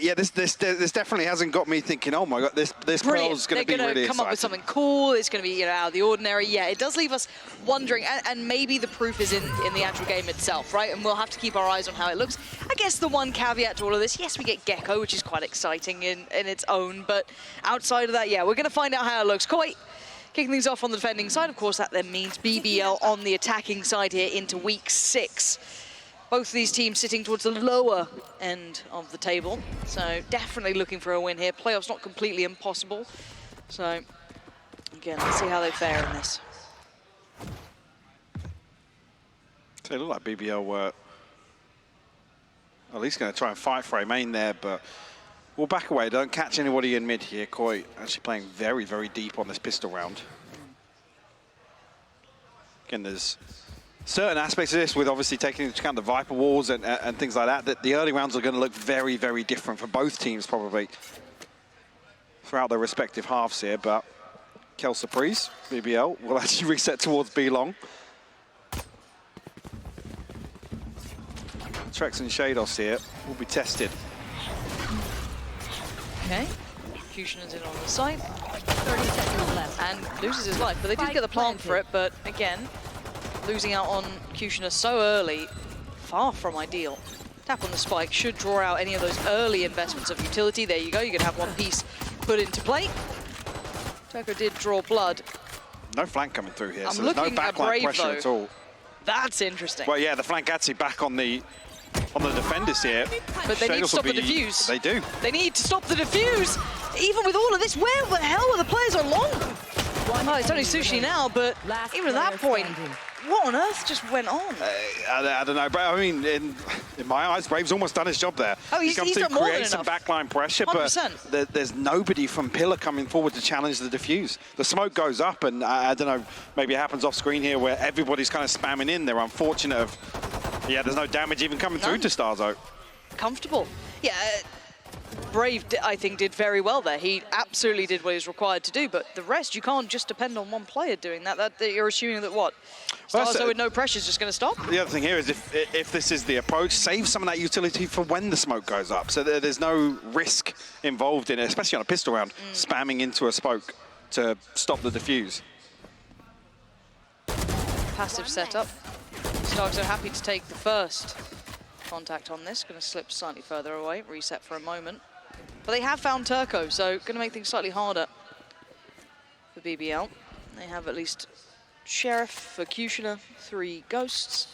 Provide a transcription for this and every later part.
yeah, this definitely hasn't got me thinking, oh my god, this Pearl's going to be really exciting. They're going to come up with something cool. It's going to be out of the ordinary. Yeah, it does leave us wondering, and maybe the proof is in the actual game itself, right? And we'll have to keep our eyes on how it looks. I guess the one caveat to all of this, yes, we get Gecko, which is quite exciting in its own, but outside of that, yeah, we're going to find out how it looks. Koi kicking things off on the defending side. Of course, that then means BBL on the attacking side here into week 6. Both of these teams sitting towards the lower end of the table. So definitely looking for a win here. Playoffs not completely impossible. So again, let's see how they fare in this. So it looked like BBL were at least going to try and fight for a main there, but we'll back away. Don't catch anybody in mid here. Koi actually playing very, very deep on this pistol round. Again, there's certain aspects of this with obviously taking into account the Viper walls and things like that, that the early rounds are going to look very, very different for both teams probably throughout their respective halves here, but Kel Surprise, BBL, will actually reset towards B long. Trex and Shados here will be tested. Okay, Fusion's in on the side. 30 seconds left. And loses his life, but they did get the plant for it, but again, losing out on Kushner so early, far from ideal. Tap on the spike should draw out any of those early investments of utility. There you go, you're gonna have one piece put into play. Turco did draw blood. No flank coming through here, I'm so there's no backline pressure though. at all. That's interesting. Well, yeah, the flank actually back on the defenders here. But they need to stop the defuse. They do. They need to stop the defuse. Even with all of this, where the hell are the players along? Oh, it's only Sushi now, but even at that point, what on earth just went on? I don't know, but I mean, in my eyes, Brave's almost done his job there. Oh, he's come done to more create than some enough. backline pressure, 100%. but there's nobody from Pillar coming forward to challenge the defuse. The smoke goes up, and I don't know, maybe it happens off screen here where everybody's kind of spamming in. They're unfortunate of, yeah, there's no damage even coming through to Starzo. Comfortable. Yeah, Brave, I think, did very well there. He absolutely did what he was required to do, but the rest, you can't just depend on one player doing that. That you're assuming that what? Starzo with no pressure is just going to stop? The other thing here is if this is the approach, save some of that utility for when the smoke goes up. So there's no risk involved in it, especially on a pistol round, spamming into a smoke to stop the defuse. Passive setup. Starzo happy to take the first contact on this. Going to slip slightly further away, reset for a moment. But they have found Turco, so going to make things slightly harder for BBL. They have at least Sheriff for Kushner, 3 Ghosts.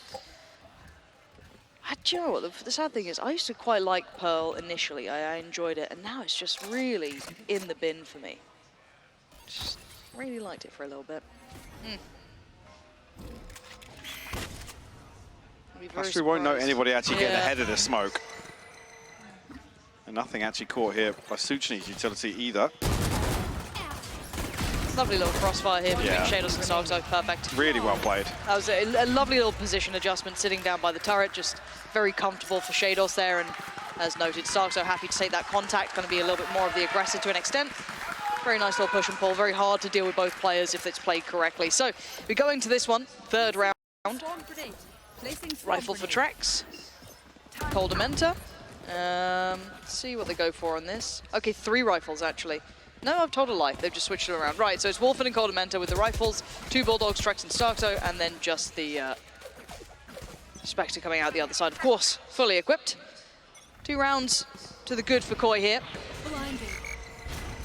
Do you know what, the sad thing is, I used to quite like Pearl initially. I enjoyed it, and now it's just really in the bin for me. Just really liked it for a little bit. Actually, we won't know anybody actually getting ahead of the smoke. And nothing actually caught here by Suchni's utility either. Lovely little crossfire here between Shados and Starzo, perfect. Really well played. That was a lovely little position adjustment, sitting down by the turret, just very comfortable for Shados there, and as noted, Starzo happy to take that contact, going to be a little bit more of the aggressor to an extent. Very nice little push and pull, very hard to deal with both players if it's played correctly. So, we go into this one, 3rd round. Rifle for Trex. Cold Dementor. See what they go for on this. Okay, 3 rifles actually. No, I've told a lie. They've just switched it around. Right, so it's Wolfen and Cold Dementor with the rifles, 2 Bulldogs, Trex and Starzo, and then just the Spectre coming out the other side. Of course, fully equipped. 2 rounds to the good for Koi here.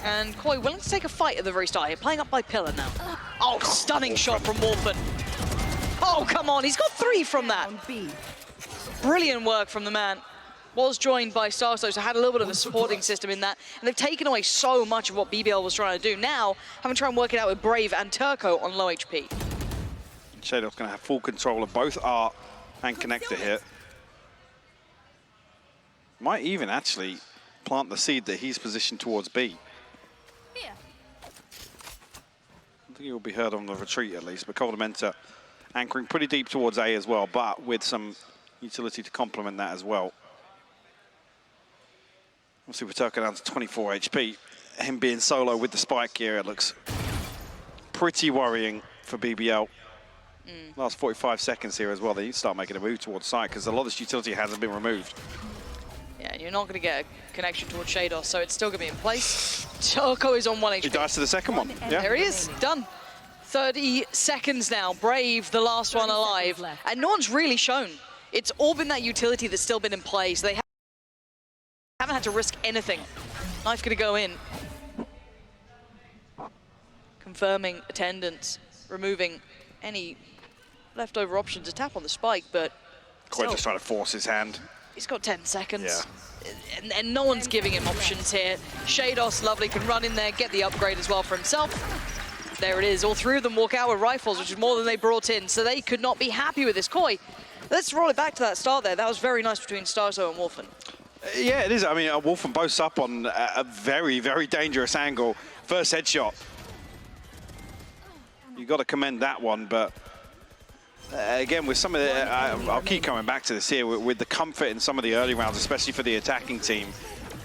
And Koi willing to take a fight at the very start here, playing up by Pillar now. Oh, stunning shot from Wolfen. Oh, come on, he's got 3 from that. Brilliant work from the man. Was joined by Starzo, so had a little bit of a supporting system in that. And they've taken away so much of what BBL was trying to do. Now, having to try and work it out with Brave and Turco on low HP. Shadow's going to have full control of both Art and Connector here. Might even actually plant the seed that he's positioned towards B. I think he will be heard on the retreat at least, but Cold Dementor anchoring pretty deep towards A as well, but with some utility to complement that as well. Obviously, with Turco down to 24 HP, him being solo with the spike here, it looks pretty worrying for BBL. Last 45 seconds here as well, they need to start making a move towards side because a lot of this utility hasn't been removed. Yeah, And you're not going to get a connection towards Shados, so it's still going to be in place. Turco is on 1 HP. He dies to the second one. Yeah. There he is, done. 30 seconds now. Brave, the last one alive. And no one's really shown. It's all been that utility that's still been in play, so they haven't had to risk anything. Knife going to go in. Confirming attendance, removing any leftover option to tap on the spike, but Quite just trying to force his hand. He's got 10 seconds. Yeah. And no one's giving him options here. Shados, lovely, can run in there, get the upgrade as well for himself. There it is. All three of them walk out with rifles, which is more than they brought in, so they could not be happy with this Koi. Let's roll it back to that start there. That was very nice between Starzo and Wolfen. Yeah, it is. I mean, Wolfen boasts up on a very, very dangerous angle. First headshot. You've got to commend that one, but again, with some of the, I'll keep coming back to this here, with the comfort in some of the early rounds, especially for the attacking team,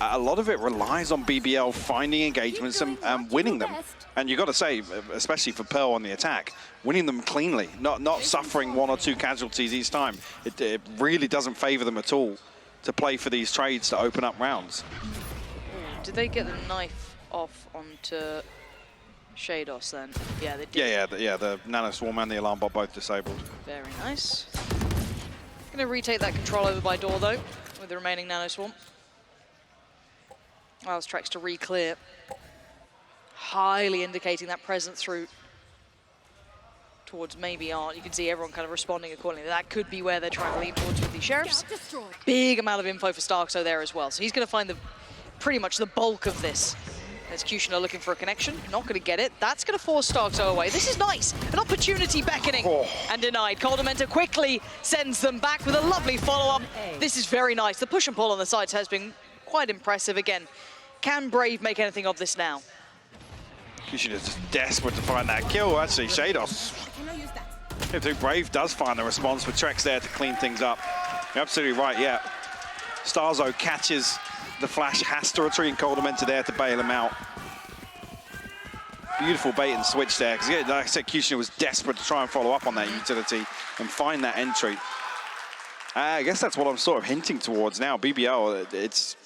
a lot of it relies on BBL finding engagements and winning them. And you've got to say, especially for Pearl on the attack, winning them cleanly, not suffering 1 or 2 casualties each time. It really doesn't favor them at all to play for these trades to open up rounds. Did they get the knife off onto Shados then? Yeah, they did. Yeah, the Nano Swarm and the Alarm Bot both disabled. Very nice. Going to retake that control over by door though, with the remaining Nano Swarm. Allows Trex to re-clear. Highly indicating that presence through towards maybe Art. You can see everyone kind of responding accordingly. That could be where they're trying to lean towards with the Sheriffs. Big amount of info for Starkso there as well. So he's going to find pretty much the bulk of this. Executioner looking for a connection, not going to get it. That's going to force Starkso away. This is nice. An opportunity beckoning and denied. Coldamenta quickly sends them back with a lovely follow-up. This is very nice. The push and pull on the sides has been quite impressive. Again, can Brave make anything of this now? Executioner is just desperate to find that kill. Actually, Shados. I think Brave does find the response with Trex there to clean things up. You're absolutely right, yeah. Starzo catches the flash, has to retreat, and Coldamenta there to bail him out. Beautiful bait and switch there, because like I said, Executioner was desperate to try and follow up on that utility and find that entry. I guess that's what I'm sort of hinting towards now. BBL, it's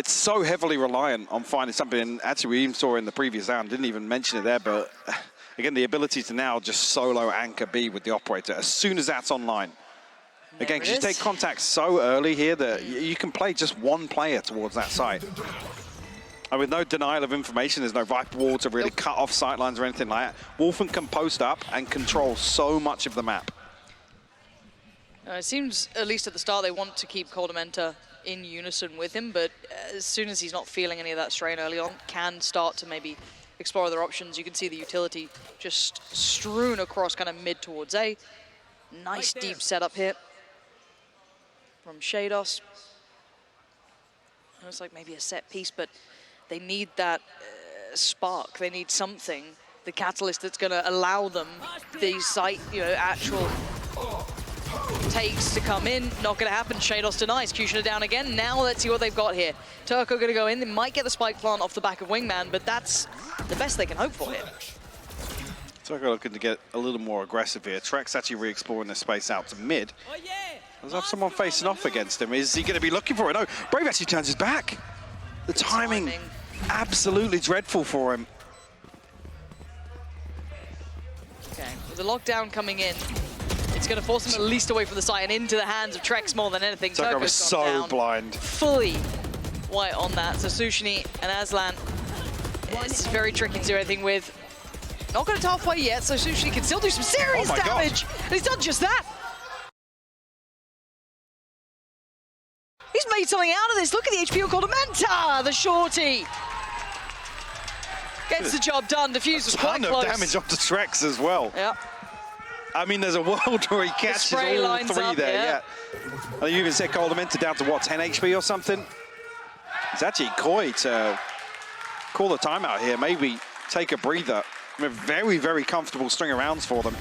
so heavily reliant on finding something, and actually we even saw in the previous round, didn't even mention it there, but again, the ability to now just solo anchor B with the operator as soon as that's online. Again, because you take contact so early here that you can play just one player towards that site. And with no denial of information, there's no Viper wall to really cut off sightlines or anything like that. Wolfen can post up and control so much of the map. It seems, at least at the start, they want to keep Coldamenta in unison with him, but as soon as he's not feeling any of that strain early on, can start to maybe explore other options. You can see the utility just strewn across kind of mid towards A. Nice deep setup here from Shados. Looks like maybe a set piece, but they need that spark. They need something, the catalyst that's going to allow them the site, actual takes to come in. Not going to happen. Shados denies. Executioner down again. Now let's see what they've got here. Turco going to go in. They might get the spike plant off the back of Wingman, but that's the best they can hope for here. Turco looking to get a little more aggressive here. Trex actually re-exploring the space out to mid. Does have someone facing off against him. Is he going to be looking for it? No, Brave actually turns his back. The timing, absolutely dreadful for him. Okay, with the lockdown coming in, it's going to force him at least away from the site and into the hands of Trex more than anything. Turco was so blind. Fully white on that. So Sushni and Aslan, this is very tricky to do anything with. Not going to halfway yet, so Sushni can still do some serious damage. And he's done just that. He's made something out of this. Look at the HP of Coldamenta, the shorty. Gets the job done. Defuse was quite close. Ton of damage onto Trex as well. Yep. I mean, there's a world where he catches all three there. Yeah. You even said Coldamenta down to what, 10 HP or something? It's actually coy to call the timeout here. Maybe take a breather. I mean, very, very comfortable string of rounds for them.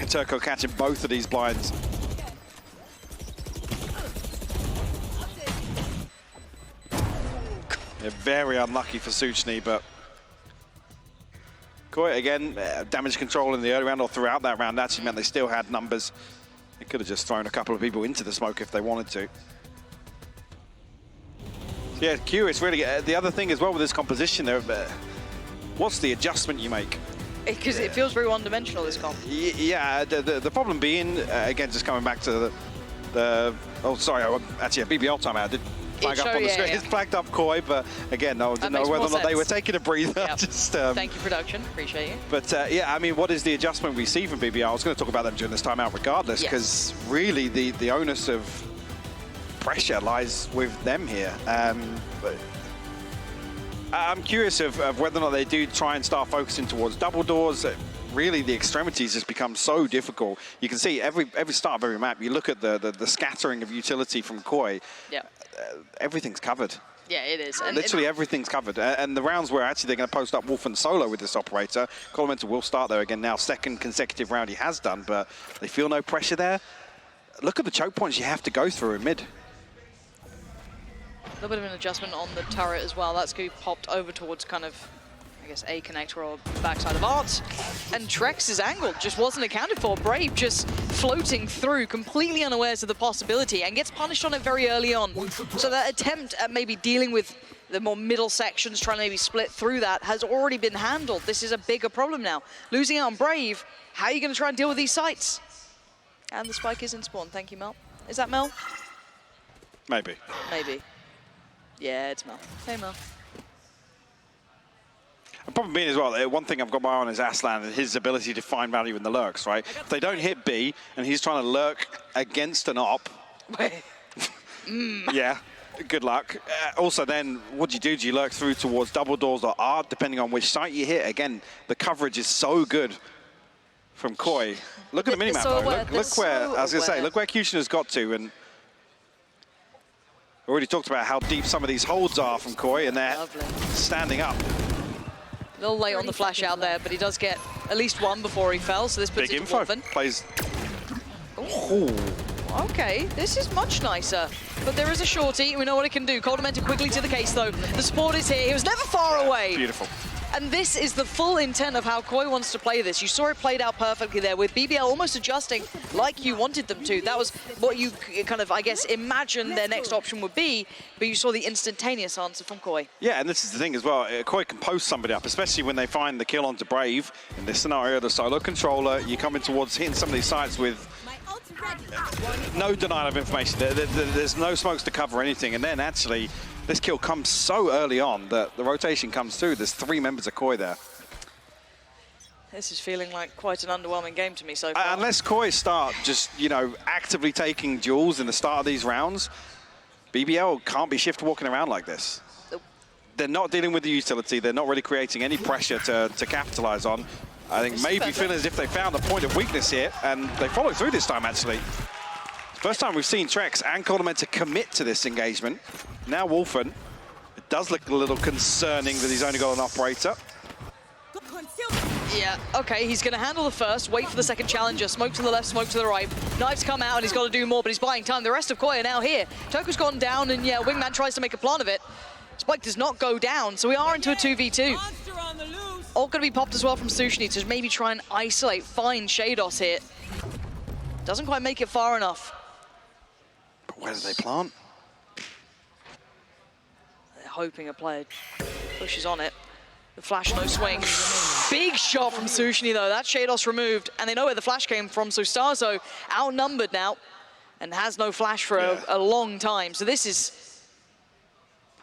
Turco catching both of these blinds. Yeah, very unlucky for Suchny, but Koi again, damage control in the early round or throughout that round actually meant they still had numbers They could have just thrown a couple of people into the smoke if they wanted to. Yeah, curious really. The other thing as well with this composition there, what's the adjustment you make? Because it feels very one-dimensional, this comp. Yeah, the problem being, again, just coming back to oh, sorry, actually a BBL timeout. I did flag up on the screen. It's flagged up Koi, but again, I didn't know whether or not they were taking a breather. Yep. Just, Thank you, production. Appreciate you. But yeah, I mean, what is the adjustment we see from BBL? I was going to talk about them during this timeout regardless, because really the onus of pressure lies with them here. But I'm curious of whether or not they do try and start focusing towards double doors. Really, the extremities just become so difficult. You can see every start of every map, you look at the scattering of utility from Koi. Yeah. Everything's covered. Yeah, it is. And literally everything's covered. And the rounds where actually they're going to post up Wolf and solo with this operator. Colomental will start there again now. Second consecutive round he has done, but they feel no pressure there. Look at the choke points you have to go through in mid. A little bit of an adjustment on the turret as well. That's going to be popped over towards kind of, I guess, A connector or backside of Art. And Trex's angle just wasn't accounted for. Brave just floating through, completely unawares of the possibility, and gets punished on it very early on. So that attempt at maybe dealing with the more middle sections, trying to maybe split through that, has already been handled. This is a bigger problem now. Losing out on Brave, how are you going to try and deal with these sites? And the spike is in spawn. Thank you, Mel. Is that Mel? Maybe. Maybe. Yeah, it's Mel. Hey, Mel. The problem being as well, one thing I've got my eye on is Aslan and his ability to find value in the lurks, right? If they don't hit B and he's trying to lurk against an op, yeah, good luck. Also then, what do? Do you lurk through towards double doors or Art, depending on which site you hit? Again, the coverage is so good from Koi. Look at the minimap though. Look where, I was going to say, look where Kushina's got to. And we already talked about how deep some of these holds are from Koi, and they're standing up. A little late on the flash out there, but he does get at least one before he fell, so this puts big it info. to Wolfen. Plays. Ooh. Okay, this is much nicer. But there is a shorty, we know what it can do. Colomental quickly to the case though. The support is here, he was never far away. Beautiful. And this is the full intent of how Koi wants to play this. You saw it played out perfectly there with BBL almost adjusting like you wanted them to. That was what you kind of, I guess, imagined their next option would be, but you saw the instantaneous answer from Koi. Yeah, and this is the thing as well. Koi can post somebody up, especially when they find the kill onto Brave. In this scenario, the solo controller, you're coming towards hitting some of these sites with no denial of information. There's no smokes to cover anything, and then actually this kill comes so early on that the rotation comes through. There's 3 members of Koi there. This is feeling like quite an underwhelming game to me so far. Unless Koi start just, you know, actively taking duels in the start of these rounds, BBL can't be shift walking around like this. Nope. They're not dealing with the utility. They're not really creating any pressure to capitalize on. I think maybe feeling as if they found a point of weakness here, and they followed through this time, actually. First time we've seen Trex and Colomental commit to this engagement. Now Wolfen, it does look a little concerning that he's only got an operator. Yeah, okay, he's going to handle the first, wait for the second challenger. Smoke to the left, smoke to the right. Knives come out and he's got to do more, but he's buying time. The rest of Koi are now here. Toku's gone down, and yeah, Wingman tries to make a plan of it. Spike does not go down, so we are into a 2v2. All going to be popped as well from Sushni to maybe try and isolate, find Shados here. Doesn't quite make it far enough. But where do they plant? They're hoping a player pushes on it. The flash, no swing. Big shot from Sushni though, that Shados removed, and they know where the flash came from, so Starzo outnumbered now and has no flash for a long time. So this is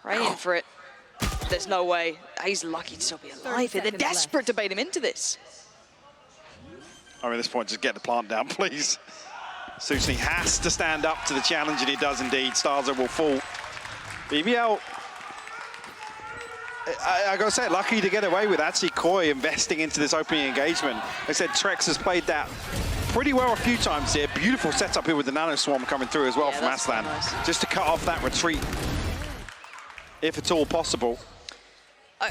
praying for it. There's no way. He's lucky to still be alive here. They're desperate to bait him into this. I mean, at this point, just get the plant down, please. Sushni has to stand up to the challenge, and he does indeed. Starzo will fall. BBL, I gotta say, lucky to get away with actually Koi investing into this opening engagement. Like I said, Trex has played that pretty well a few times here. Beautiful setup here with the Nano Swarm coming through as well from Aslan. Nice. Just to cut off that retreat, if at all possible.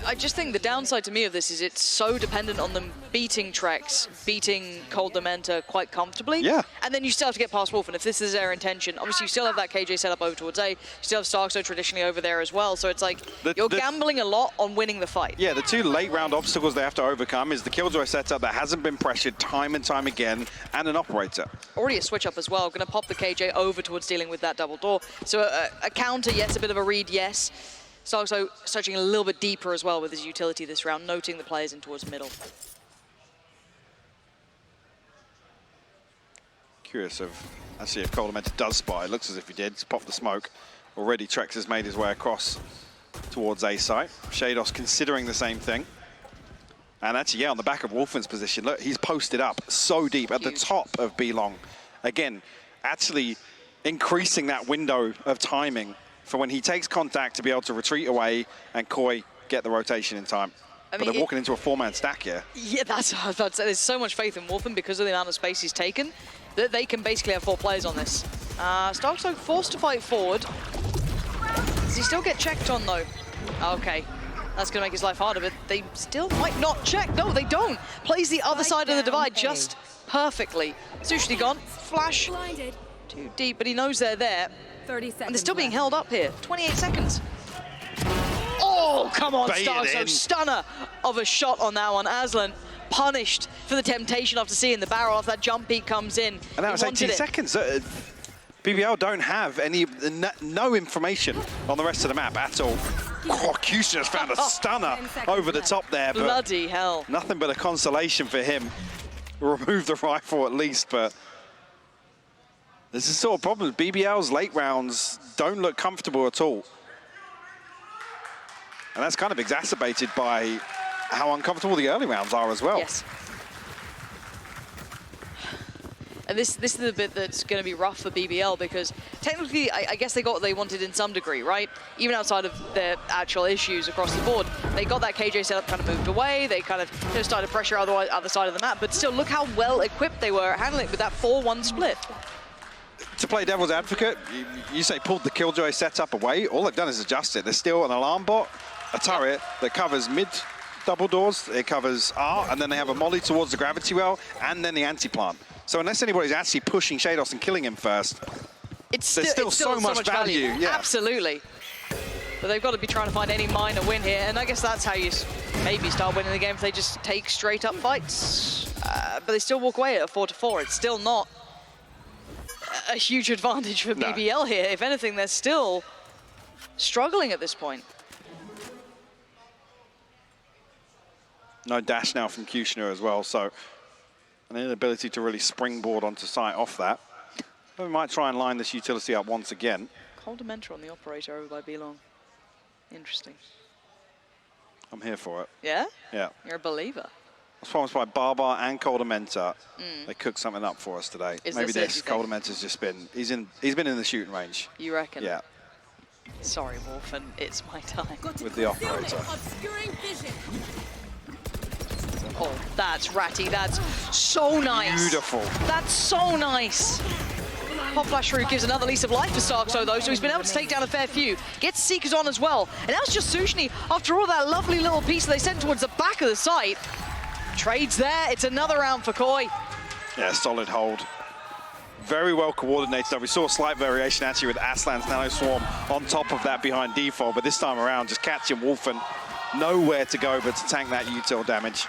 I just think the downside to me of this is it's so dependent on them beating Trex, beating Cold Dementa quite comfortably. Yeah. And then you still have to get past Wolf, and if this is their intention, obviously you still have that KJ set up over towards A, you still have Starkso traditionally over there as well, so it's like you're gambling a lot on winning the fight. Yeah, the two late round obstacles they have to overcome is the Killjoy setup that hasn't been pressured time and time again, and an operator. Already a switch up as well, gonna pop the KJ over towards dealing with that double door. So a counter, yes, a bit of a read, yes. Starkso searching a little bit deeper as well with his utility this round, noting the players in towards middle. Curious actually if Cold Dementa does spy. It looks as if he did. He's popped the smoke. Already Trex has made his way across towards A site. Shados considering the same thing. And actually, yeah, on the back of Wolfen's position, look, he's posted up so deep at the top of B long. Again, actually increasing that window of timing for when he takes contact to be able to retreat away and Koi get the rotation in time. But they're walking into a four-man stack here. Yeah, that's what I was about to say. There's so much faith in Wolfen because of the amount of space he's taken that they can basically have 4 players on this. Starkso forced to fight forward. Does he still get checked on, though? Okay. That's going to make his life harder, but they still might not check. No, they don't. Plays the other side of the divide just perfectly. Sushni gone. Flash. Too deep, but he knows they're there. 30 seconds And they're still being left. held up here. 28 seconds. Oh, come on, Starkso. Stunner of a shot on that one. Aslan punished for the temptation after seeing the barrel after that jump peak comes in. And that was 18 seconds. BBL don't have no information on the rest of the map at all. Oh, Houston has found a stunner over the top there. But bloody hell. Nothing but a consolation for him. Remove the rifle at least, but this is sort of problem. BBL's late rounds don't look comfortable at all. And that's kind of exacerbated by how uncomfortable the early rounds are as well. Yes. And this is the bit that's going to be rough for BBL because technically, I guess they got what they wanted in some degree, right? Even outside of their actual issues across the board, they got that KJ setup kind of moved away. They kind of started pressure other side of the map. But still, look how well equipped they were at handling it with that 4-1 split. To play devil's advocate, you say pulled the Killjoy setup away. All they've done is adjust it. There's still an alarm bot, a turret that covers mid double doors. It covers R, and then they have a molly towards the gravity well, and then the anti-plant. So unless anybody's actually pushing Shados and killing him first, there's still so much value. Yeah. Absolutely. But they've got to be trying to find any minor win here, and I guess that's how you maybe start winning the game if they just take straight up fights. But they still walk away at a 4-4. It's still not a huge advantage for BBL here. If anything, they're still struggling at this point. No dash now from Kushner as well, so an inability to really springboard onto site off that. We might try and line this utility up once again. Cold Dementa on the operator over by B-Long. Interesting. I'm here for it. Yeah? Yeah. You're a believer. I was promised by Barbar and Cold Dementa. They cooked something up for us today. Maybe this Cold Dementa's just been, he's been in the shooting range. You reckon? Yeah. Sorry, Wolfen, it's my time. With the operator. Oh, that's ratty. That's so nice. Beautiful. That's so nice. Pop Flash Roof gives another lease of life for Starkso, though, so he's been able to take down a fair few. Gets Seekers on as well. And now it's just Sushni, after all that lovely little piece they sent towards the back of the site. Trades there. It's another round for Koi. Yeah, solid hold. Very well coordinated, though. We saw a slight variation actually with Aslan's Nano Swarm on top of that behind default, but this time around, just catching Wolfen. Nowhere to go but to tank that util damage.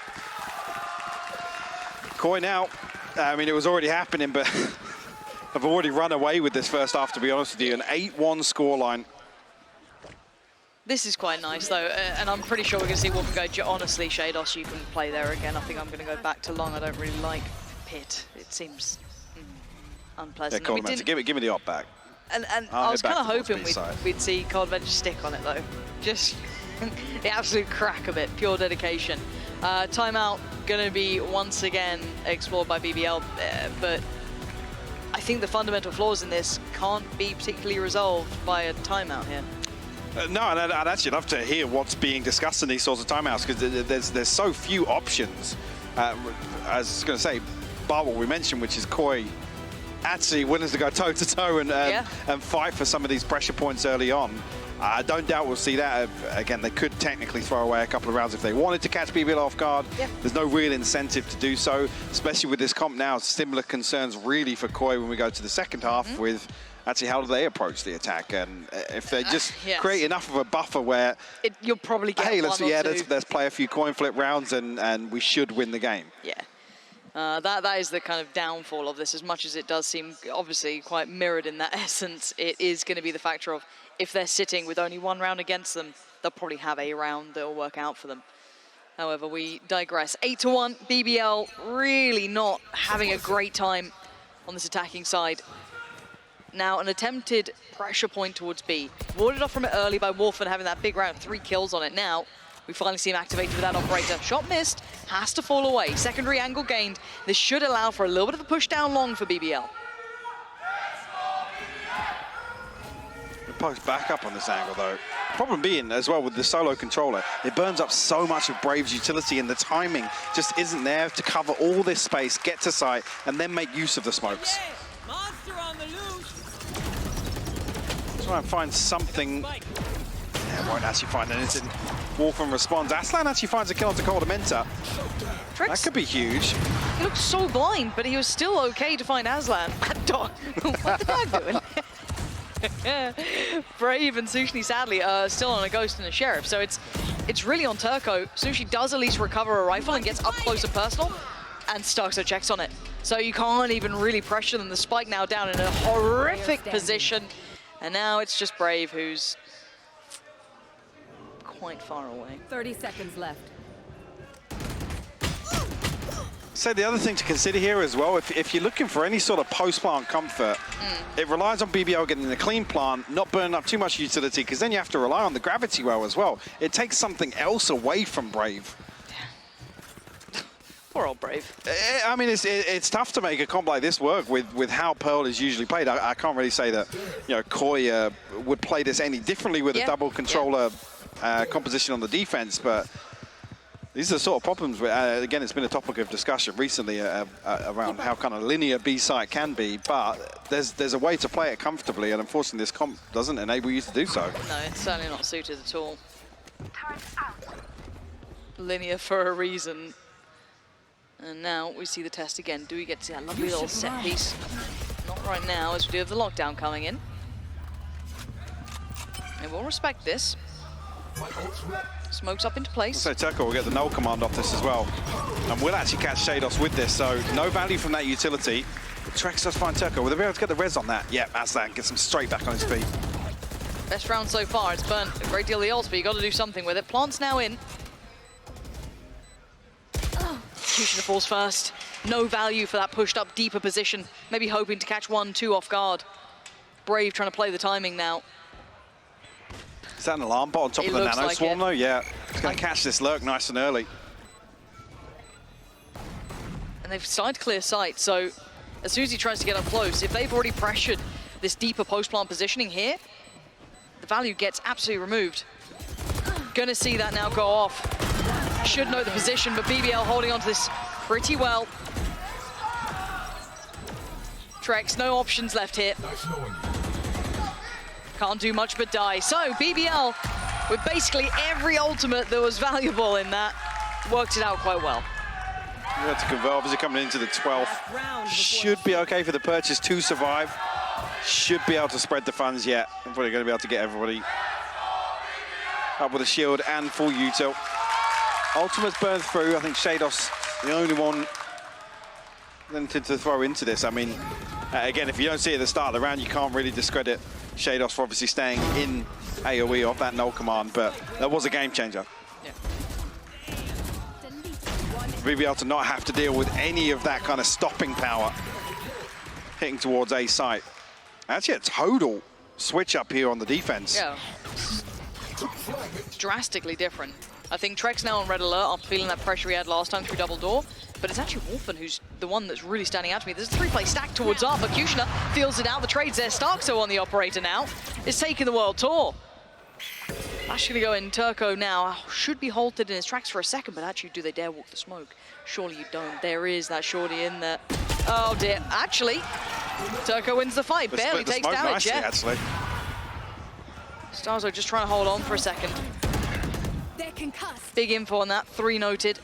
Koi now, I mean, it was already happening, but I've already run away with this first half, to be honest with you. An 8-1 scoreline. This is quite nice, though, and I'm pretty sure we're going to see Wolfen go. Honestly, Shados, you can play there again. I think I'm going to go back to long. I don't really like Pit. It seems unpleasant. Yeah, Cold Dementa, give me the op back. And I was kind of hoping we'd see Cold Dementa stick on it, though. Just the absolute crack of it, pure dedication. Timeout going to be once again explored by BBL, but I think the fundamental flaws in this can't be particularly resolved by a timeout here. No, and I'd actually love to hear what's being discussed in these sorts of timeouts, because there's so few options. As I was going to say, bar what we mentioned, which is Koi actually willing to go toe-to-toe and fight for some of these pressure points early on. I don't doubt we'll see that. Again, they could technically throw away a couple of rounds if they wanted to catch BBL off guard. Yeah. There's no real incentive to do so, especially with this comp now. Similar concerns really for Koi when we go to the second half with actually how do they approach the attack, and if they just create enough of a buffer where you'll probably get hey, let's play a few coin flip rounds and we should win the game. Yeah. That is the kind of downfall of this. As much as it does seem obviously quite mirrored in that essence, it is going to be the factor of if they're sitting with only one round against them, they'll probably have a round that will work out for them. However, we digress. 8-1, BBL really not having a great time on this attacking side. Now, an attempted pressure point towards B. Warded off from it early by Wolfen having that big round, 3 kills on it now. We finally see him activated with that operator. Shot missed, has to fall away. Secondary angle gained. This should allow for a little bit of a push down long for BBL. Post back up on this angle though. Problem being as well with the solo controller, it burns up so much of Brave's utility and the timing just isn't there to cover all this space, get to site, and then make use of the smokes. Monster on the loose. Try and find something. Yeah, won't actually find anything. Wolfen responds. Aslan actually finds a kill onto Cold Dementa. That could be huge. He looked so blind, but he was still okay to find Aslan. Dog. What's the dog doing? Brave and Sushi, sadly, still on a Ghost and a Sheriff. So it's really on Turco. Sushi does at least recover a rifle and gets up close and personal, and Starkso checks on it. So you can't even really pressure them. The spike now down in a horrific position. And now it's just Brave who's quite far away. 30 seconds left. So the other thing to consider here as well, if you're looking for any sort of post-plant comfort, it relies on BBL getting a clean plant, not burning up too much utility, because then you have to rely on the gravity well as well. It takes something else away from Brave. Poor old Brave. I mean, it's tough to make a comp like this work with how Pearl is usually played. I can't really say that, you know, Koi would play this any differently with a double controller composition on the defense, but these are the sort of problems where, again, it's been a topic of discussion recently around how kind of linear B-site can be, but there's a way to play it comfortably, and unfortunately this comp doesn't enable you to do so. No, it's certainly not suited at all. Linear for a reason. And now we see the test again. Do we get to see that lovely little set piece? Not right now, as we do have the lockdown coming in. And we'll respect this. Smokes up into place. So Turco will get the null command off this as well. And we'll actually catch Shados with this, so no value from that utility. Trex does find Turco. Will they be able to get the res on that? Yeah, Aslan gets him straight back on his feet. Best round so far. It's burnt a great deal of the ults, but you got to do something with it. Plant's now in. Executioner falls first. No value for that pushed up deeper position. Maybe hoping to catch 1-2 off guard. Brave trying to play the timing now. Is that an alarm bot on top of the nano like swarm though? Yeah, it's going to catch this lurk nice and early. And they've started to clear sight, so as soon as he tries to get up close, if they've already pressured this deeper post-plant positioning here, the value gets absolutely removed. Gonna see that now go off. Should know the position, but BBL holding on to this pretty well. Trex, no options left here. Can't do much but die. So BBL, with basically every ultimate that was valuable in that, worked it out quite well. You have to convert, obviously coming into the 12th. Should be okay for the purchase to survive. Should be able to spread the funds yet. I'm probably going to be able to get everybody up with a shield and full util. Ultimates burned through. I think Shados, the only one to throw into this. I mean, again, if you don't see it at the start of the round, you can't really discredit Shados for obviously staying in AoE off that null command, but that was a game changer. Yeah. BBL to not have to deal with any of that kind of stopping power hitting towards A site. Actually, a total switch up here on the defense. Yeah. It's drastically different. I think Trex now on red alert after feeling that pressure he had last time through double door. But it's actually Wolfen who's the one that's really standing out to me. There's a 3-play stack towards up, but Kushner feels it out. The trade's there. Starkso on the operator now is taking the world tour. That's going to go in. Turco now should be halted in his tracks for a second, but actually, do they dare walk the smoke? Surely you don't. There is that shorty in there. Oh dear. Actually, Turco wins the fight. Barely takes damage, nicely, actually. Starzo just trying to hold on for a second. They're concussed. Big info on that, 3 noted.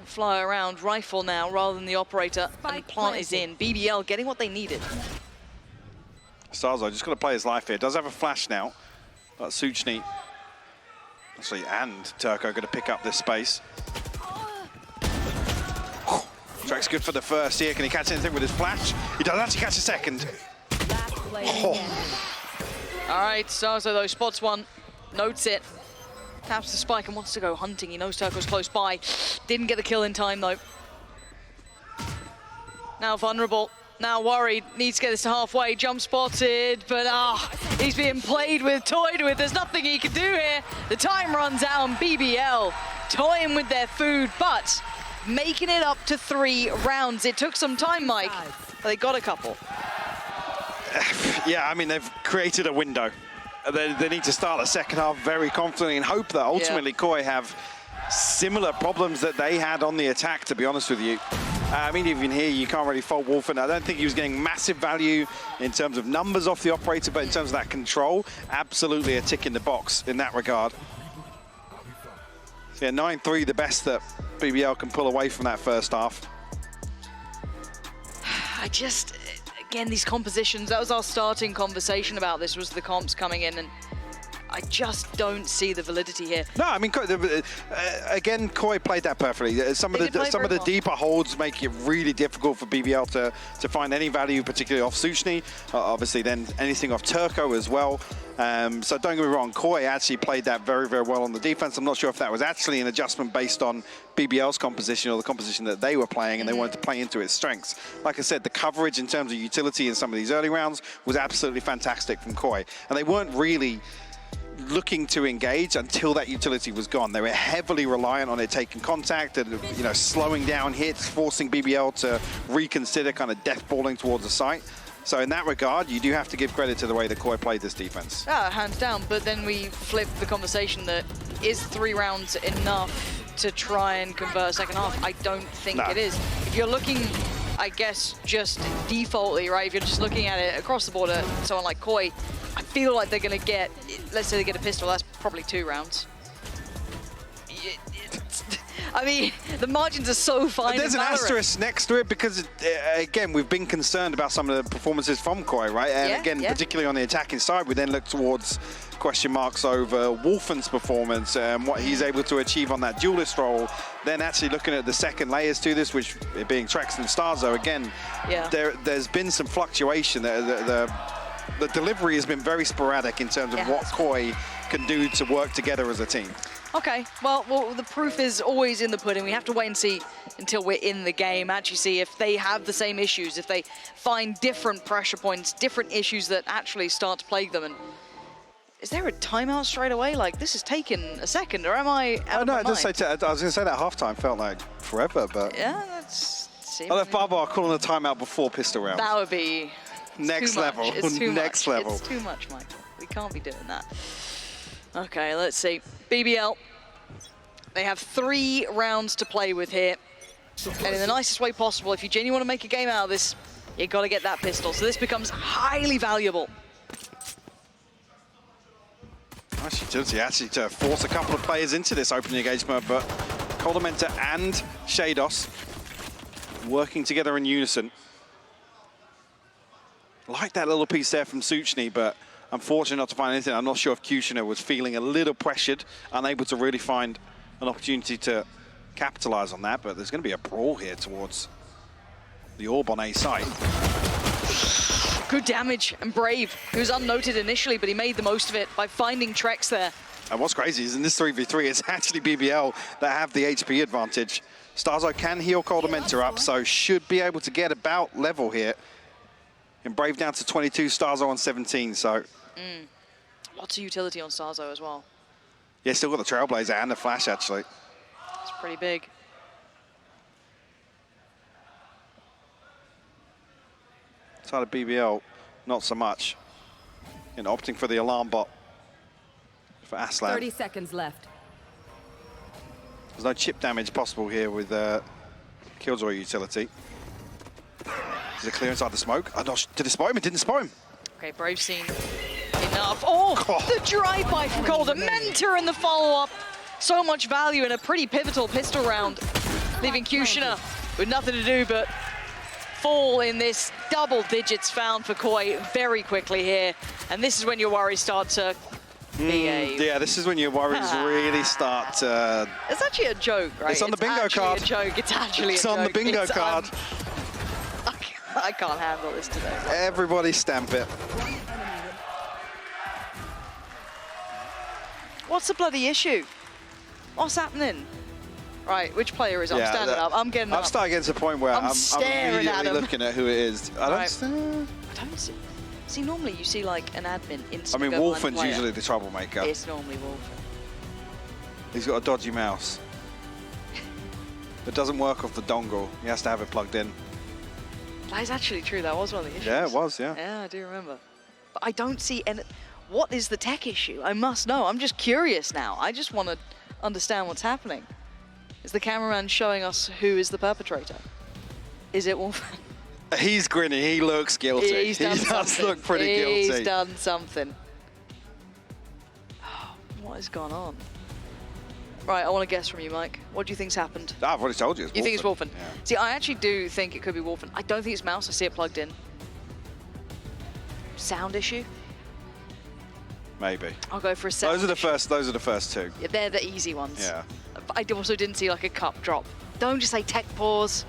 Fly around, rifle now rather than the operator, and the plant is in. BBL getting what they needed. Starzo just got to play his life here. Does have a flash now, but Suchny, actually, and Turco going to pick up this space. Track's good for the first here. Can he catch anything with his flash? He does actually catch a second. Last player standing. All right, Starzo though spots one, notes it, taps the spike and wants to go hunting. He knows Turco's close by. Didn't get the kill in time though. Now vulnerable, now worried, needs to get this to halfway, jump spotted, but he's being played with, toyed with. There's nothing he can do here. The time runs out on BBL, toying with their food, but making it up to 3 rounds. It took some time, Mike, but they got a couple. Yeah, I mean, they've created a window. They need to start the second half very confidently and hope that ultimately Koi have similar problems that they had on the attack, to be honest with you. I mean, even here, you can't really fault Wolfen. I don't think he was getting massive value in terms of numbers off the operator, but in terms of that control, absolutely a tick in the box in that regard. So yeah, 9-3, the best that BBL can pull away from that first half. Again, these compositions, that was our starting conversation about this, was the comps coming in, and I just don't see the validity here. No, I mean, again, Koi played that perfectly. Some of the deeper holds make it really difficult for BBL to find any value, particularly off Suchny. Obviously, then anything off Turco as well. So don't get me wrong, Koi actually played that very, very well on the defense. I'm not sure if that was actually an adjustment based on BBL's composition or the composition that they were playing, and they wanted to play into its strengths. Like I said, the coverage in terms of utility in some of these early rounds was absolutely fantastic from Koi. And they weren't really looking to engage until that utility was gone. They were heavily reliant on it taking contact and, you know, slowing down hits, forcing BBL to reconsider kind of death balling towards the site. So in that regard, you do have to give credit to the way that Koi played this defense. Hands down, but then we flip the conversation that is 3 rounds enough to try and convert a second half? I don't think it is. If you're looking, I guess, just defaultly, right? If you're just looking at it across the board at someone like Koi, I feel like they're going to get, let's say they get a pistol, that's probably 2 rounds. I mean, the margins are so fine. There's an asterisk next to it because, again, we've been concerned about some of the performances from Koi, right? And particularly on the attacking side, we then look towards question marks over Wolfen's performance and what he's able to achieve on that duelist role. Then actually looking at the second layers to this, which being Trex and Starzo, again, there's been some fluctuation. The delivery has been very sporadic in terms of what Koi can do to work together as a team. Okay, well, the proof is always in the pudding. We have to wait and see until we're in the game, actually see if they have the same issues, if they find different pressure points, different issues that actually start to plague them. And is there a timeout straight away? Like, this has taken a second, or am I out of my mind? I was going to say that halftime felt like forever, but... Yeah, that's... I left Barbar calling a timeout before pistol round. That would be... Next level. It's too Next much. level. It's too much, Michael. We can't be doing that. Okay, let's see. BBL. They have 3 rounds to play with here. And in the nicest way possible, if you genuinely want to make a game out of this, you got to get that pistol. So this becomes highly valuable. Nice utility actually to force a couple of players into this opening engagement, but Coldamenta and Shados working together in unison. Like that little piece there from Suchny, but unfortunately not to find anything. I'm not sure if Kushner was feeling a little pressured, unable to really find an opportunity to capitalize on that, but there's going to be a brawl here towards the orb on A side. Good damage, and Brave, who was unnoted initially, but he made the most of it by finding Trex there. And what's crazy is in this 3v3, it's actually BBL that have the HP advantage. Starzo can heal Coldamenta up, so should be able to get about level here. And Brave down to 22, Starzo on 17, so... Lots of utility on Starzo as well. Yeah, still got the Trailblazer and the Flash, actually. It's pretty big. Side of BBL, not so much. And opting for the alarm bot for Aslan. 30 seconds left. There's no chip damage possible here with Killjoy utility. Is it clear inside the smoke? Oh, no, did it spot him? It didn't spot him. Okay, Brave seen. enough. Oh, the drive-by from Calder. Mentor in the follow-up. So much value in a pretty pivotal pistol round, leaving Kushner with nothing to do but fall in this double digits found for Koi very quickly here. And this is when your worries start to behave. Yeah, this is when your worries really start to... It's actually a joke, right? It's on the bingo card. It's actually a joke. It's actually It's a joke. on the bingo card. I can't handle this today. Everybody stamp it. What's the bloody issue? What's happening? Right, which player is up? Yeah, Standing up. I'm getting up. I'm starting to get to the point where I'm staring at immediately him. looking at who it is. I Right. don't I don't see. See, normally you see like an admin instantly. I mean, go behind the Wolfen's player. usually the troublemaker. It's normally Wolfen. He's got a dodgy mouse. It doesn't work off the dongle. He has to have it plugged in. That is actually true. That was one of the issues. Yeah, it was, yeah. Yeah, I do remember. But I don't see any. What is the tech issue? I must know. I'm just curious now. I just want to understand what's happening. Is the cameraman showing us who is the perpetrator? Is it Wolfen? He's grinning. He looks guilty. He's done he does something. look pretty guilty. He's done something. What has gone on? Right, I want to guess from you, Mike. What do you think's happened? I've already told you. It's You think it's Wolfen? Yeah. See, I actually do think it could be Wolfen. I don't think it's mouse. I see it plugged in. Sound issue? Maybe. I'll go for a sound Those are the issue. first. Those are the first two. Yeah, they're the easy ones. Yeah. But I also didn't see like a cup drop. Don't just say tech pause.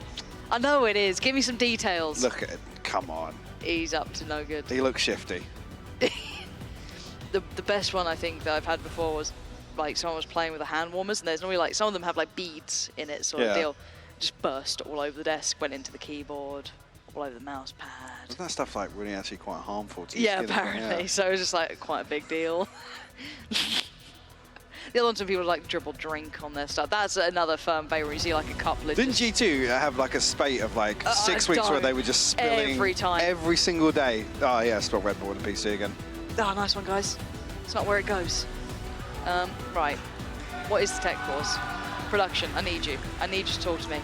I know it is. Give me some details. Look at it. Come on. He's up to no good. He looks shifty. The best one I think that I've had before was like someone was playing with the hand warmers, and there's normally like some of them have like beads in it, sort of Yeah. deal. Just burst all over the desk, went into the keyboard, all over the mouse pad. Isn't that stuff like really actually quite harmful to Yeah, your skin? apparently. Yeah. So it was just like quite a big deal. The other ones when people like dribble drink on their stuff. That's another firm favourite. You see like a couple of. Didn't G2 have like a spate of like 6 I weeks where don't. they were just spilling Every time. every single day? Oh yeah, spilled Red Bull in the PC again. Oh, nice one, guys. It's not where it goes. Right. What is the tech pause? Production, I need you. I need you to talk to me.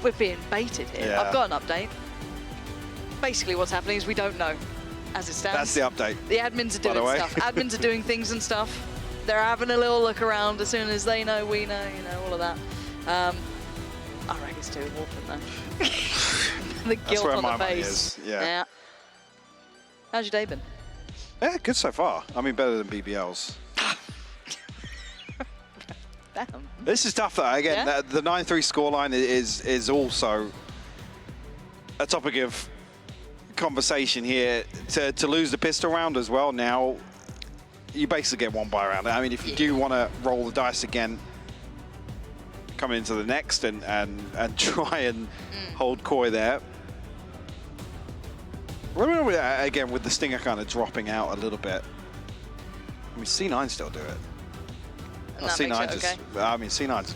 We're being baited here. Yeah. I've got an update. Basically what's happening is we don't know as it stands. That's the update. The admins are By the doing way. stuff. Admins are doing things and stuff. They're having a little look around. As soon as they know, we know, you know, all of that. I reckon it's too Wolfen though. The guilt where on my the money face. is, yeah. How's your day been? Yeah, good so far. I mean, better than BBL's. Damn. This is tough though. Again, Yeah? the 9-3 scoreline is also a topic of conversation here. To lose the pistol round as well now, you basically get one buy round. I mean, if you do want to roll the dice again, coming into the next and try and hold Koi there. Again, with the Stinger kind of dropping out a little bit. I mean, C9 still do it. And that makes it just, okay. I mean, C9's,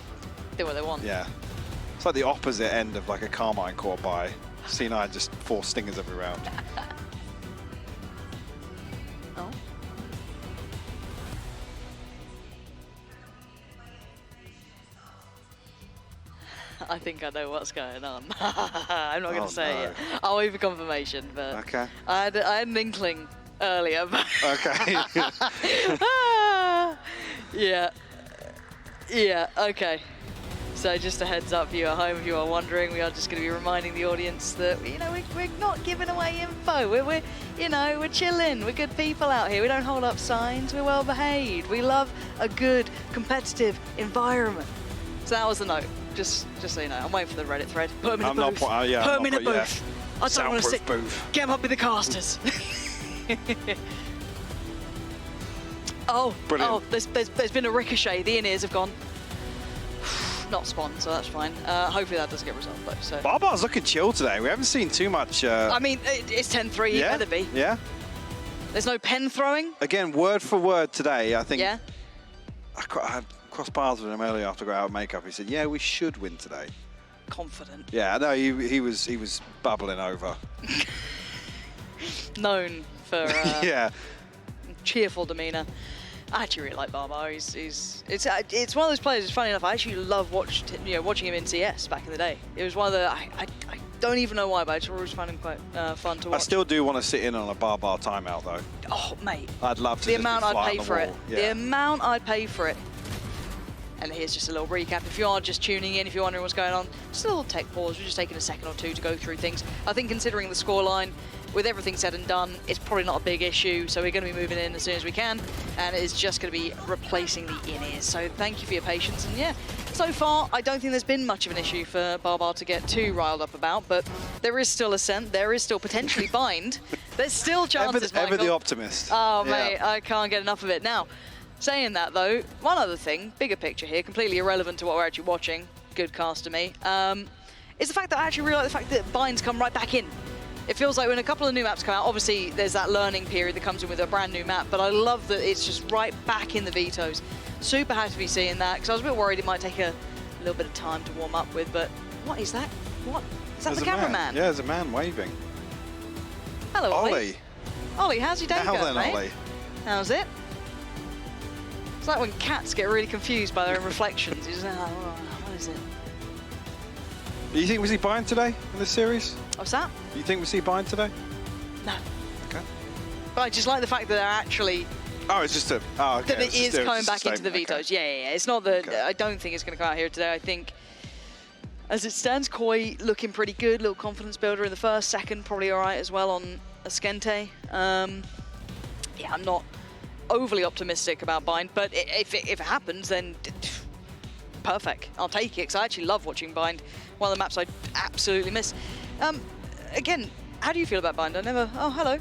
Do what they want. yeah. It's like the opposite end of like a Carmine core buy. C9 just 4 Stingers every round. Oh. I think I know what's going on. I'm not going Oh, to say no. it. I'll wait for confirmation, but Okay. I had an inkling earlier. But Okay. yeah. Yeah, okay. So just a heads up for you at home if you are wondering, we are just going to be reminding the audience that, you know, we're not giving away info. We're you know, we're chilling. We're good people out here. We don't hold up signs. We're well behaved. We love a good competitive environment. So that was the note. Just so you know, I'm waiting for the Reddit thread. Put him in I'm a not booth. put- yeah, Put I'm him in a not put- yeah. booth. I don't want to Soundproof sit. booth. Get him up with the casters. Oh, Brilliant. oh, there's been a ricochet. The in-ears have gone. Not spawn, so that's fine. Hopefully that doesn't get resolved though. So Barbar's looking chill today. We haven't seen too much. I mean, it's 10-3. Yeah, It better be. yeah. There's no pen throwing. Again, word for word today. I think Yeah. I crossed paths with him earlier after going out of makeup. He said, "Yeah, we should win today." Confident. Yeah, no, he was bubbling over. Known for Yeah, cheerful demeanour. I actually really like Barbar. It's one of those players. It's funny enough. I actually love watching him in CS back in the day. It was one of the I don't even know why, but I just always find him quite fun to watch. I still do want to sit in on a bar timeout, though. Oh, mate. I'd love to The just amount be I'd fly pay on the for it. wall. The Yeah. amount I'd pay for it. And here's just a little recap. If you are just tuning in, if you're wondering what's going on, just a little tech pause. We're just taking a second or two to go through things. I think considering the scoreline, with everything said and done, it's probably not a big issue. So we're going to be moving in as soon as we can. And it is just going to be replacing the in-ears. So thank you for your patience. And yeah, so far, I don't think there's been much of an issue for Barbar to get too riled up about. But there is still Ascent. There is still potentially Bind. There's still chances, Ever Michael. the optimist. Oh, Yeah. mate, I can't get enough of it. Now, saying that, though, one other thing, bigger picture here, completely irrelevant to what we're actually watching, good cast to me, is the fact that I actually really like the fact that Binds come right back in. It feels like when a couple of new maps come out, obviously there's that learning period that comes in with a brand new map, but I love that it's just right back in the vetoes. Super happy to be seeing that, because I was a bit worried it might take a little bit of time to warm up with, but what is that? What? Is that There's the a man. cameraman? Yeah, there's a man waving. Hello, Ollie. Ollie. Ollie, how's your day Now going, then, mate? Ollie. How's it? It's like when cats get really confused by their own reflections. You just, what is it? You think we see Bind today in this series? What's that? You think we see Bind today? No. Okay. But I just like the fact that they're actually, Oh, it's just a... Oh, okay. that it is coming back into the statement, okay. vetoes. Yeah. It's not that, Okay. I don't think it's going to come out here today. I think, as it stands, Koi looking pretty good. Little confidence builder in the first, second, probably all right as well on Ascente. Yeah, I'm not overly optimistic about Bind, but if it happens, then perfect. I'll take it, because I actually love watching Bind. One of the maps I absolutely miss. Again, how do you feel about Bind? I never... Oh, hello.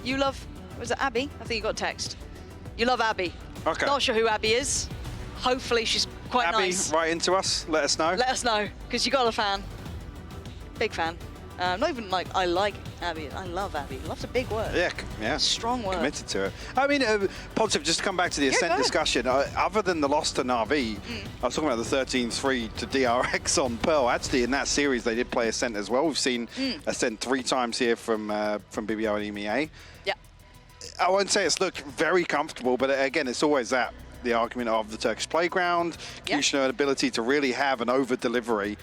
You love... Was it Abby? I think you got a text. You love Abby. Okay. Not sure who Abby is. Hopefully she's quite Abby, nice. write into us. Let us know. Let us know, because you got a fan. Big fan. Not even like I like Abby. I love Abby. Love's a big word. Yeah, yeah. Strong word. Committed to it. I mean, positive, just to come back to the go Ascent ahead. discussion, other than the loss to Na'Vi, I was talking about the 13-3 to DRX on Pearl. Actually, in that series, they did play Ascent as well. We've seen Ascent 3 times here from BBL and EMEA. Yeah. I won't say it's looked very comfortable, but again, it's always that. The argument of the Turkish playground, Yeah. Kushner ability to really have an over-delivery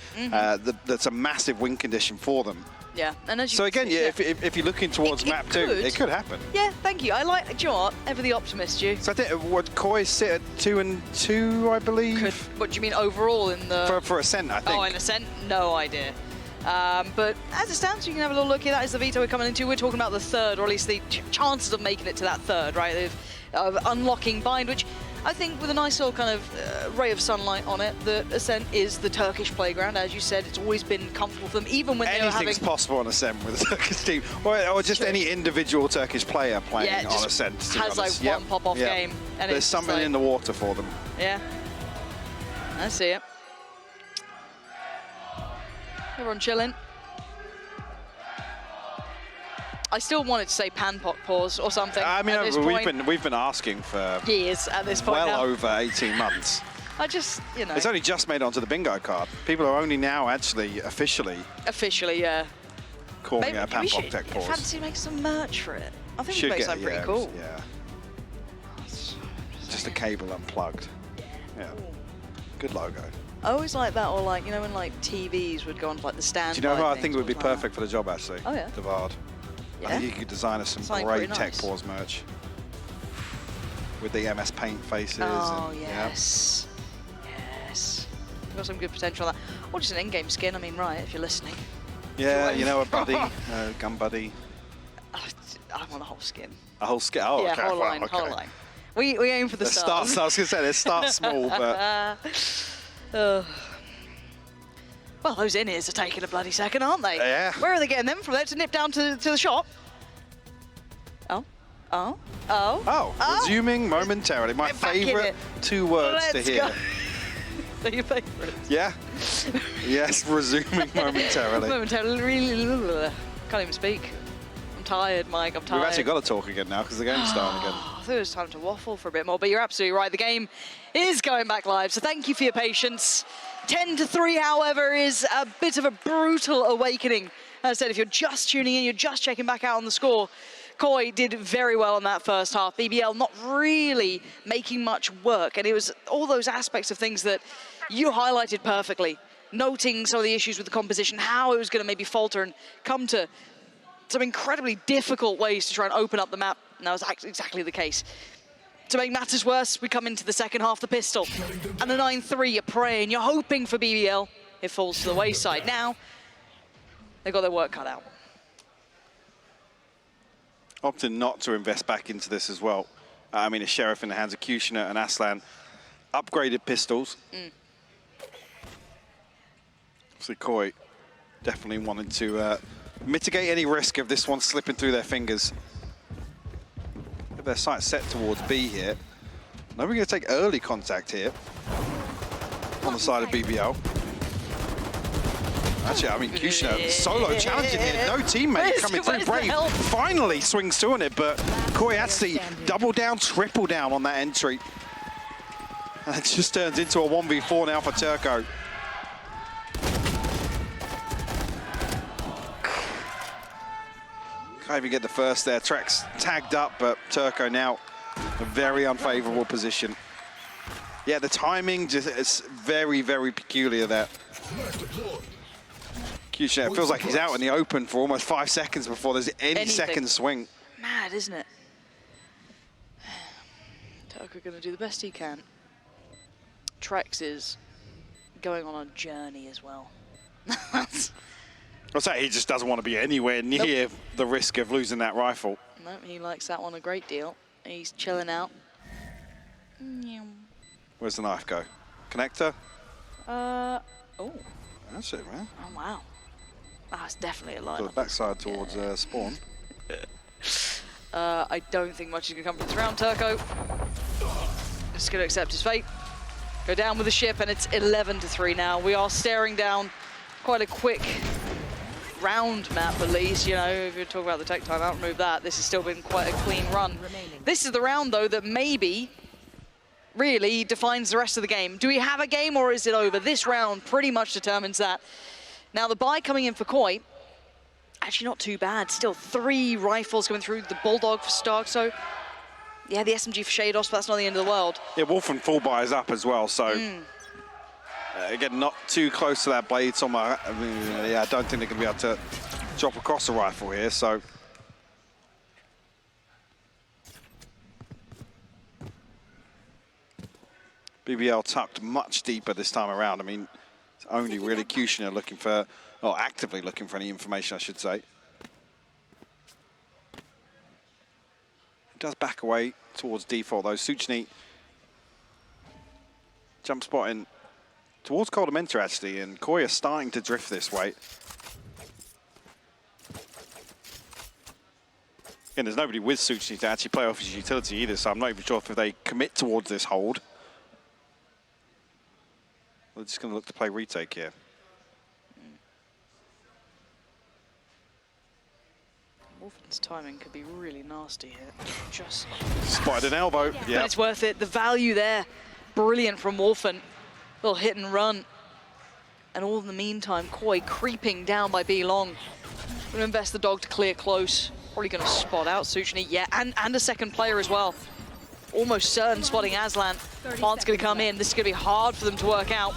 that's a massive win condition for them. Yeah. And as you So can again, see, yeah, if you're looking towards It map 2, could. it could happen. Yeah, thank you. I like, do you know what? Ever the optimist, you. So I think would Koi sit at 2-2, I believe, Could, what do you mean overall in the... for Ascent, I think. Oh, in Ascent? No idea. But as it stands, you can have a little look here. That is the veto we're coming into. We're talking about the third, or at least the chances of making it to that third, right? Of unlocking Bind, which I think with a nice little kind of ray of sunlight on it, the Ascent is the Turkish playground. As you said, it's always been comfortable for them, even when they were having... Anything's possible on Ascent with a Turkish team, or just True. any individual Turkish player playing Yeah, on just Ascent. to be has like honest. one pop-off game. And There's it's something like, in the water for them. Yeah. I see it. Everyone chilling. I still wanted to say panpot pause or something. I mean, at this point. we've been asking for Years at this point well now. over 18 months. I just, you know. It's only just made onto the bingo card. People are only now actually officially Officially, yeah. calling it a we Pampok should tech pause. fancy make some merch for it. I think Should we make get something yeah, pretty cool. Yeah. Just a cable unplugged. Yeah. Good logo. I always like that, or like, you know, when like TVs would go on like the stand. Do you know who I think would be perfect for the job, actually? Oh, yeah. Devard. I Yeah? think he could design us some Something great pretty tech nice. pause merch. With the MS Paint faces. Oh, and, yes. Yes. We've got some good potential on that. Or just an in-game skin, I mean, right, if you're listening. Yeah, you know, a buddy, gun buddy. I want a whole skin. A whole skin. Oh, Yeah, okay. whole wow, line, okay. whole line. We aim for the Let's stars. start, I was going to say, let's start small, but Well, those in-ears are taking a bloody second, aren't they? Yeah. Where are they getting them from? There to nip down to the shop? Oh. Oh. Oh. oh, resuming momentarily. My Get back in favourite it. 2 words Let's to hear. go. They're your favourites. Yeah. Yes, resuming momentarily. Momentarily. Can't even speak. I'm tired, Mike. I'm tired. We've actually got to talk again now because the game's starting again. I thought it was time to waffle for a bit more, but you're absolutely right. The game is going back live, so thank you for your patience. 10-3, however, is a bit of a brutal awakening. As I said, if you're just tuning in, you're just checking back out on the score, Koi did very well in that first half. BBL not really making much work, and it was all those aspects of things that you highlighted perfectly. noting some of the issues with the composition, how it was going to maybe falter and come to some incredibly difficult ways to try and open up the map. And that was exactly the case. To make matters worse, we come into the second half, the pistol. And the 9-3, you're praying, you're hoping for BBL. It falls to the wayside. Now, they've got their work cut out. Opting not to invest back into this as well. I mean, a Sheriff in the hands of Kushner and Aslan. Upgraded pistols. Obviously, Koi definitely wanted to mitigate any risk of this one slipping through their fingers. Have their sights set towards B here. Now we're going to take early contact here on the side of BBL. Actually, I mean, Kushner solo challenging here. No teammate coming through. Brave finally swings through on it, but Koi actually double down, triple down on that entry. And it just turns into a 1v4 now for Turco. Can't even get the first there. Trex tagged up, but Turco now a very unfavorable position. Yeah, the timing just is very, very peculiar there. Kushner, it feels like he's out in the open for almost 5 seconds before there's any second swing. Mad, isn't it? Turco going to do the best he can. Trex is going on a journey as well. I'll say he just doesn't want to be anywhere near the risk of losing that rifle. No, he likes that one a great deal. He's chilling out. Where's the knife go? Connector? Oh. That's it, man. Oh, wow. That's definitely a line. So the backside towards spawn. I don't think much is going to come from this round. Turco just going to accept his fate. Go down with the ship, and it's 11-3 now. We are staring down quite a quick round map, at least. You know, if you're talking about the tech time, I'll remove that. This has still been quite a clean run. This is the round, though, that maybe really defines the rest of the game. Do we have a game, or is it over? This round pretty much determines that. Now, the buy coming in for Koi, actually not too bad. Still 3 rifles coming through. The Bulldog for Stark, so yeah, the SMG for Shados, but that's not the end of the world. Yeah, Wolf and full buy is up as well, so again, not too close to that blade somewhere. I mean, yeah, I don't think they're going to be able to drop across a rifle here, so. BBL tucked much deeper this time around. I mean, it's only really Kushner looking for, or actively looking for any information, I should say. Does back away towards default though. Suchny jump spotting towards Coldamenta actually, and Koi are starting to drift this way. Again, there's nobody with Suchny to actually play off his utility either, so I'm not even sure if they commit towards this hold. They're just going to look to play retake here. Wolfen's timing could be really nasty here. Just spotted an elbow. Yeah, but it's worth it. The value there, brilliant from Wolfen. Little hit and run. And all in the meantime, Koi creeping down by B long. Gonna invest the dog to clear close. Probably gonna spot out Suchny. Yeah, and a second player as well. Almost certain spotting Aslan. Plant's gonna come in. This is gonna be hard for them to work out.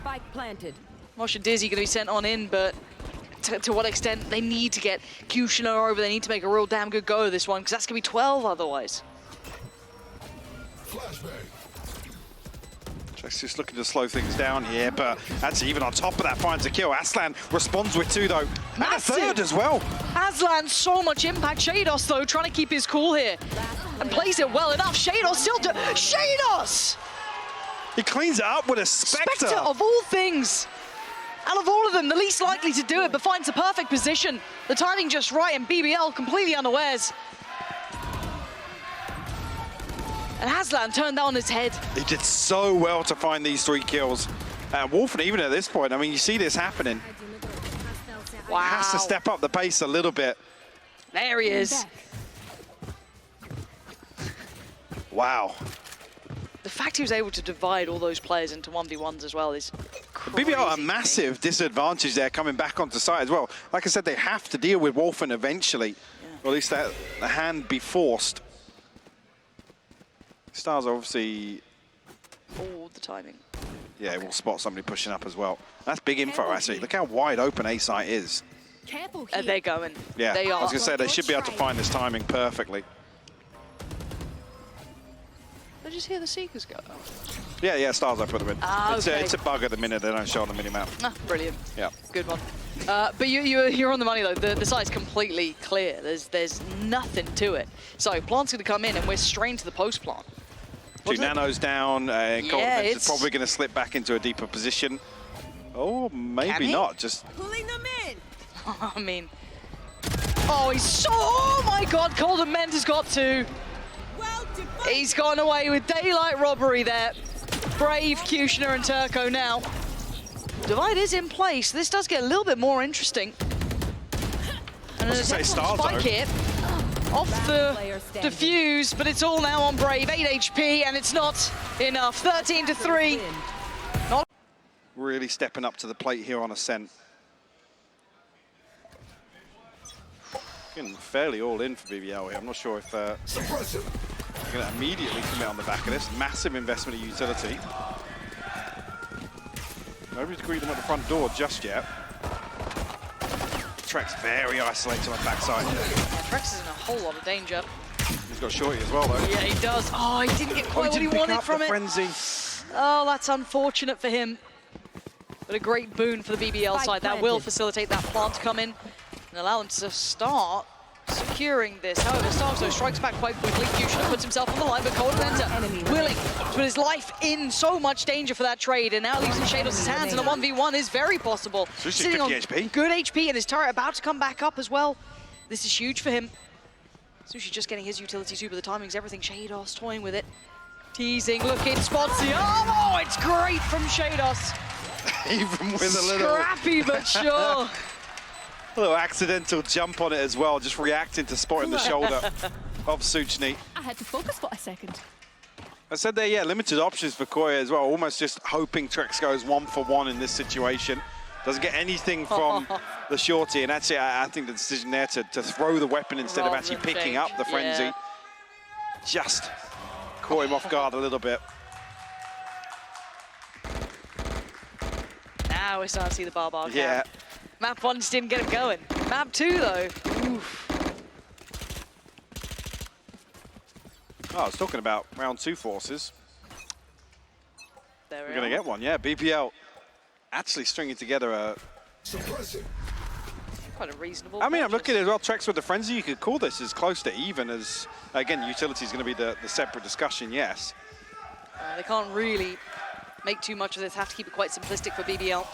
Spike planted. Mosh and Dizzy gonna be sent on in, but to what extent they need to get Kushner over. They need to make a real damn good go of this one, because that's gonna be 12 otherwise. Just looking to slow things down here, but actually even on top of that finds a kill. Aslan responds with 2 though. And a third as well. Aslan, so much impact. Shados though, trying to keep his cool here. And plays it well enough. Shados still Shados! He cleans it up with a Spectre. Spectre of all things. Out of all of them, the least likely to do it, but finds the perfect position. The timing just right, and BBL completely unawares. And Aslan turned that on his head. He did so well to find these 3 kills. Wolfen, even at this point, I mean, you see this happening. Wow. Has to step up the pace a little bit. There he is. Wow. The fact he was able to divide all those players into 1v1s as well is crazy. BBL a massive disadvantage there coming back onto site as well. Like I said, they have to deal with Wolfen eventually. Or at least that the hand be forced. Stars obviously... Oh, the timing. Yeah, we'll spot somebody pushing up as well. That's big info, actually. Look how wide open A site is. Careful here. They're going. Yeah, They I are. was going to say, they should be able to find this timing perfectly. Did I just hear the Seekers go? Yeah, Stars, I put them in. Ah, okay. It's a bug at the minute, they don't show on the minimap. Ah, brilliant. Yeah. Good one. But you're on the money, though. The site's completely clear. There's nothing to it. So Plant's going to come in, and we're straight to the post plant. Two nanos down, Yeah, it's probably going to slip back into a deeper position. Oh, maybe not. Just Pulling them in. I mean, oh, oh my God, Colden Ment has got two. Well divided. He's gone away with daylight robbery there. Brave, Kushner, and Turco now. Divide is in place. This does get a little bit more interesting. And I was gonna say Stars, spike though. here. Off the defuse, but it's all now on Brave. 8 HP, and it's not enough. 13-3. Not really stepping up to the plate here on Ascent. Getting fairly all in for BBL here. I'm not sure if they're going to immediately commit on the back of this. Massive investment of utility. Nobody's greeted them at the front door just yet. Trek's very isolated on the backside. Trex is in a whole lot of danger. He's got Shorty as well, though. Yeah, he does. Oh, he didn't get quite what he wanted from it. Frenzy. Oh, that's unfortunate for him. But a great boon for the BBL side. That will facilitate that plant to come in and allow them to start securing this. However, Starzo strikes back quite quickly. Kushner puts himself on the line, but Colden Enter willing to put his life in so much danger for that trade, and now leaves in Shados' hands, and a 1v1 is very possible. Sitting on 50 HP. Good HP, and his turret about to come back up as well. This is huge for him. Sushi just getting his utility too, but the timing's everything. Shados toying with it. Teasing, looking, spots the oh, it's great from Shados. Even with a little... Scrappy, but sure. A little accidental jump on it as well, just reacting to spotting the shoulder of Suchny. I had to focus for a second. I said there, yeah, limited options for Koya as well, almost just hoping Trex goes 1-for-1 in this situation. Doesn't get anything from the Shorty, and actually I think the decision there to throw the weapon instead of actually picking up the frenzy just caught him off guard a little bit. Now we're starting to see the bar cam. Yeah. Map 1 just didn't get him going. Map 2, though. Oof. Oh, I was talking about round 2 forces. There We're going to get one, yeah. BBL actually stringing together a... Quite a reasonable. I mean, I'm looking at it as well. Trex with the frenzy, you could call this as close to even as... Again, utility is going to be the separate discussion, yes. They can't really make too much of this. Have to keep it quite simplistic for BBL.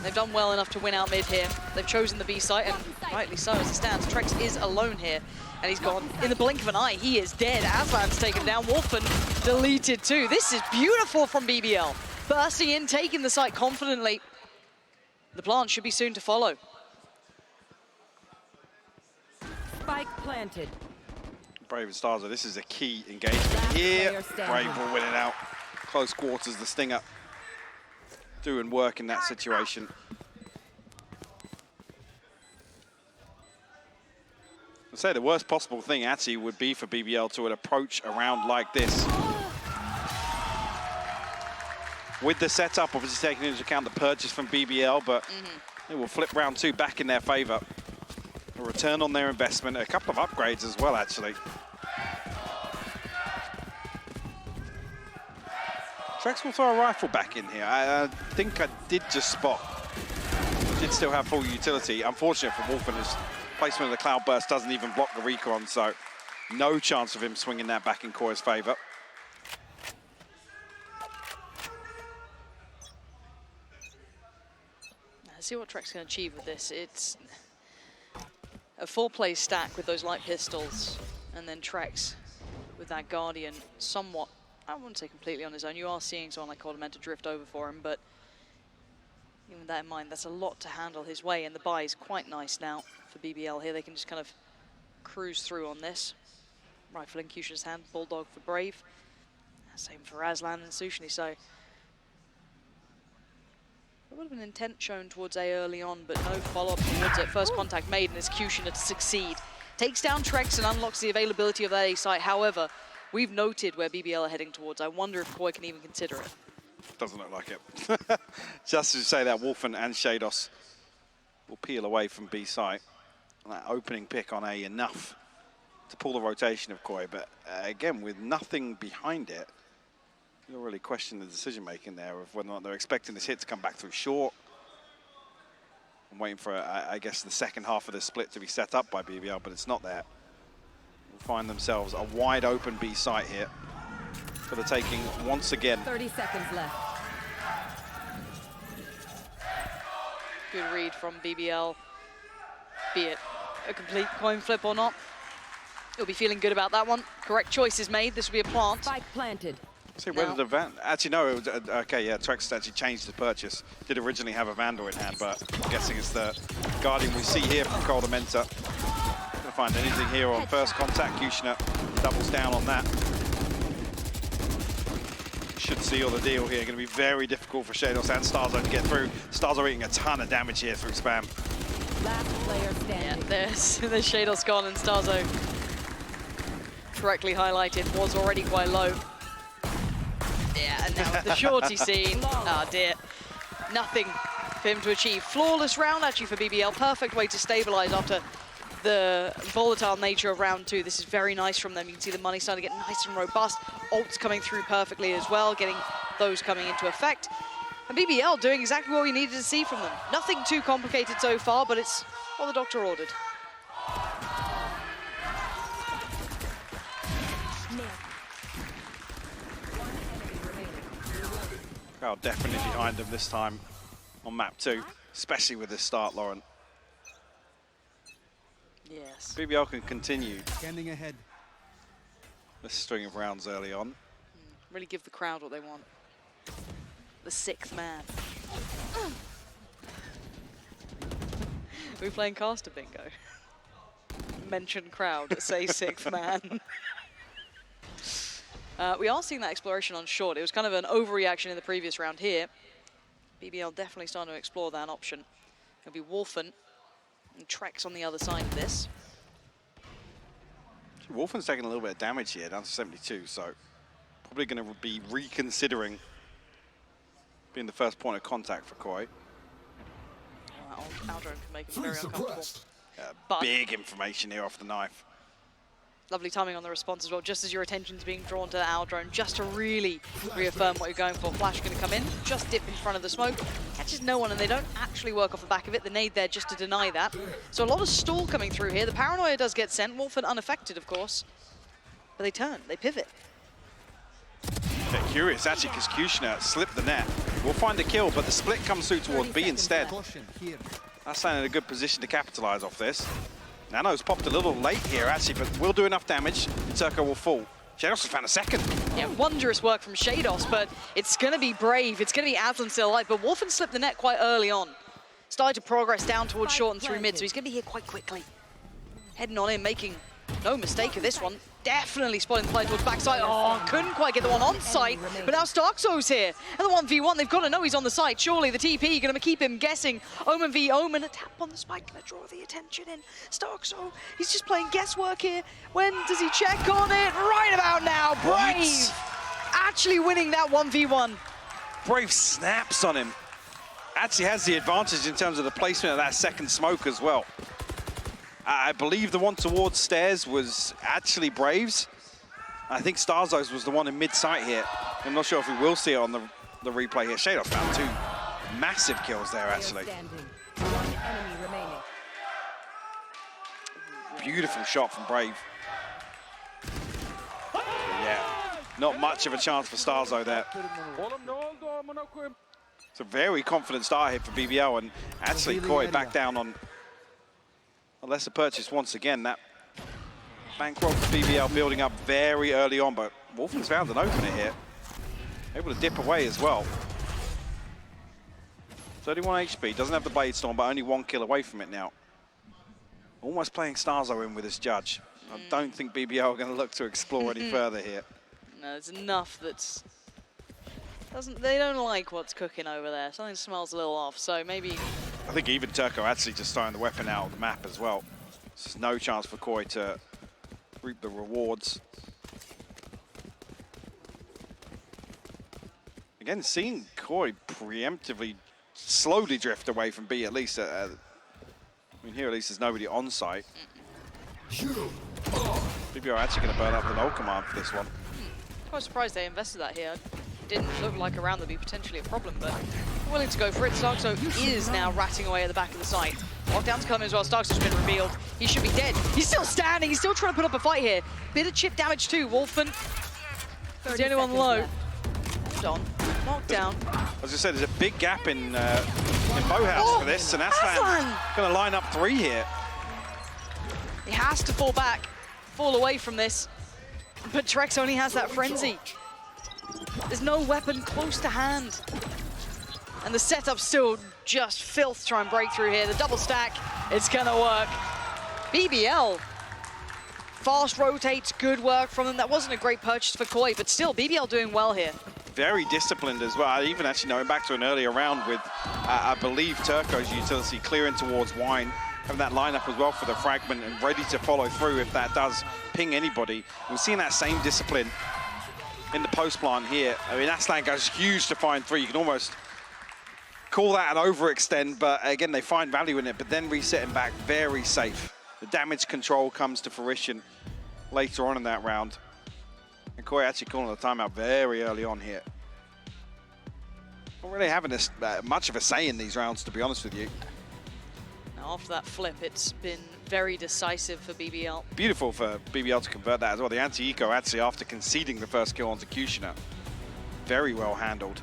They've done well enough to win out mid here. They've chosen the B site, and rightly so as it stands. Trex is alone here, and he's gone in the blink of an eye. He is dead. Aslan's taken down. Wolfen deleted too. This is beautiful from BBL. Bursting in, taking the site confidently. The plant should be soon to follow. Spike planted. Brave and Starzo, this is a key engagement here. Brave will win it out. Close quarters, the Stinger doing work in that situation. I'd say the worst possible thing actually would be for BBL to approach a round like this. With the setup, obviously taking into account the purchase from BBL, but it will flip round 2 back in their favor. A return on their investment, a couple of upgrades as well, actually. Trex will throw a rifle back in here. I think I did just spot. Did still have full utility. Unfortunate for Wolfen, his placement of the Cloud Burst doesn't even block the recon, so no chance of him swinging that back in Koya's favor. Let's see what Trex can achieve with this. It's a 4-play stack with those light pistols, and then Trex with that Guardian somewhat, I wouldn't say completely on his own. You are seeing someone like Colden to drift over for him, but even with that in mind, that's a lot to handle his way, and the buy is quite nice now for BBL here. They can just kind of cruise through on this. Rifle in Kushner's hand, Bulldog for Brave. Same for Aslan and Sushni, so a bit of an intent shown towards A early on, but no follow-up towards it. First contact made, and it's Kushner to succeed. Takes down Trex and unlocks the availability of that A site. However, we've noted where BBL are heading towards. I wonder if Koya can even consider it. Doesn't look like it. Just to say that Wolfen and Shados will peel away from B site. That opening pick on A enough to pull the rotation of Koi, but again, with nothing behind it, you don't really question the decision making there of whether or not they're expecting this hit to come back through short. I'm waiting for, I guess, the second half of this split to be set up by BBL, but it's not there. Will find themselves a wide open B site here for the taking once again. 30 seconds left. Good read from BBL. Be it a complete coin flip or not, you'll be feeling good about that one. Correct choice is made. This will be a plant. Spike planted. See whether the van actually no, it was, okay, yeah, Trex actually changed the purchase. Did originally have a Vandal in hand, but I'm guessing it's the Guardian we see here from Cold Menta. Gonna find anything here on first contact. Kushner doubles down on that. Should seal the deal here. Gonna be very difficult for Shados and Starzo to get through. Starzo eating a ton of damage here through spam. Last player standing. Yeah, there's Shados gone, and Starzo, correctly highlighted, was already quite low. Yeah, and now the shorty scene. Oh dear. Nothing for him to achieve. Flawless round actually for BBL. Perfect way to stabilize after the volatile nature of round two. This is very nice from them. You can see the money starting to get nice and robust. Ults coming through perfectly as well, getting those coming into effect. And BBL doing exactly what we needed to see from them. Nothing too complicated so far, but it's what the doctor ordered. Crowd definitely behind them this time on map 2, especially with this start, Lauren. Yes. BBL can continue Scanning ahead. this string of rounds early on. Really give the crowd what they want. The sixth man. We're playing caster bingo. Mention crowd, say sixth man. We are seeing that exploration on short. It was kind of an overreaction in the previous round here. BBL definitely starting to explore that option. It'll be Wolfen and Trex on the other side of this. Wolfen's taking a little bit of damage here, down to 72, so probably going to be reconsidering being the first point of contact for Koi. Aldrin can make him very uncomfortable. But big information here off the knife. Lovely timing on the response as well, just as your attention's being drawn to the Owl Drone, just to really reaffirm what you're going for. Flash going to come in, just dip in front of the smoke, catches no one, and they don't actually work off the back of it. The nade there just to deny that. So a lot of stall coming through here. The Paranoia does get sent, Wolfen unaffected, of course. But they turn, they pivot. They're curious, actually, because Kushner slipped the net. We'll find a kill, but the split comes through towards B instead. That's standing in a good position to capitalize off this. Nano's popped a little late here, actually, but will do enough damage. Turco will fall. Shados has found a second. Yeah, wondrous work from Shados, but it's going to be Brave. It's going to be Aslan still alive, but Wolfen slipped the net quite early on. Started to progress down towards short and through mid, so he's going to be here quite quickly. Heading on in, making no mistake of this one. Definitely spotting the play towards backside. Oh, couldn't quite get the one on site, but now Starkzo's here. And the 1v1, they've got to know he's on the site. Surely the TP going to keep him guessing. Omen v Omen, a tap on the spike, going to draw the attention in. Starkzo, he's just playing guesswork here. When does he check on it? Right about now, Brave actually winning that 1v1. Brave snaps on him. Actually has the advantage in terms of the placement of that second smoke as well. I believe the one towards stairs was actually Brave's. I think Starzo's was the one in mid-sight here. I'm not sure if we will see it on the replay here. Shadow found 2 massive kills there, actually. One enemy remaining. Beautiful shot from Brave. But yeah, not much of a chance for Starzo there. It's a very confident start here for BBL, and actually Koi back down on a lesser purchase once again. That bankroll for BBL building up very early on, but Wolfen's found an opener here. Able to dip away as well. 31 HP, doesn't have the Blade Storm, but only 1 kill away from it now. Almost playing Starzo in with his judge. I don't think BBL are going to look to explore any further here. No, there's enough that's... They don't like what's cooking over there. Something smells a little off, so maybe... I think even Turco actually just throwing the weapon out of the map as well. There's no chance for Koi to reap the rewards. Again, seeing Koi preemptively slowly drift away from B, at least. I mean, here at least there's nobody on site. BBL are actually going to burn up the null command for this one. Quite surprised they invested that here. Didn't look like around would be potentially a problem, but willing to go for it. Starkso is now ratting away at the back of the site. Lockdown's coming as well. Starkso's been revealed. He should be dead. He's still standing. He's still trying to put up a fight here. Bit of chip damage too. Wolfen is the only one low. Hold on. Knockdown. As I said, there's a big gap in Boathouse for this, and Aslan going to line up 3 here. He has to fall back, fall away from this. But Trex only has that frenzy. There's no weapon close to hand. And the setup's still just filth to try and break through here. The double stack, it's gonna work. BBL. Fast rotates, good work from them. That wasn't a great purchase for Koi, but still, BBL doing well here. Very disciplined as well. I even actually know back to an earlier round with, I believe, Turco's utility clearing towards Wine. Having that lineup as well for the fragment and ready to follow through if that does ping anybody. We're seeing that same discipline in the post plant here. I mean, Aslan goes huge to find 3. You can almost call that an overextend, but again, they find value in it, but then resetting back very safe. The damage control comes to fruition later on in that round. And Koi actually calling the timeout very early on here. Not really having much of a say in these rounds, to be honest with you. After that flip, it's been very decisive for BBL. Beautiful for BBL to convert that as well. The anti-eco actually after conceding the first kill on Executioner. Very well handled.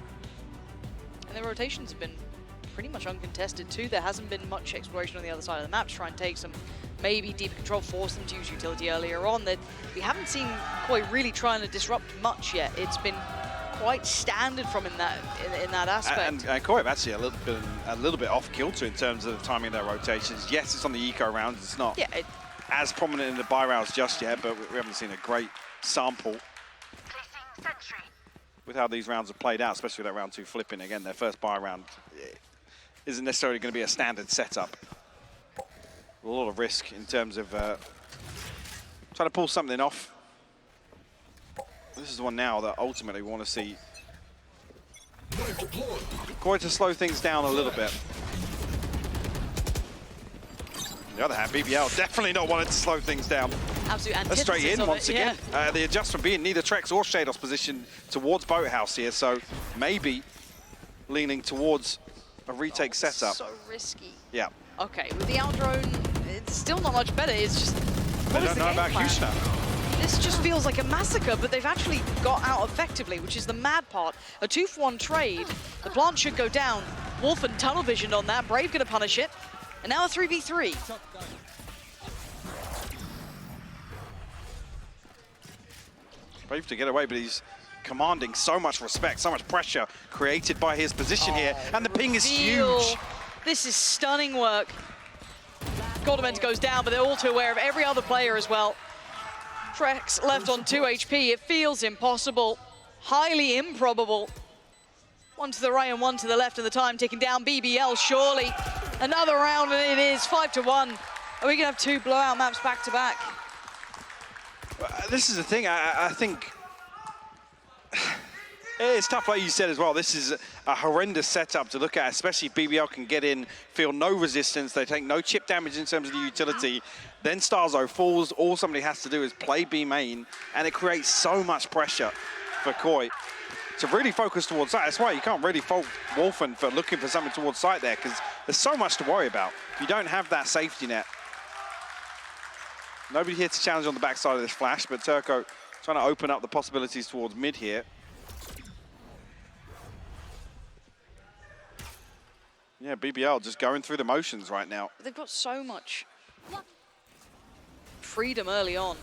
And their rotations have been pretty much uncontested too. There hasn't been much exploration on the other side of the map to try and take some maybe deeper control, force them to use utility earlier on. That we haven't seen Koi really trying to disrupt much yet. It's been quite standard from in that aspect. And Koi have actually a little bit off kilter in terms of the timing of their rotations. Yes, it's on the eco rounds. It's not as prominent in the buy rounds just yet, but we haven't seen a great sample with how these rounds have played out, especially that round 2 flipping. Again, their first buy round isn't necessarily going to be a standard setup. A lot of risk in terms of trying to pull something off. This is the one now that ultimately we want to see Koi to slow things down a little bit. On the other hand, BBL definitely not wanting to slow things down. Absolute That's straight in once it, again. The adjustment being neither Trex or Shadows position towards Boathouse here, so maybe leaning towards a retake setup. So risky. Yeah. Okay, with the out drone, it's still not much better. It's just They don't know about Hushna. This just feels like a massacre, but they've actually got out effectively, which is the mad part. A 2-for-1 trade. The plant should go down. Wolfen tunnel visioned on that. Brave gonna punish it. And now a 3v3. Brave to get away, but he's commanding so much respect, so much pressure created by his position here. And the ping is huge. This is stunning work. Gordament goes down, but they're all too aware of every other player as well. Trex left on 2 HP. It feels impossible, highly improbable. One to the right and one to the left, and the time ticking down. BBL surely. Another round, and it is 5-1. Are we gonna have 2 blowout maps back to back? This is the thing, I think it's tough, like you said as well. This is a horrendous setup to look at, especially if BBL can get in, feel no resistance, they take no chip damage in terms of the utility. Then Starzo falls, all somebody has to do is play B main, and it creates so much pressure for Koi to really focus towards site. That's why you can't really fault Wolfen for looking for something towards site there, because there's so much to worry about. If you don't have that safety net. Nobody here to challenge on the backside of this flash, but Turco trying to open up the possibilities towards mid here. Yeah, BBL just going through the motions right now. They've got so much freedom early on.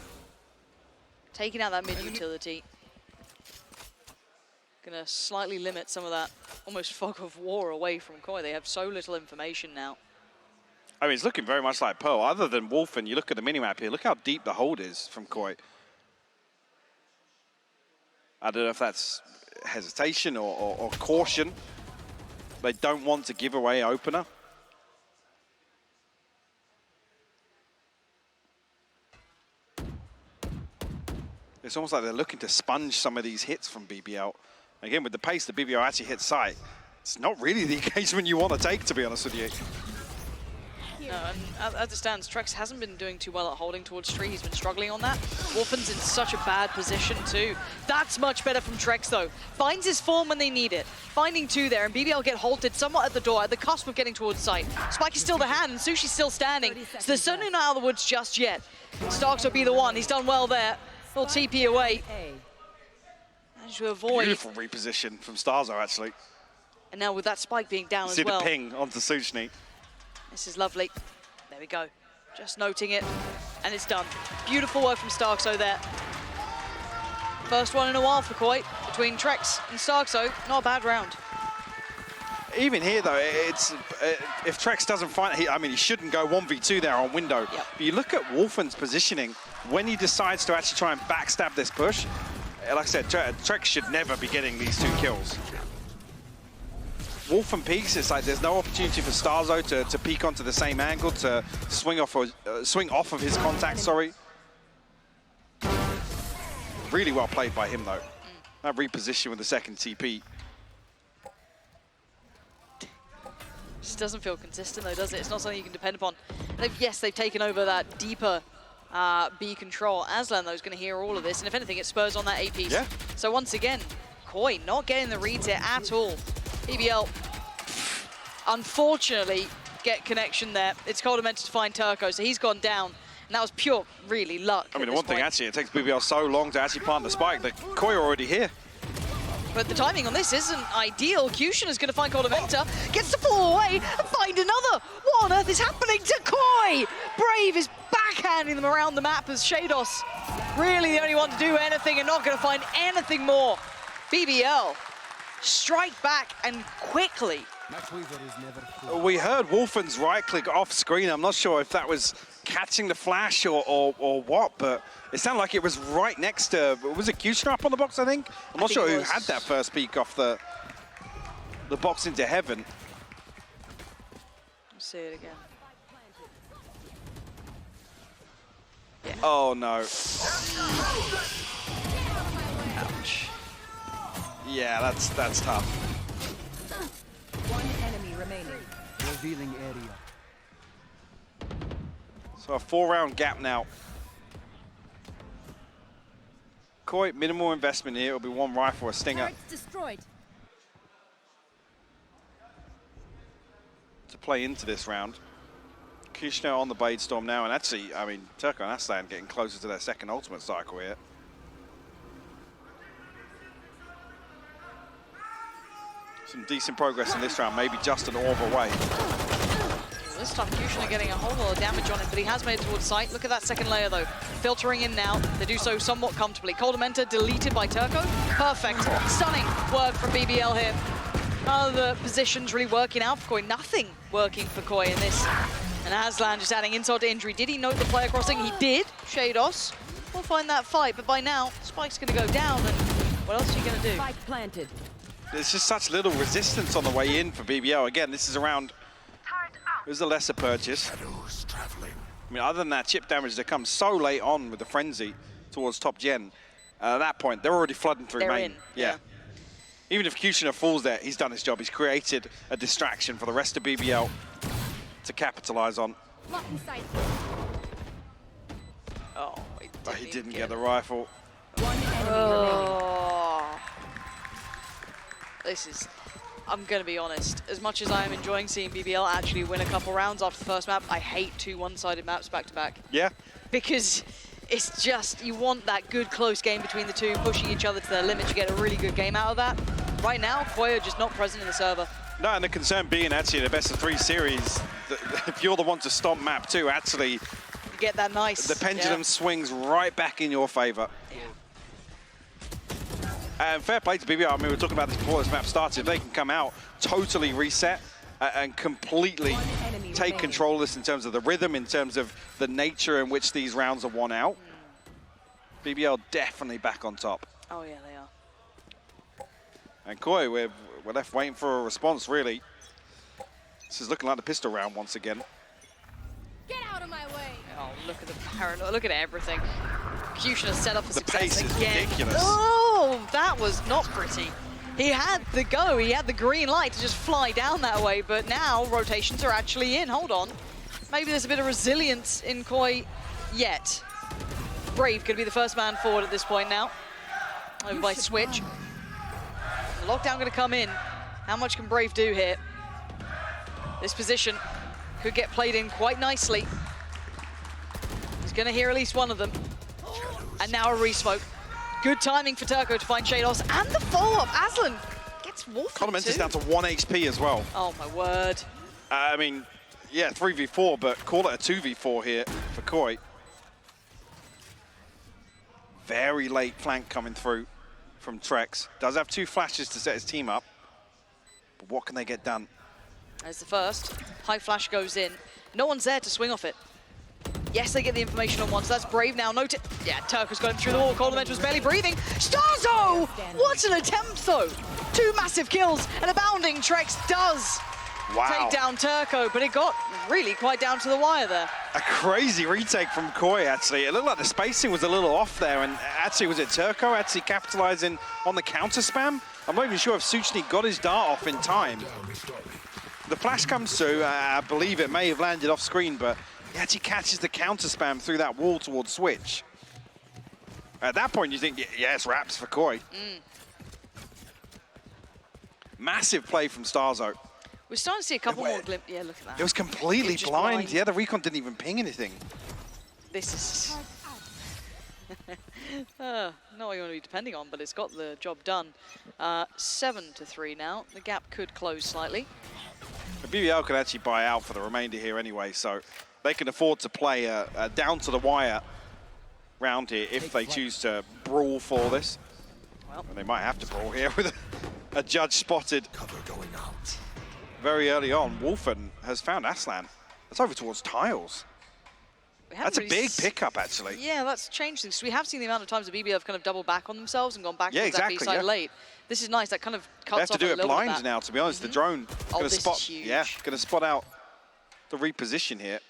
Taking out that mid utility. Gonna slightly limit some of that almost fog of war away from Koi. They have so little information now. I mean, it's looking very much like Pearl. Other than Wolfen, you look at the minimap here, look how deep the hold is from Koi. I don't know if that's hesitation or caution. They don't want to give away opener. It's almost like they're looking to sponge some of these hits from BBL Again, with the pace that BBL actually hits site, it's not really the engagement you want to take, to be honest with you. No, and as it stands, Trex hasn't been doing too well at holding towards tree. He's been struggling on that. Wolfen's in such a bad position too. That's much better from Trex though. Finds his form when they need it. Finding two there, and BBL get halted somewhat at the door, at the cusp of getting towards site. Spike is still the hand, and Sushi's still standing. So they're certainly not out of the woods just yet. Starks will be the one. He's done well there. Little TP away. Managed to avoid. Beautiful reposition from Starzo, actually. And now with that Spike being down See as well. the ping onto Sushni. This is lovely. There we go. Just noting it, and it's done. Beautiful work from Starkso there. First one in a while for Koi between Trex and Starkso. Not a bad round. Even here, though, it's if Trex doesn't find, I mean, he shouldn't go 1v2 there on window. Yep. But you look at Wolfen's positioning when he decides to actually try and backstab this push. Like I said, Trex should never be getting these 2 kills. Wolfen peaks, it's like there's no opportunity for Starzo to peek onto the same angle, to swing off of his contact, sorry. Really well played by him, though. That reposition with the second TP. Just doesn't feel consistent though, does it? It's not something you can depend upon. Yes, they've taken over that deeper B control. Aslan, though, is going to hear all of this, and if anything, it spurs on that A piece. Yeah. So once again, Koi not getting the reads here at all. BBL, unfortunately, get connection there. It's Coldamented to find Turco, so he's gone down. And that was pure, really, luck. I mean, the one thing, actually, it takes BBL so long to actually plant the spike that Koi are already here. But the timing on this isn't ideal. Cushion is going to find Coldamenta, gets to fall away and find another. What on earth is happening to Koi? Brave is backhanding them around the map as Shados really the only one to do anything and not going to find anything more. BBL strike back and quickly. We heard Wolfen's right click off screen. I'm not sure if that was catching the flash or what, but it sounded like it was right next to, was it Kushner up on the box, I think? I'm not sure who had that first peek off the box into heaven. Let's see it again. Yeah. Oh no. Ouch. Yeah, that's tough. One enemy remaining. Revealing area. So a 4-round gap now. Koi, minimal investment here. It'll be 1 rifle, a stinger. Turrets destroyed. To play into this round. Kushner on the Blade Storm now, and actually, I mean, Turco and Aslan getting closer to their second ultimate cycle here. Some decent progress in this round, maybe just an orb away. This time, Kushner getting a whole lot of damage on it, but he has made it towards sight. Look at that second layer, though. Filtering in now. They do so somewhat comfortably. Coldamenta deleted by Turco. Perfect. Stunning work from BBL here. None of the positions really working out for Koi. Nothing working for Koi in this. And Aslan just adding insult to injury. Did he note the player crossing? He did. Shados will find that fight, but by now, Spike's going to go down, and what else are you going to do? Spike planted. There's just such little resistance on the way in for BBL. Again, this is around, it was a lesser purchase. I mean, other than that chip damage that comes so late on with the frenzy towards top gen, at that point, they're already flooding through They're main. in, Yeah. yeah. Even if Kushner falls there, he's done his job. He's created a distraction for the rest of BBL to capitalize on. Oh, But he didn't get the rifle. One enemy remaining. Oh. This is, I'm going to be honest, as much as I am enjoying seeing BBL actually win a couple rounds after the first map, I hate 2 one-sided maps back-to-back. Yeah. Because it's just, you want that good close game between the two, pushing each other to their limit to get a really good game out of that. Right now, Koi are just not present in the server. No, and the concern being actually the best of 3 series, if you're the one to stomp map 2, actually You get that nice. the pendulum swings right back in your favor. And fair play to BBL. I mean, we were talking about this before this map started. If they can come out, totally reset, and completely take control of this in terms of the rhythm, in terms of the nature in which these rounds are won out. BBL definitely back on top. Oh yeah, they are. And Koi, we're left waiting for a response, really. This is looking like the pistol round once again. Get out of my way. Oh, look at the paranoia, look at everything. Kushner set up for The success pace is again. ridiculous. Oh, that was not pretty. He had the go, he had the green light to just fly down that way, but now rotations are actually in. Hold on. Maybe there's a bit of resilience in Koi yet. Brave gonna be the first man forward at this point now. Over by Switch. The lockdown gonna come in. How much can Brave do here? This position could get played in quite nicely. He's gonna hear at least one of them. And now a re-smoke. Good timing for Turco to find Shados, and the follow-up. Aslan gets Wolf Colementus down to 1 HP as well. Oh my word. I mean, yeah, 3v4, but call it a 2v4 here for Koi. Very late flank coming through from Trex. Does have 2 flashes to set his team up, but what can they get done? There's the first. High flash goes in. No one's there to swing off it. Yes, they get the information on one, so that's Brave now. Yeah, Turco's got him through the wall. Colementus barely breathing. Starzo! What an attempt, though! 2 massive kills, and a bounding Trex does take down Turco, but it got really quite down to the wire there. A crazy retake from Koi, actually. It looked like the spacing was a little off there, and actually, was it Turco actually capitalizing on the counter spam? I'm not even sure if Suchny got his dart off in time. The flash comes through. I believe it may have landed off screen, but he actually catches the counter spam through that wall towards Switch. At that point, you think, yes, wraps for Koi. Massive play from Starzo. We're starting to see a couple more glimpses. Yeah, look at that. It was completely Just blind. Yeah, the recon didn't even ping anything. This is not what you want to be depending on, but it's got the job done. 7-3 now. The gap could close slightly. The BBL can actually buy out for the remainder here anyway, so they can afford to play a down to the wire round here if they choose to brawl for this. Well, And they might have to brawl here with a judge spotted very early on. Wolfen has found Aslan. That's over towards tiles. That's a big pickup, actually. Yeah, that's changed things. We have seen the amount of times the BBL have kind of doubled back on themselves and gone back Yeah, towards that exactly, B side yeah. late. This is nice. That kind of They cuts have to off do a it little bit of blind that. now, to be honest. The drone Oh, gonna this is spot, huge. yeah, gonna spot out the reposition here.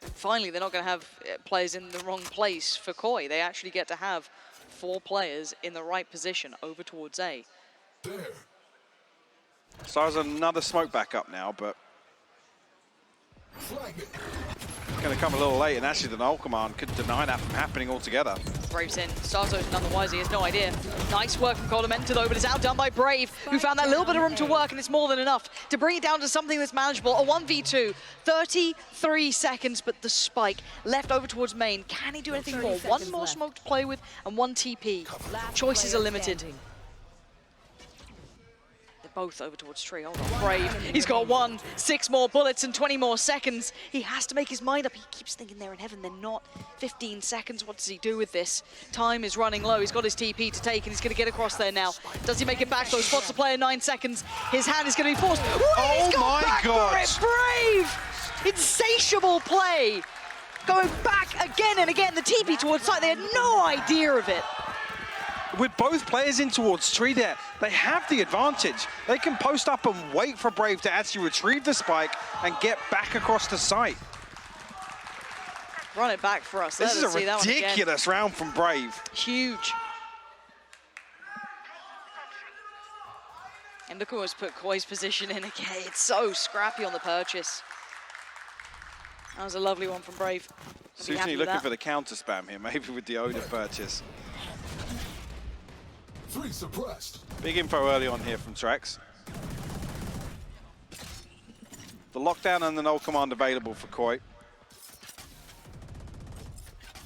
Finally, they're not going to have players in the wrong place for Koi. They actually get to have 4 players in the right position over towards A. So there's another smoke back up now, but going to come a little late, and actually the null command could deny that from happening altogether. Brave's in. Starzo's none the wiser. He has no idea. Nice work from Colementus, though, but it's outdone by Brave, who found that little bit of room to work, and it's more than enough to bring it down to something that's manageable. A 1v2, 33 seconds, but the spike left over towards main. Can he do anything more? 1 more smoke to play with and 1 TP. Choices are limited. Both over towards tree. Hold on, Brave. He's got 1, 6 more bullets and 20 more seconds. He has to make his mind up. He keeps thinking they're in heaven. They're not. 15 seconds. What does he do with this? Time is running low. He's got his TP to take, and he's going to get across there now. Does he make it back, though? Spots the player 9 seconds. His hand is going to be forced. Oh my God! Brave! Insatiable play. Going back again and again. The TP towards side. They had no idea of it. With both players in towards tree there, they have the advantage. They can post up and wait for Brave to actually retrieve the spike and get back across the site. Run it back for us. This Let us is see a that one again. ridiculous round from Brave. Huge. And look who has put Koi's position in again. It's so scrappy on the purchase. That was a lovely one from Brave. Suchny looking for the counter spam here, maybe with the Oda purchase. 3 suppressed. Big info early on here from Trex. The lockdown and the null command available for Koi.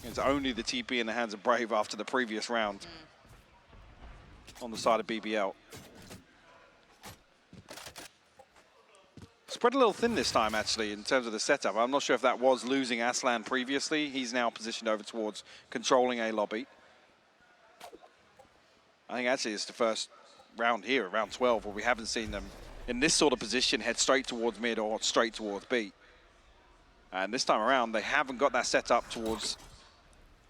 It's only the TP in the hands of Brave after the previous round on the side of BBL. Spread a little thin this time, actually, in terms of the setup. I'm not sure if that was losing Aslan previously. He's now positioned over towards controlling a lobby. I think actually it's the first round here, round 12, where we haven't seen them in this sort of position head straight towards mid or straight towards B. And this time around, they haven't got that set up towards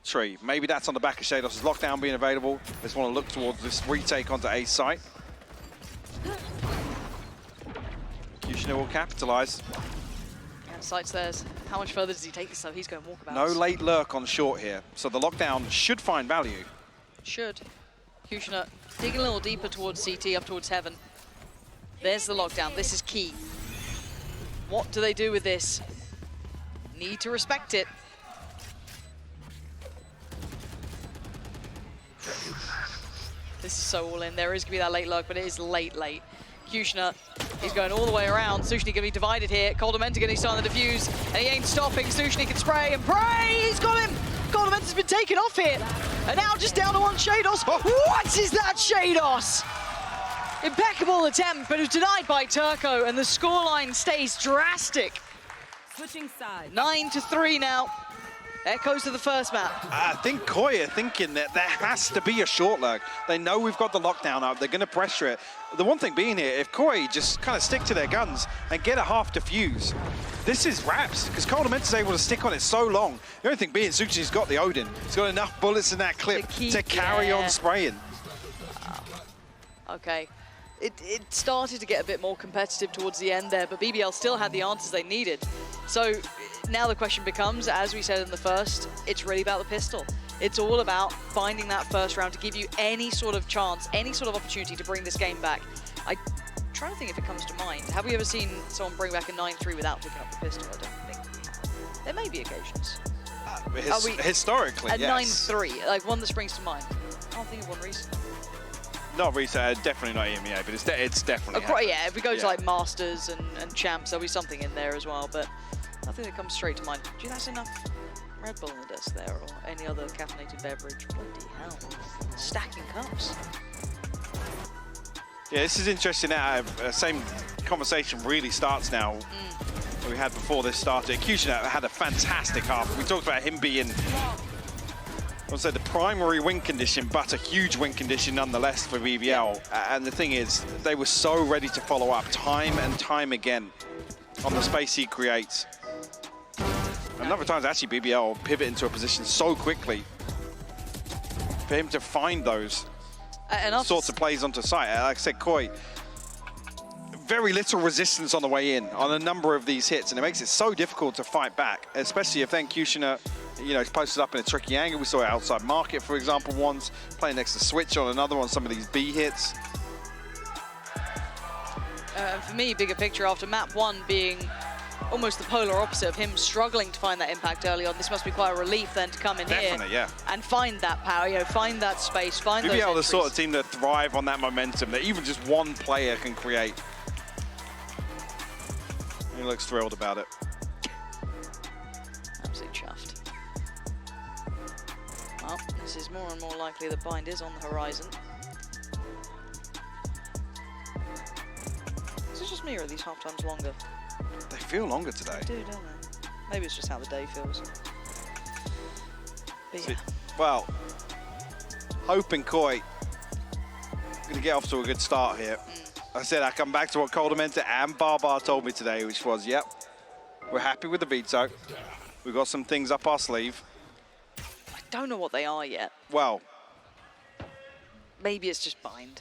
tree. Maybe that's on the back of Shados' lockdown being available. They just want to look towards this retake onto A site. Kushner will capitalize. Yeah, site's theirs. How much further does he take this though? He's going walkabouts. No late lurk on short here, so the lockdown should find value. Should. Kushner digging a little deeper towards CT, up towards Heaven. There's the lockdown. This is key. What do they do with this? Need to respect it. This is so all in. There is going to be that late lurk, but it is late. Kushner is going all the way around. Sushni going to be divided here. Coldamenta going to be starting the defuse, and he ain't stopping. Sushni can spray and pray. He's got him. Coldamenta's been taken off here. And now just down to one Shados. What is that, Shados? Impeccable attempt, but it was denied by Turco, and the scoreline stays drastic. Switching sides. 9-3 now. Echoes to the first map. I think Koi are thinking that there has to be a short lurk. They know we've got the lockdown up. They're going to pressure it. The one thing being here, if Koi just kind of stick to their guns and get a half defuse, this is wraps, because Coldamenta's able to stick on it so long. The only thing being, Suchi's got the Odin. He's got enough bullets in that clip to carry on spraying. Okay. It started to get a bit more competitive towards the end there, but BBL still had the answers they needed. So now the question becomes, as we said in the first, it's really about the pistol. It's all about finding that first round to give you any sort of chance, any sort of opportunity to bring this game back. I'm trying to think if it comes to mind. Have we ever seen someone bring back a 9-3 without picking up the pistol? I don't think we have. There may be occasions. Historically, yes. A 9-3, like one that springs to mind. I can't think of one recently. Not recent, definitely not EMEA, but it's definitely yeah, if we go to like Masters and Champs, there'll be something in there as well, but nothing that comes straight to mind. Do you think that's enough Red Bull on the desk there, or any other caffeinated beverage? Bloody hell. Stacking cups. Yeah, this is interesting now. Same conversation really starts now that we had before this started. Kushner had a fantastic half. We talked about him being, I would say, the primary win condition, but a huge win condition nonetheless for BBL. And the thing is, they were so ready to follow up time and time again on the space he creates. A number of times, actually, BBL pivot into a position so quickly for him to find those sorts of plays onto site. Like I said, Koi, very little resistance on the way in on a number of these hits, and it makes it so difficult to fight back, especially if then Kushner, you know, is posted up in a tricky angle. We saw it outside market, for example, once, playing next to Switch on another one, some of these B hits. For me, bigger picture after map 1 being almost the polar opposite of him struggling to find that impact early on, this must be quite a relief then to come in here and find that power, you know, find that space, find those BBL, the entries. sort of team that thrive on that momentum that even just one player can create. He looks thrilled about it. Absolutely chuffed. Well, this is more and more likely that Bind is on the horizon. Is it just me, or are these half times longer? They feel longer today. They do, don't they? Maybe it's just how the day feels. But yeah. Well, Hope and Koi going to get off to a good start here. I said I come back to what Coldamenta and Barbar told me today, which was, yep, we're happy with the veto. We've got some things up our sleeve. I don't know what they are yet. Well, maybe it's just Bind.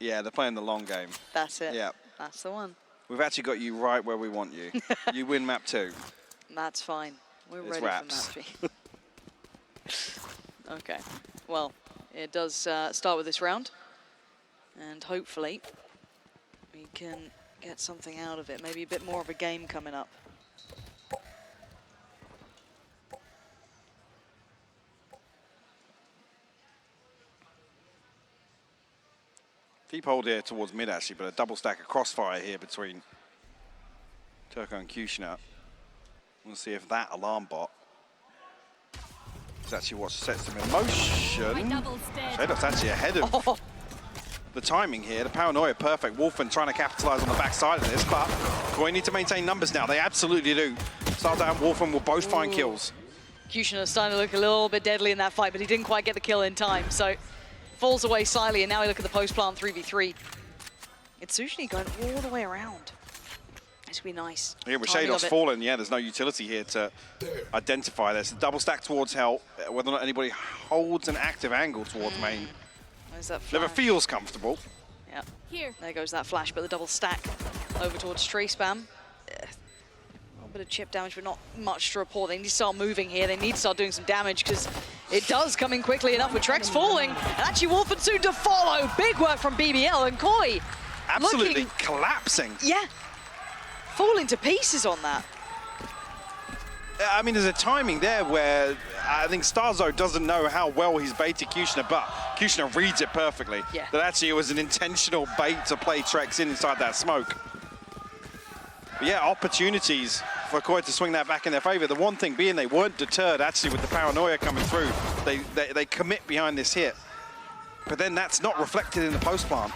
yeah, they're playing the long game. That's it. Yeah. That's the one. We've actually got you right where we want you. You win map 2. That's fine. We're It's ready wraps. for map 3. Okay. Well, it does start with this round. And hopefully we can get something out of it. Maybe a bit more of a game coming up. Deep hold here towards mid, actually, but a double stack of crossfire here between Turco and Kushner. We'll see if that alarm bot is actually what sets them in motion. Shadow's actually ahead of the timing here. The paranoia perfect. Wolfen trying to capitalize on the backside of this, but Koi need to maintain numbers now. They absolutely do. Stardown and Wolfen will both find kills. Kushner starting to look a little bit deadly in that fight, but he didn't quite get the kill in time, so falls away slyly, and now we look at the post-plant 3v3. It's Sushni going all the way around. This would be nice. Yeah, with Shadow's fallen, yeah, there's no utility here to identify this. Double stack towards Hell, whether or not anybody holds an active angle towards main. Where's that flash? Never feels comfortable. Yeah. Here. There goes that flash, but the double stack over towards Tree Spam. A little bit of chip damage, but not much to report. They need to start moving here. They need to start doing some damage because It does come in quickly enough with Trex falling, and actually Wolfen soon to follow. Big work from BBL and Koi. Absolutely collapsing. Yeah, falling to pieces on that. I mean, there's a timing there where I think Starzo doesn't know how well he's baited Kushner, but Kushner reads it perfectly. Yeah. That actually it was an intentional bait to play Trex inside that smoke. But yeah, opportunities for Koi to swing that back in their favor. The one thing being they weren't deterred actually with the paranoia coming through. They commit behind this hit. But then that's not reflected in the post plant.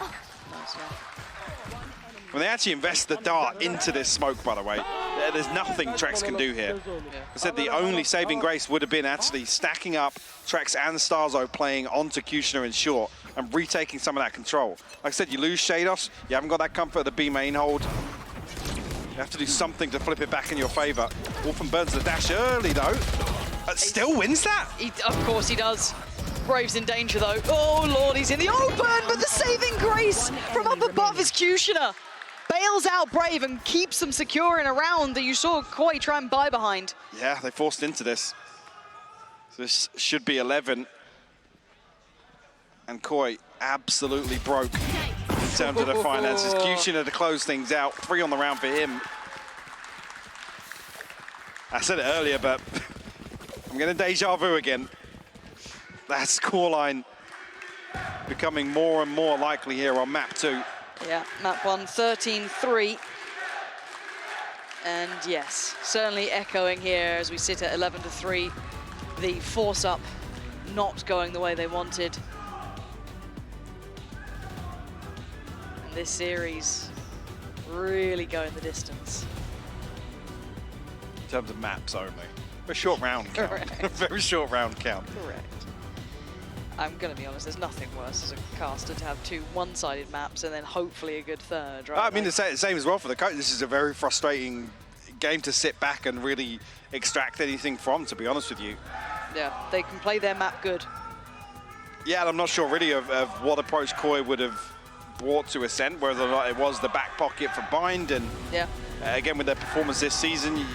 When they actually invest the dart into this smoke, by the way, there's nothing Trex can do here. I said the only saving grace would have been actually stacking up Trex and Starzo playing onto Kushner in short and retaking some of that control. Like I said, you lose Shados, you haven't got that comfort of the B main hold. You have to do something to flip it back in your favor. Wolfen burns the dash early though, but still wins that. Of course he does. Brave's in danger though. Oh Lord, he's in the open, but the saving grace from up above is Kushner. Bails out Brave and keeps them secure in a round that you saw Koi try and buy behind. Yeah, they forced into this. So this should be 11. And Koi absolutely broke in terms of the finances. Kushner to close things out. 3 on the round for him. I said it earlier, but I'm getting deja vu again. That scoreline becoming more and more likely here on map 2. Yeah, map 1, 13-3. And yes, certainly echoing here as we sit at 11-3. The force up not going the way they wanted. And this series really going the distance. In terms of maps only. A short round count. Correct. Very short round count. Correct. I'm going to be honest, there's nothing worse as a caster to have 2 one-sided maps and then hopefully a good third, right? I mean, the same as well for the coach. This is a very frustrating game to sit back and really extract anything from, to be honest with you. Yeah, they can play their map good. Yeah, and I'm not sure really of what approach Koi would have brought to Ascent, whether or not it was the back pocket for Bind. And yeah, again, with their performance this season,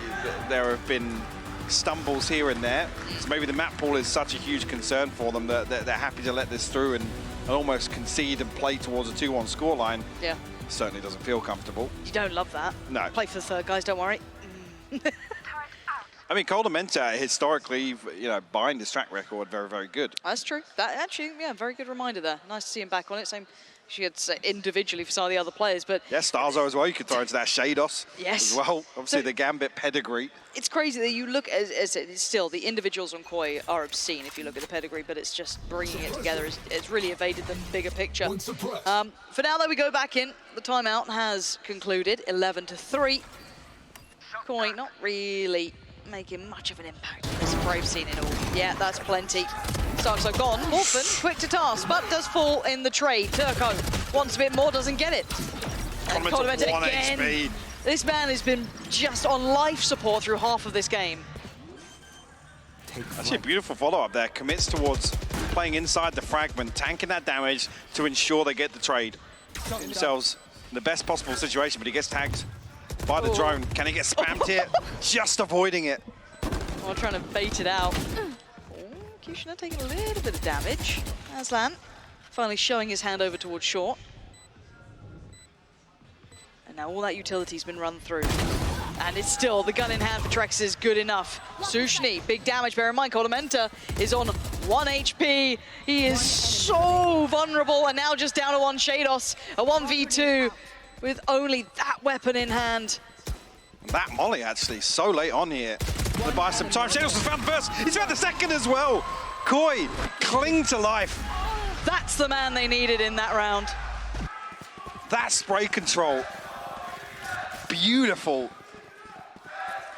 there have been stumbles here and there. So maybe the map pool is such a huge concern for them that they're happy to let this through and almost concede and play towards a 2-1 scoreline. Yeah. Certainly doesn't feel comfortable. You don't love that. No. Play for the third, guys, don't worry. I mean, Coldamenta historically, Bind his track record very, very good. That's true. That actually, yeah, very good reminder there. Nice to see him back on it. Same, she had individually for some of the other players, but yeah, Starzo as well. You could throw into that Shados yes. as well. Obviously, So the Gambit pedigree. it's crazy that you look as still the individuals on Koi are obscene if you look at the pedigree, but it's just bringing it together. It's really evaded the bigger picture. For now, though, we go back in. The timeout has concluded, 11-3. Koi not really making much of an impact on this Brave scene at all. Yeah, that's plenty. Stark's gone. Wolfen, quick to task, but does fall in the trade. Turco wants a bit more, doesn't get it. And Coldamenta 1 again. HP. This man has been just on life support through half of this game. Actually, a beautiful follow-up there. Commits towards playing inside the fragment, tanking that damage to ensure they get the trade. Themselves in the best possible situation, but he gets tagged by the drone. Can he get spammed here? Just avoiding it. While trying to bait it out. Kushner taking a little bit of damage. Aslan finally showing his hand over towards short. And now all that utility's been run through. And it's still the gun in hand for Trex is good enough. Sushni, big damage. Bear in mind, Coldamenta is on 1 HP. He is so vulnerable, and now just down to 1 Shados, a 1v2 with only that weapon in hand. That molly actually so late on here. To buy some time. Shados has found the first. He's found the second as well. Koi cling to life. That's the man they needed in that round. That spray control. Beautiful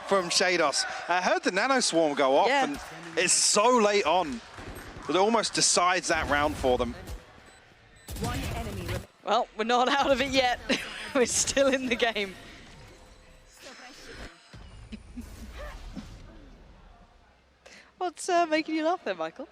from Shados. I heard the nano swarm go off, and it's so late on that it almost decides that round for them. Well, we're not out of it yet. We're still in the game. What's making you laugh there, Michael?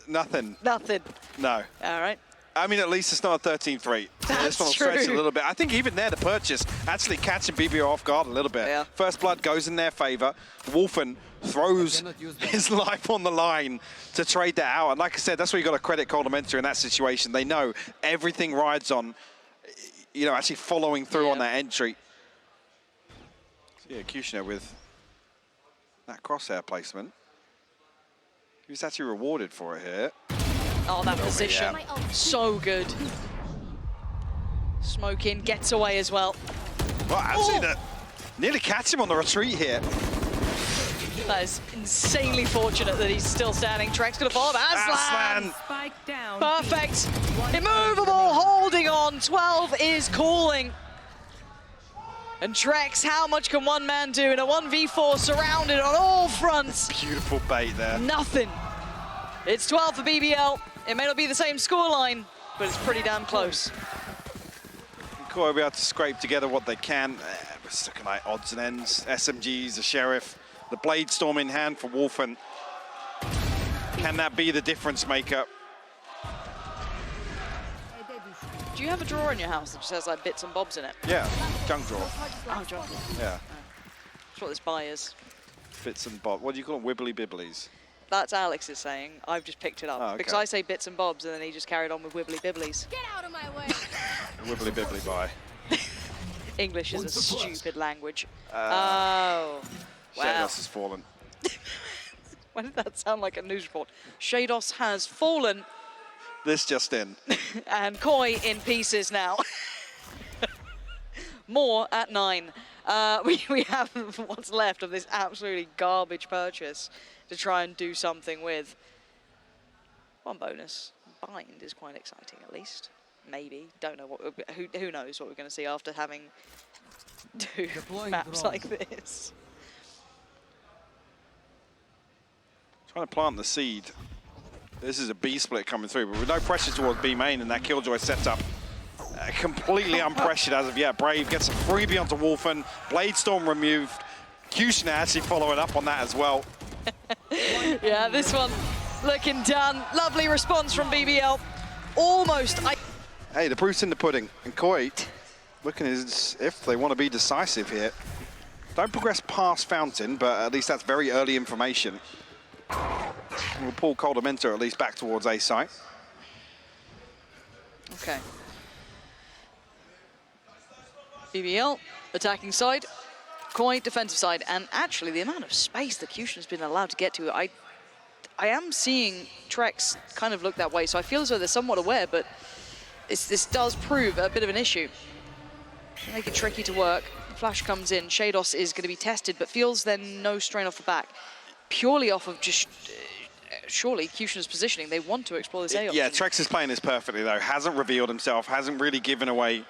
Nothing. Nothing. No. All right. I mean, at least it's not a 13-3. That's this one will stretch true. a little bit. I think even there, the purchase actually catching BBL off guard a little bit. Yeah. First blood goes in their favor. Wolfen throws his life on the line to trade that out. And like I said, that's where you got to credit Coldamentor in that situation. They know everything rides on, you know, actually following through on that entry. So yeah, Kushner with that crosshair placement. He was actually rewarded for it here. Oh, that position. So good. Smoke in, gets away as well. Well, actually, nearly catch him on the retreat here. That is insanely fortunate that he's still standing. Trek's gonna follow him. Aslan! Spike down. Perfect. Immovable, holding on. 12 is calling. And Trex, how much can one man do in a 1v4 surrounded on all fronts? Beautiful bait there. Nothing. It's 12 for BBL. It may not be the same scoreline, but it's pretty damn close. Koi will be able to scrape together what they can. We're stuck in like odds and ends. SMGs, the Sheriff, the Blade Storm in hand for Wolfen. Can that be the difference maker? Do you have a drawer in your house that just has like bits and bobs in it? Yeah, junk drawer. Oh, junk drawer. Yeah, That's what this buy is. bits and bobs. What do you call them? Wibbly bibblies. That's Alex's saying. I've just picked it up. Oh, okay. Because I say bits and bobs and then he just carried on with wibbly bibblies. Get out of my way. Wibbly bibbly buy. English is a stupid language. Oh. Wow. Shados has fallen. Why did that sound like a news report? Shados has fallen This just in. and Koi in pieces now. More at 9. We have what's left of this absolutely garbage purchase to try and do something with. One bonus. Bind is quite exciting, at least. Maybe. Don't know what. Who knows what we're going to see after having 2 maps like this. Trying to plant the seed. This is a B split coming through, but with no pressure towards B main and that Killjoy setup. Completely unpressured as of yet. Brave gets a freebie onto Wolfen. Blade Storm removed. Kushner actually following up on that as well. Yeah, this one looking done. Lovely response from BBL. Almost. Hey, the proof's in the pudding. And Koi looking as if they want to be decisive here. Don't progress past Fountain, but at least that's very early information. We'll pull Coldamentor at least back towards A site. Okay. BBL, attacking side. Koi, defensive side. And actually, the amount of space that Kushner's been allowed to get to, I am seeing Trex kind of look that way, so I feel as though they're somewhat aware, but this does prove a bit of an issue. Make it tricky to work. Flash comes in. Shados is going to be tested, but feels then no strain off the back. Purely off of just, surely, Kushner's positioning. They want to explore this A option. Yeah, Trex is playing this perfectly, though. Hasn't revealed himself, hasn't really given away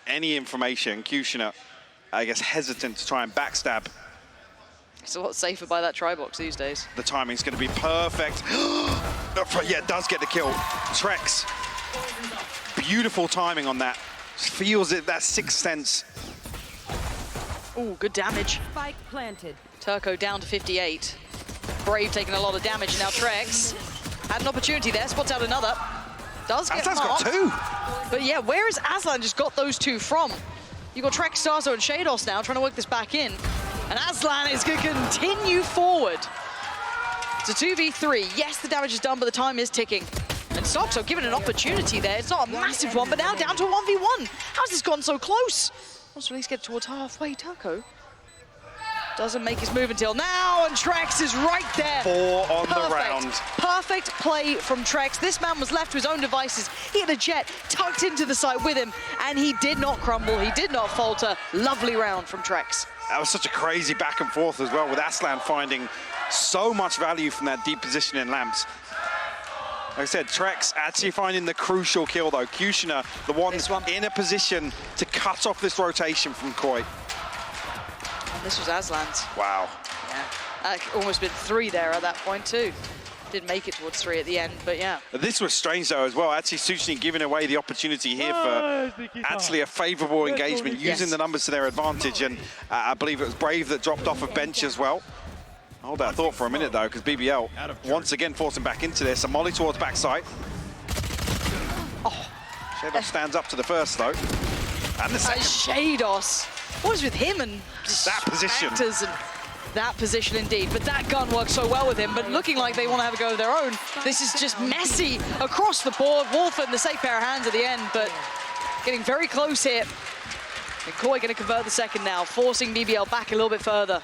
any information. Kushner, I guess, hesitant to try and backstab. It's a lot safer by that try box these days. The timing's going to be perfect. Yeah, it does get the kill. Trex, beautiful timing on that. Feels it, that sixth sense. Ooh, good damage. Spike planted. Turco down to 58. Brave taking a lot of damage, and now Trex had an opportunity there, spots out another. Does get Aslan's marked. got 2. But yeah, where has Aslan just got those 2 from? You've got Trex, Starzo, and Shados now trying to work this back in. And Aslan is going to continue forward. It's a 2v3. Yes, the damage is done, but the time is ticking. And Soxo given an opportunity there. It's not a massive one, but now down to a 1v1. How's this gone so close? Wants to at least get towards halfway. Turco doesn't make his move until now, and Trex is right there. 4 on Perfect. the round. Perfect play from Trex. This man was left to his own devices. He had a jet tucked into the site with him, and he did not crumble. He did not falter. Lovely round from Trex. That was such a crazy back and forth as well, with Aslan finding so much value from that deep position in lamps. Like I said, Trex actually finding the crucial kill, though. Kushner, the one in a position to cut off this rotation from Koi. And this was Aslan's. Wow. Yeah. Almost been 3 there at that point, too. Didn't make it towards 3 at the end, but yeah. This was strange, though, as well. Actually, Suchny giving away the opportunity here for actually a favourable engagement, using the numbers to their advantage. And I believe it was Brave that dropped off a bench as well. Hold that thought for a minute, though, because BBL once again forcing back into this. A molly towards backside. Shadow stands up to the first, though. And the second. Shados. What is with him and That position. Spectres and that position indeed. But that gun works so well with him. But looking like they want to have a go of their own. This is just messy across the board. Wolf in the safe pair of hands at the end, but getting very close here. And Koi going to convert the second now, forcing BBL back a little bit further.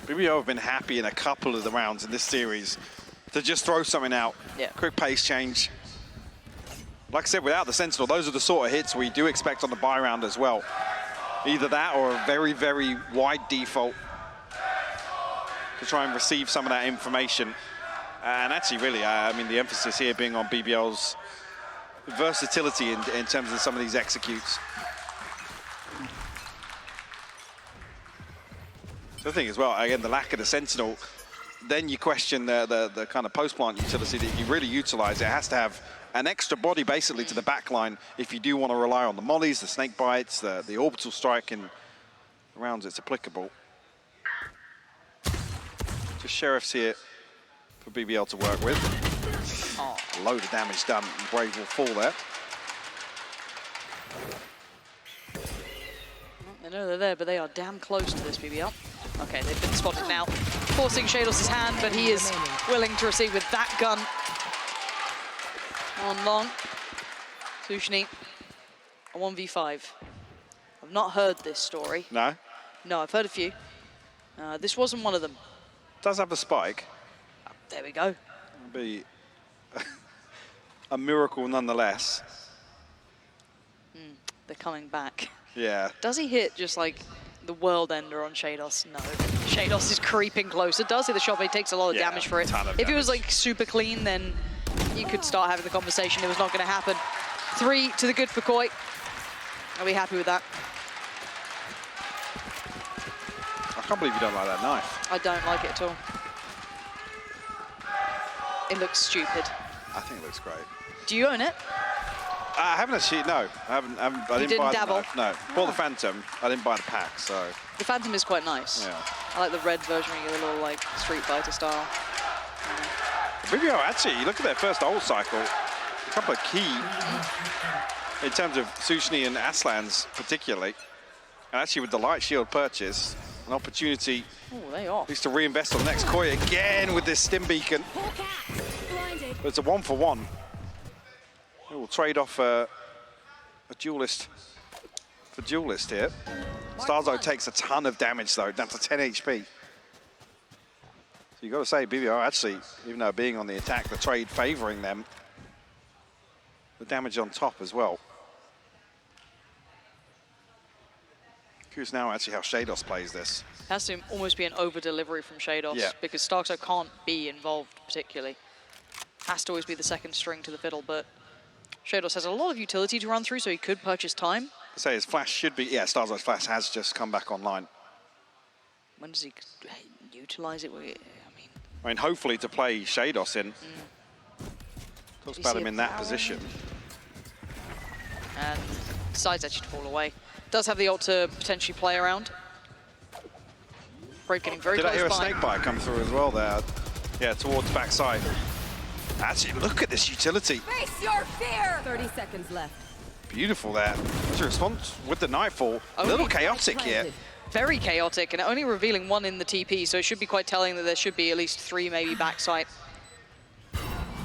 BBL have been happy in a couple of the rounds in this series to just throw something out. Yeah. Quick pace change. Like I said, without the Sentinel, those are the sort of hits we do expect on the buy round as well. Either that or a very, very wide default to try and receive some of that information. And actually, really, I mean, the emphasis here being on BBL's versatility in terms of some of these executes. The thing as well, again, the lack of the Sentinel, then you question the kind of post-plant utility that you really utilize. It has to have an extra body basically to the back line if you do want to rely on the mollies, the snake bites, the orbital strike in the rounds it's applicable. Just Sheriffs here for BBL to work with. Oh, a load of damage done, and Brave will fall there. They know they're there, but they are damn close to this BBL. Okay, they've been spotted now, forcing Shados' hand, but he is willing to receive with that gun. On long. Sushni, a 1v5. I've not heard this story. No? No, I've heard a few. This wasn't one of them. Does have the spike. There we go. It'll be a miracle nonetheless. They're coming back. Yeah. Does he hit just like the world ender on Shados? No. Shados is creeping closer. Does hit the shot, but he takes a lot of damage for it. If it was like super clean, then you could start having the conversation. It was not going to happen. 3 to the good for Koi. Are we happy with that? I can't believe you don't like that knife. I don't like it at all. It looks stupid. I think it looks great. Do you own it? I haven't actually, no. I didn't buy dabble? the knife, no. Bought the Phantom. I didn't buy the pack, so. The Phantom is quite nice. Yeah. I like the red version where you get a little like Street Fighter style. BBL, actually, you look at their first ult cycle, a couple of key, in terms of Sushni and Aslan's particularly, and actually with the light shield purchase, an opportunity Oh, they off. at least to reinvest on the next Koi again with this stim beacon. But it's a 1-for-1. We'll trade off a duelist for duelist here. Starzo takes a ton of damage though, down to 10 HP. So you got to say, BBL actually, even though being on the attack, the trade favoring them, the damage on top as well. Curious now actually how Shados plays this. Has to almost be an over-delivery from Shados because Starkso can't be involved particularly. Has to always be the second string to the fiddle, but Shados has a lot of utility to run through, so he could purchase time. I say his flash should be, yeah, Starzo's flash has just come back online. When does he utilize it? I mean, hopefully to play Shados in. Talks about him in that position. And decides actually to fall away. Does have the ult to potentially play around. Brave getting very close by. Did I hear a snake bite come through as well there? Yeah, towards backside. Actually, look at this utility. Face your fear! 30 seconds left. Beautiful there. What's your response with the nightfall? A little chaotic here. Very chaotic, and only revealing 1 in the TP, so it should be quite telling that there should be at least 3 maybe backside.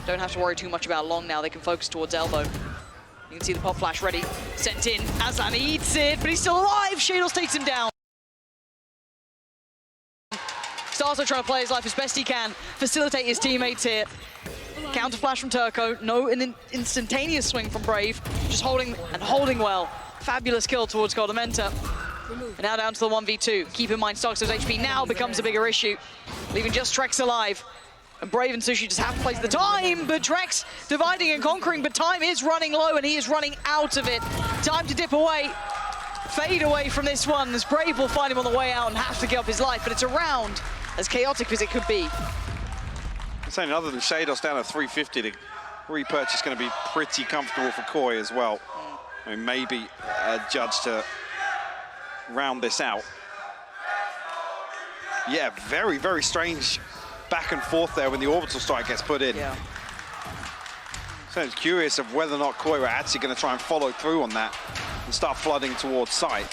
Don't have to worry too much about long now. They can focus towards elbow. You can see the pop flash ready, sent in. Aslan eats it, but he's still alive. Shados takes him down. Starzo trying to play his life as best he can, facilitate his teammates here. Counter flash from Turco, no an instantaneous swing from Brave, just holding well. Fabulous kill towards Goldamenta. And now down to the 1v2. Keep in mind, Starkso's HP now becomes a bigger issue, leaving just Trex alive. And Brave and Sushi just have to place the time, but Trex dividing and conquering, but time is running low and he is running out of it. Time to dip away, fade away from this one, as Brave will find him on the way out and have to give up his life, but it's a round as chaotic as it could be. I'm saying other than Shados down at 350, the repurchase is going to be pretty comfortable for Koi as well. I mean, maybe Judge to round this out. Yeah, very, very strange back and forth there when the orbital strike gets put in. Yeah. So I'm curious of whether or not Koi were actually going to try and follow through on that and start flooding towards site.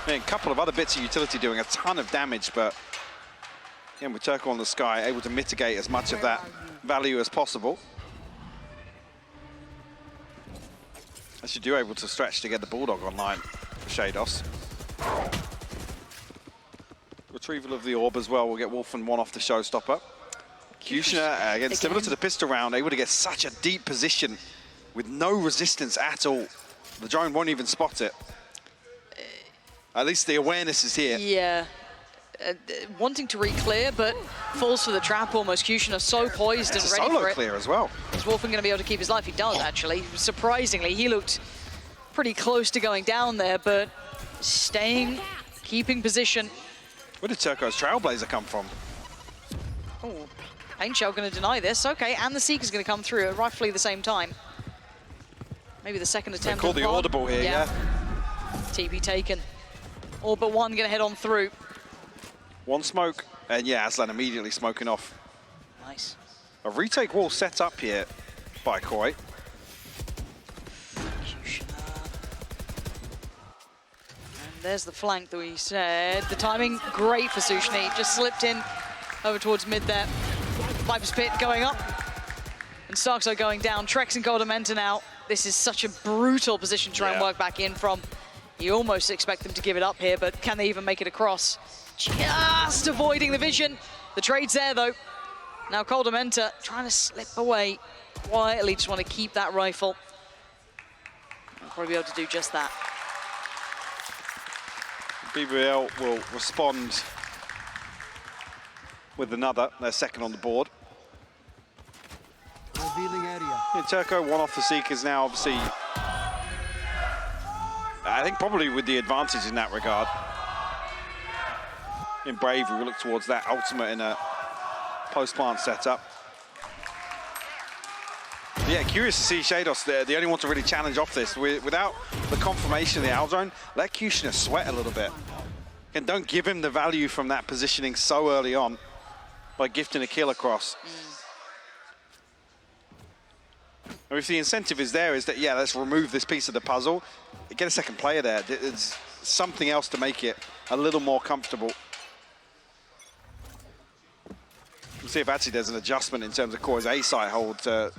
I mean, a couple of other bits of utility doing a ton of damage, but again, with Turco on the sky, able to mitigate as much of that value as possible. As you do able to stretch to get the Bulldog online for Shados. Retrieval of the orb as well. We'll get Wolfen one off the showstopper. Kushner, again, similar to the pistol round, able to get such a deep position with no resistance at all. The drone won't even spot it. At least the awareness is here. Yeah. Wanting to re-clear, but falls for the trap almost. Kushner so poised and ready solo for it. clear as well. Is Wolfen going to be able to keep his life? He does, actually. Surprisingly, he looked pretty close to going down there, but staying, keeping position. Where did Turco's Trailblazer come from? Oh, Paint Shell going to deny this. Okay, and the Seeker's going to come through at roughly the same time. Maybe the second attempt. They called the audible here, yeah. TP taken. All but one going to head on through. One smoke, and yeah, Aslan immediately smoking off. Nice. A retake wall set up here by Koi. And there's the flank that we said. The timing, great for Sushni. Just slipped in over towards mid there. Viper's Pit going up. And Starkso going down. Trex and Goldamenta now. This is such a brutal position to try and work back in from. You almost expect them to give it up here, but can they even make it across? Just avoiding the vision. The trade's there, though. Now Goldamenta trying to slip away quietly. Just want to keep that rifle. I'll probably be able to do just that. BBL will respond with another. They're second on the board. Revealing area. Yeah, Turco one off the Seekers now, obviously. I think probably with the advantage in that regard. In Brave, we will look towards that ultimate in a post-plant setup. Yeah, curious to see Shados, the only one to really challenge off this. Without the confirmation of the Alzone, let Kushner sweat a little bit. And don't give him the value from that positioning so early on by gifting a kill across. And if the incentive is there, is that, yeah, let's remove this piece of the puzzle, get a second player there. It's something else to make it a little more comfortable. We'll see if actually there's an adjustment in terms of Koi's A-site hold to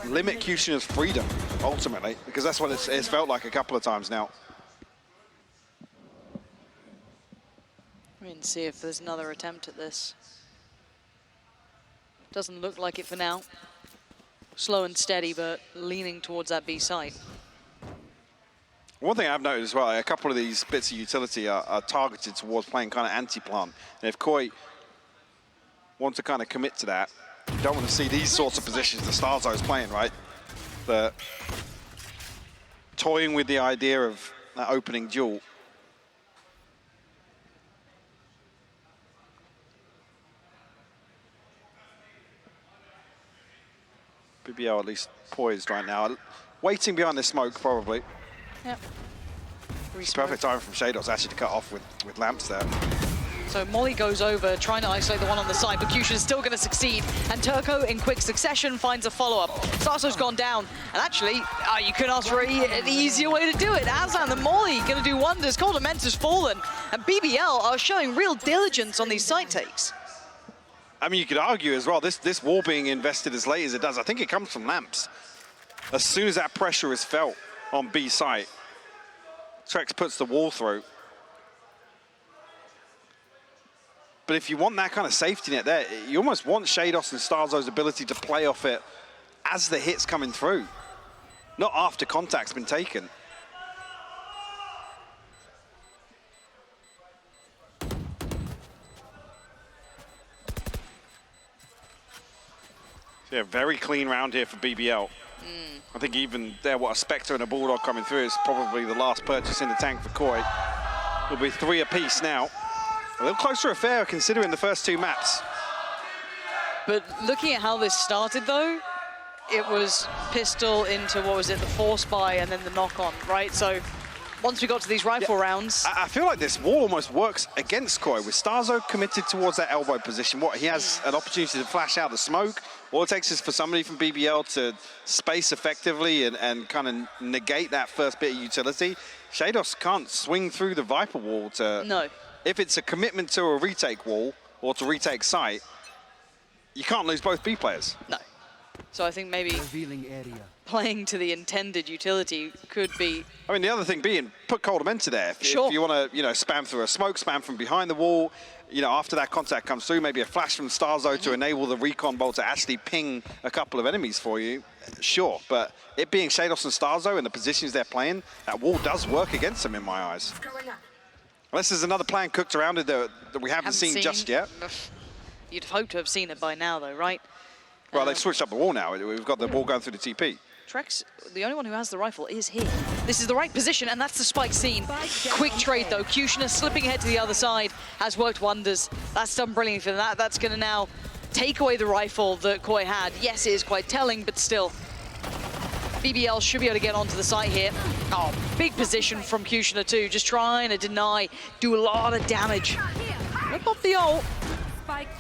limit Kushner's freedom, ultimately, because that's what it's felt like a couple of times now. We're going to see if there's another attempt at this. Doesn't look like it for now. Slow and steady, but leaning towards that B site. One thing I've noticed as well, a couple of these bits of utility are targeted towards playing kind of anti-plant. And if Koi want to kind of commit to that, you don't want to see these sorts of positions that Starzo's playing, right? The toying with the idea of that opening duel. BBL at least poised right now. Waiting behind the smoke, probably. Yep. It's perfect time from Shados actually to cut off with lamps there. So Molly goes over, trying to isolate the one on the side, but Kushner is still going to succeed. And Turco, in quick succession, finds a follow-up. Starso's gone down. And actually, you could ask for an easier way to do it. Aslan and Molly going to do wonders. Goldamenta's fallen. And BBL are showing real diligence on these site takes. I mean, you could argue as well, this wall being invested as late as it does, I think it comes from lamps. As soon as that pressure is felt on B site, Trex puts the wall through. But if you want that kind of safety net there, you almost want Shados and Starzo's ability to play off it as the hit's coming through, not after contact's been taken. Yeah, very clean round here for BBL. I think even there, what a Spectre and a Bulldog coming through is probably the last purchase in the tank for Koi. It'll be 3 apiece now. A little closer affair considering the first 2 maps. But looking at how this started, though, it was pistol into, what was it, the force buy and then the knock-on, right? So once we got to these rifle rounds. I feel like this wall almost works against Koi, with Starzo committed towards that elbow position. He has an opportunity to flash out the smoke. All it takes is for somebody from BBL to space effectively and kind of negate that first bit of utility. Shados can't swing through the Viper wall to... No. If it's a commitment to a retake wall or to retake site, you can't lose both B players. No. So I think maybe playing to the intended utility could be... I mean, the other thing being, put Coldamenta there. If you want to, spam through a smoke, spam from behind the wall, after that contact comes through, maybe a flash from Starzo to enable the recon bolt to actually ping a couple of enemies for you, sure. But it being Shados and Starzo and the positions they're playing, that wall does work against them in my eyes. Unless there's another plan cooked around it that we haven't seen just yet. You'd hope to have seen it by now, though, right? Well, they've switched up the wall now. We've got the wall going through the TP. Trex, the only one who has the rifle, is here. This is the right position, and that's the spike scene. Quick trade, though. Kushner slipping ahead to the other side has worked wonders. That's done brilliantly for that. That's going to now take away the rifle that Koi had. Yes, it is quite telling, but still. BBL should be able to get onto the site here. Oh, big position from Kushner, too. Just trying to deny, do a lot of damage. Look up the ult.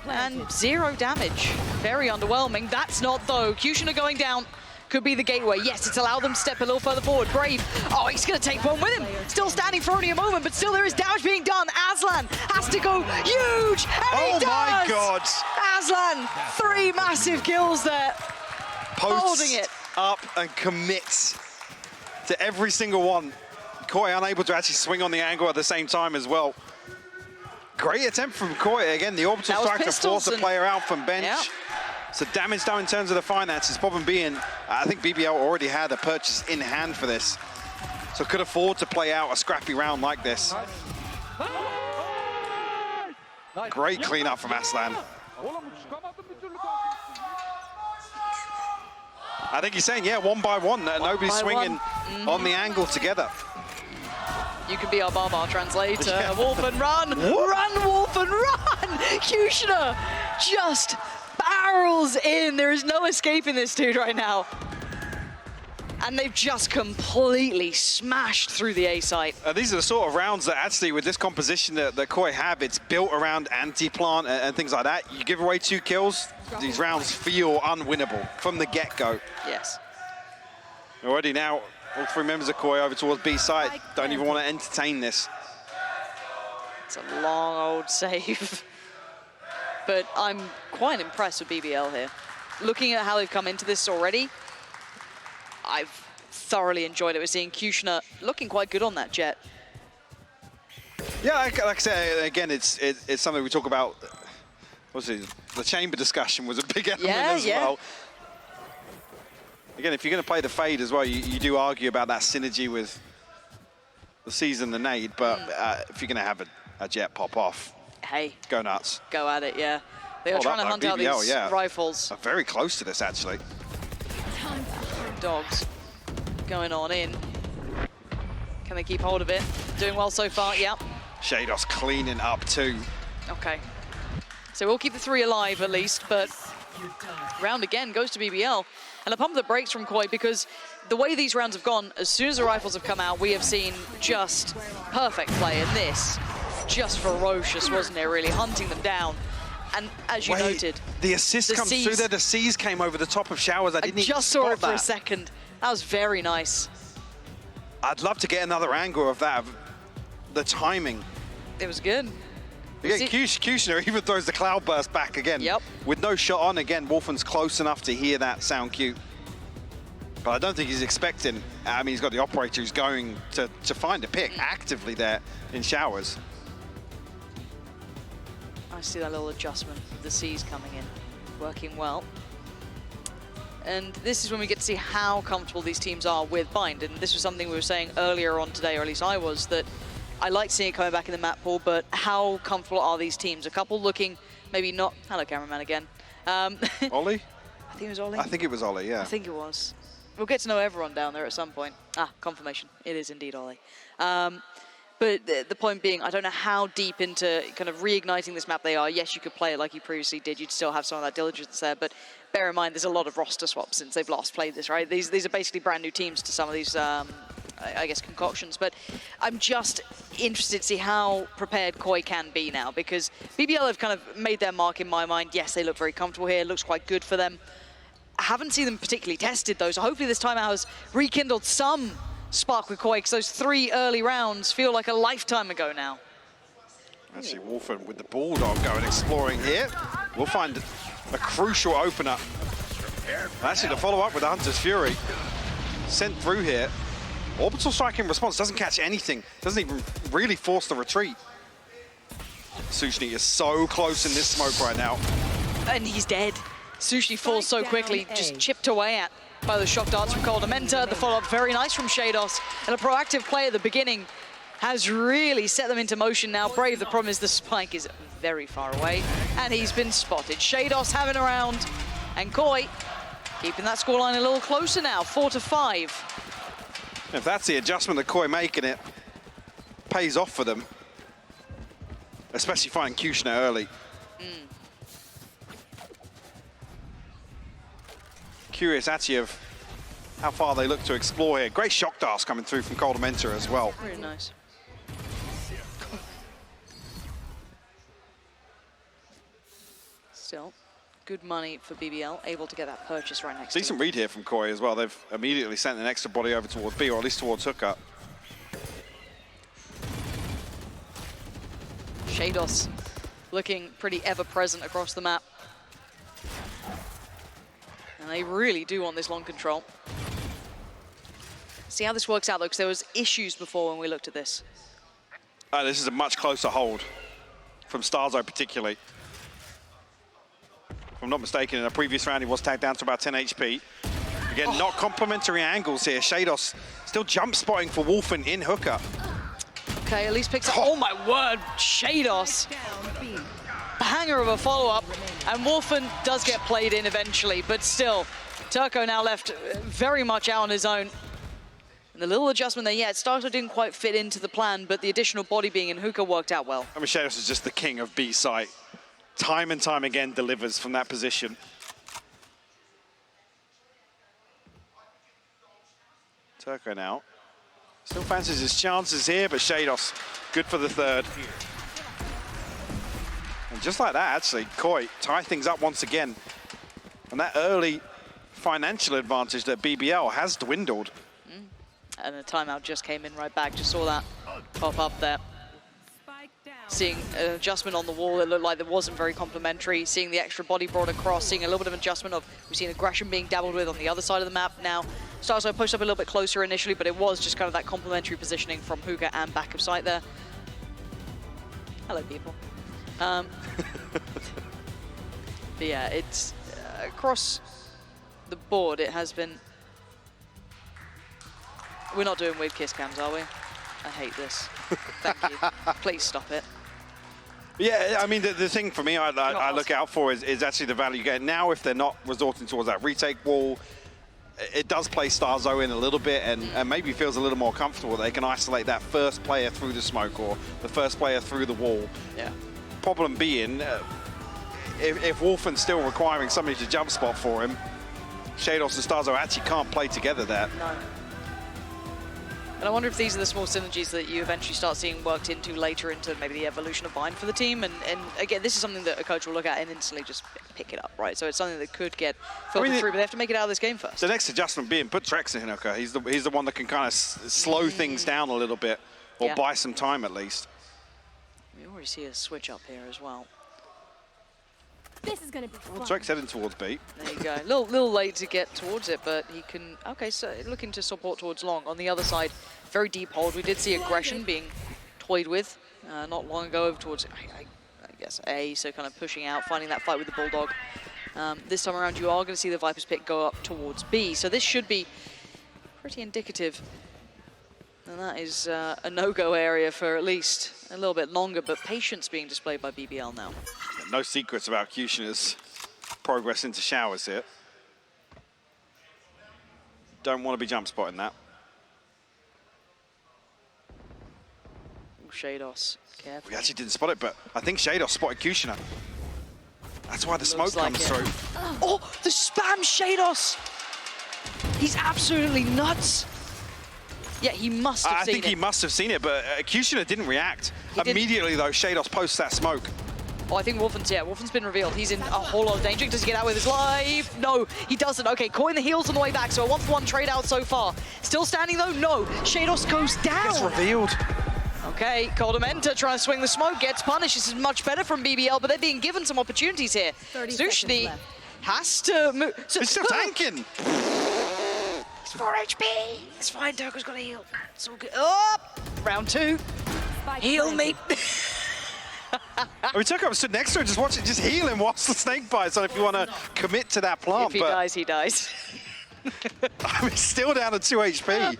And 0 damage. Very underwhelming. That's not, though. Kushner going down could be the gateway. Yes, it's allowed them to step a little further forward. Brave. Oh, he's going to take one with him. Still standing for only a moment, but still there is damage being done. Aslan has to go huge, and he does! Oh, my God. Aslan, 3 massive kills there. Posts holding it up and commits to every single one. Koi unable to actually swing on the angle at the same time as well. Great attempt from Koi. Again, the orbital strike to force a player out from bench. Yep. So damage done in terms of the finances. Problem being, I think BBL already had a purchase in hand for this. So could afford to play out a scrappy round like this. Great cleanup from Aslan. I think he's saying, yeah, one by one. Nobody's swinging on the angle together. You can be our Barbar translator. Yeah. Wolf and run! Run, Wolf and run! Kushner just barrels in. There is no escaping this dude right now. And they've just completely smashed through the A site. These are the sort of rounds that actually, with this composition that Koi have, it's built around anti-plant and things like that. You give away 2 kills, these rounds feel unwinnable from the get-go. Yes. Already now, all 3 members of Koi over towards B site. Don't even want to entertain this. It's a long old save. But I'm quite impressed with BBL here. Looking at how they've come into this already, I've thoroughly enjoyed it. We're seeing Kushner looking quite good on that jet. Yeah, like I say, again, it's something we talk about. Obviously, the chamber discussion was a big element as well. Again, if you're going to play the fade as well, you do argue about that synergy with the C's and the nade, but if you're going to have a jet pop off, hey, go nuts. Go at it, yeah. They are trying to hunt out these rifles. Very close to this, actually. Dogs going on in. Can they keep hold of it? Doing well so far, yep. Shados cleaning up too. Okay. So we'll keep the 3 alive at least, but round again goes to BBL. And a pump that breaks from Koi, because the way these rounds have gone, as soon as the rifles have come out, we have seen just perfect play. And this, just ferocious, wasn't it, really? Hunting them down. And as you noted, the assist comes through there. The C's came over the top of Showers. I didn't even just saw it for that. a second. That was very nice. I'd love to get another angle of that, of the timing. It was good. Again, Kushner even throws the cloud burst back again. Yep. With no shot on, again, Wolfen's close enough to hear that sound cue. But I don't think he's expecting, I mean, he's got the operator who's going to find a pick actively there in Showers. I see that little adjustment of the C's coming in, working well. And this is when we get to see how comfortable these teams are with Bind. And this was something we were saying earlier on today, or at least I was, that I like seeing it coming back in the map pool, but how comfortable are these teams? A couple looking maybe not... Hello, cameraman again. Ollie? I think it was Ollie. I think it was Ollie, yeah. I think it was. We'll get to know everyone down there at some point. Ah, confirmation. It is indeed Ollie. But the point being, I don't know how deep into kind of reigniting this map they are. Yes, you could play it like you previously did. You'd still have some of that diligence there. But bear in mind, there's a lot of roster swaps since they've last played this, right? These are basically brand new teams to some of these I guess, concoctions. But I'm just interested to see how prepared Koi can be now, because BBL have kind of made their mark in my mind. Yes, they look very comfortable here. Looks quite good for them. I haven't seen them particularly tested, though, so hopefully this timeout has rekindled some spark with Koi, because those 3 early rounds feel like a lifetime ago now. Actually, Wolfen with the Bulldog going exploring here. We'll find a crucial opener. Actually, the follow-up with the Hunter's Fury. Sent through here. Orbital strike in response doesn't catch anything. Doesn't even really force the retreat. Sushni is so close in this smoke right now. And he's dead. Sushni falls so quickly, just chipped away at by the shock darts from Cold Dementor. The follow-up very nice from Shados. And a proactive play at the beginning has really set them into motion now. Brave, the problem is the spike is very far away. And he's been spotted. Shados having a round. And Koi keeping that scoreline a little closer now, 4-5. If that's the adjustment that Koi making, it pays off for them. Especially finding Kushner early. Curious actually of how far they look to explore here. Great shock darts coming through from Cold Dementor as well. Really nice. Still, good money for BBL, able to get that purchase right next to Decent them. read here from Koi as well. They've immediately sent an extra body over towards B, or at least towards hooker. Shados looking pretty ever-present across the map. And they really do want this long control. See how this works out, though, because there was issues before when we looked at this. This is a much closer hold from Starzo particularly. If I'm not mistaken, in a previous round, he was tagged down to about 10 HP. Again, not complementary angles here. Shados still jump spotting for Wolfen in hooker. Okay, at least picks up. Oh my word, Shados. Banger of a follow-up, and Wolfen does get played in eventually, but still, Turco now left very much out on his own. And the little adjustment there, yeah, Starzo didn't quite fit into the plan, but the additional body being in hookah worked out well. I mean, Shados is just the king of B site. Time and time again delivers from that position. Turco now. Still fancies his chances here, but Shados good for the third. And just like that, actually, Koi tie things up once again. And that early financial advantage that BBL has dwindled. And the timeout just came in right back. Just saw that pop up there. Seeing an adjustment on the wall, it looked like it wasn't very complimentary. Seeing the extra body brought across, seeing a little bit of adjustment of, we've seen aggression being dabbled with on the other side of the map now. Starzo pushed up a little bit closer initially, but it was just kind of that complementary positioning from hookah and back of sight there. Hello, people. But yeah, it's across the board, it has been... We're not doing weird kiss cams, are we? I hate this. Thank you. Please stop it. Yeah, I mean, the thing for me I look out for is actually the value gain. Now, if they're not resorting towards that retake wall, it does play Starzo in a little bit and maybe feels a little more comfortable. They can isolate that first player through the smoke or the first player through the wall. Yeah. Problem being, if Wolfen's still requiring somebody to jump spot for him, Shados and Starzo actually can't play together there. No. And I wonder if these are the small synergies that you eventually start seeing worked into later into maybe the evolution of Bind for the team. And again, this is something that a coach will look at and instantly just pick it up, right? So it's something that could get filtered through, but they have to make it out of this game first. The next adjustment being put Trex in hooker. He's the one that can kind of slow things down a little bit or buy some time at least. We already see a switch up here as well. This is gonna be fun. Trex heading towards B. There you go. Little late to get towards it, but he can... Okay, so looking to support towards long. On the other side, very deep hold. We did see aggression being toyed with not long ago over towards, I guess, A, so kind of pushing out, finding that fight with the Bulldog. This time around, you are going to see the Viper's Pit go up towards B, so this should be pretty indicative. And that is a no-go area for at least a little bit longer, but patience being displayed by BBL now. No secrets about Kushner's progress into showers here. Don't want to be jump spotting that. Shados, careful. We actually didn't spot it, but I think Shados spotted Kushner. That's why the smoke comes through. Oh, the spam Shados! He's absolutely nuts. Yeah, he must have seen it. I think he must have seen it, but Kushner didn't react. He didn't. Immediately, though, Shados posts that smoke. Oh, I think Wolfen's been revealed. He's in a whole lot of danger. Does he get out with his life? No, he doesn't. Okay, caught in the heels on the way back, so a 1-for-1 trade out so far. Still standing, though? No. Shados goes down. Gets revealed. Okay, Coldamenta trying to swing the smoke, gets punished. This is much better from BBL, but they're being given some opportunities here. 30 Sushni seconds left. has to move. He's still tanking. It's 4 HP. It's fine, Turko's got to heal. It's all good. Oh, round 2. Spike Heal me. planted. I mean, Turko stood next to him, just watching, just heal him whilst the snake bites. So if you want to commit to that plant, If he dies, he dies. I mean, still down to 2 HP.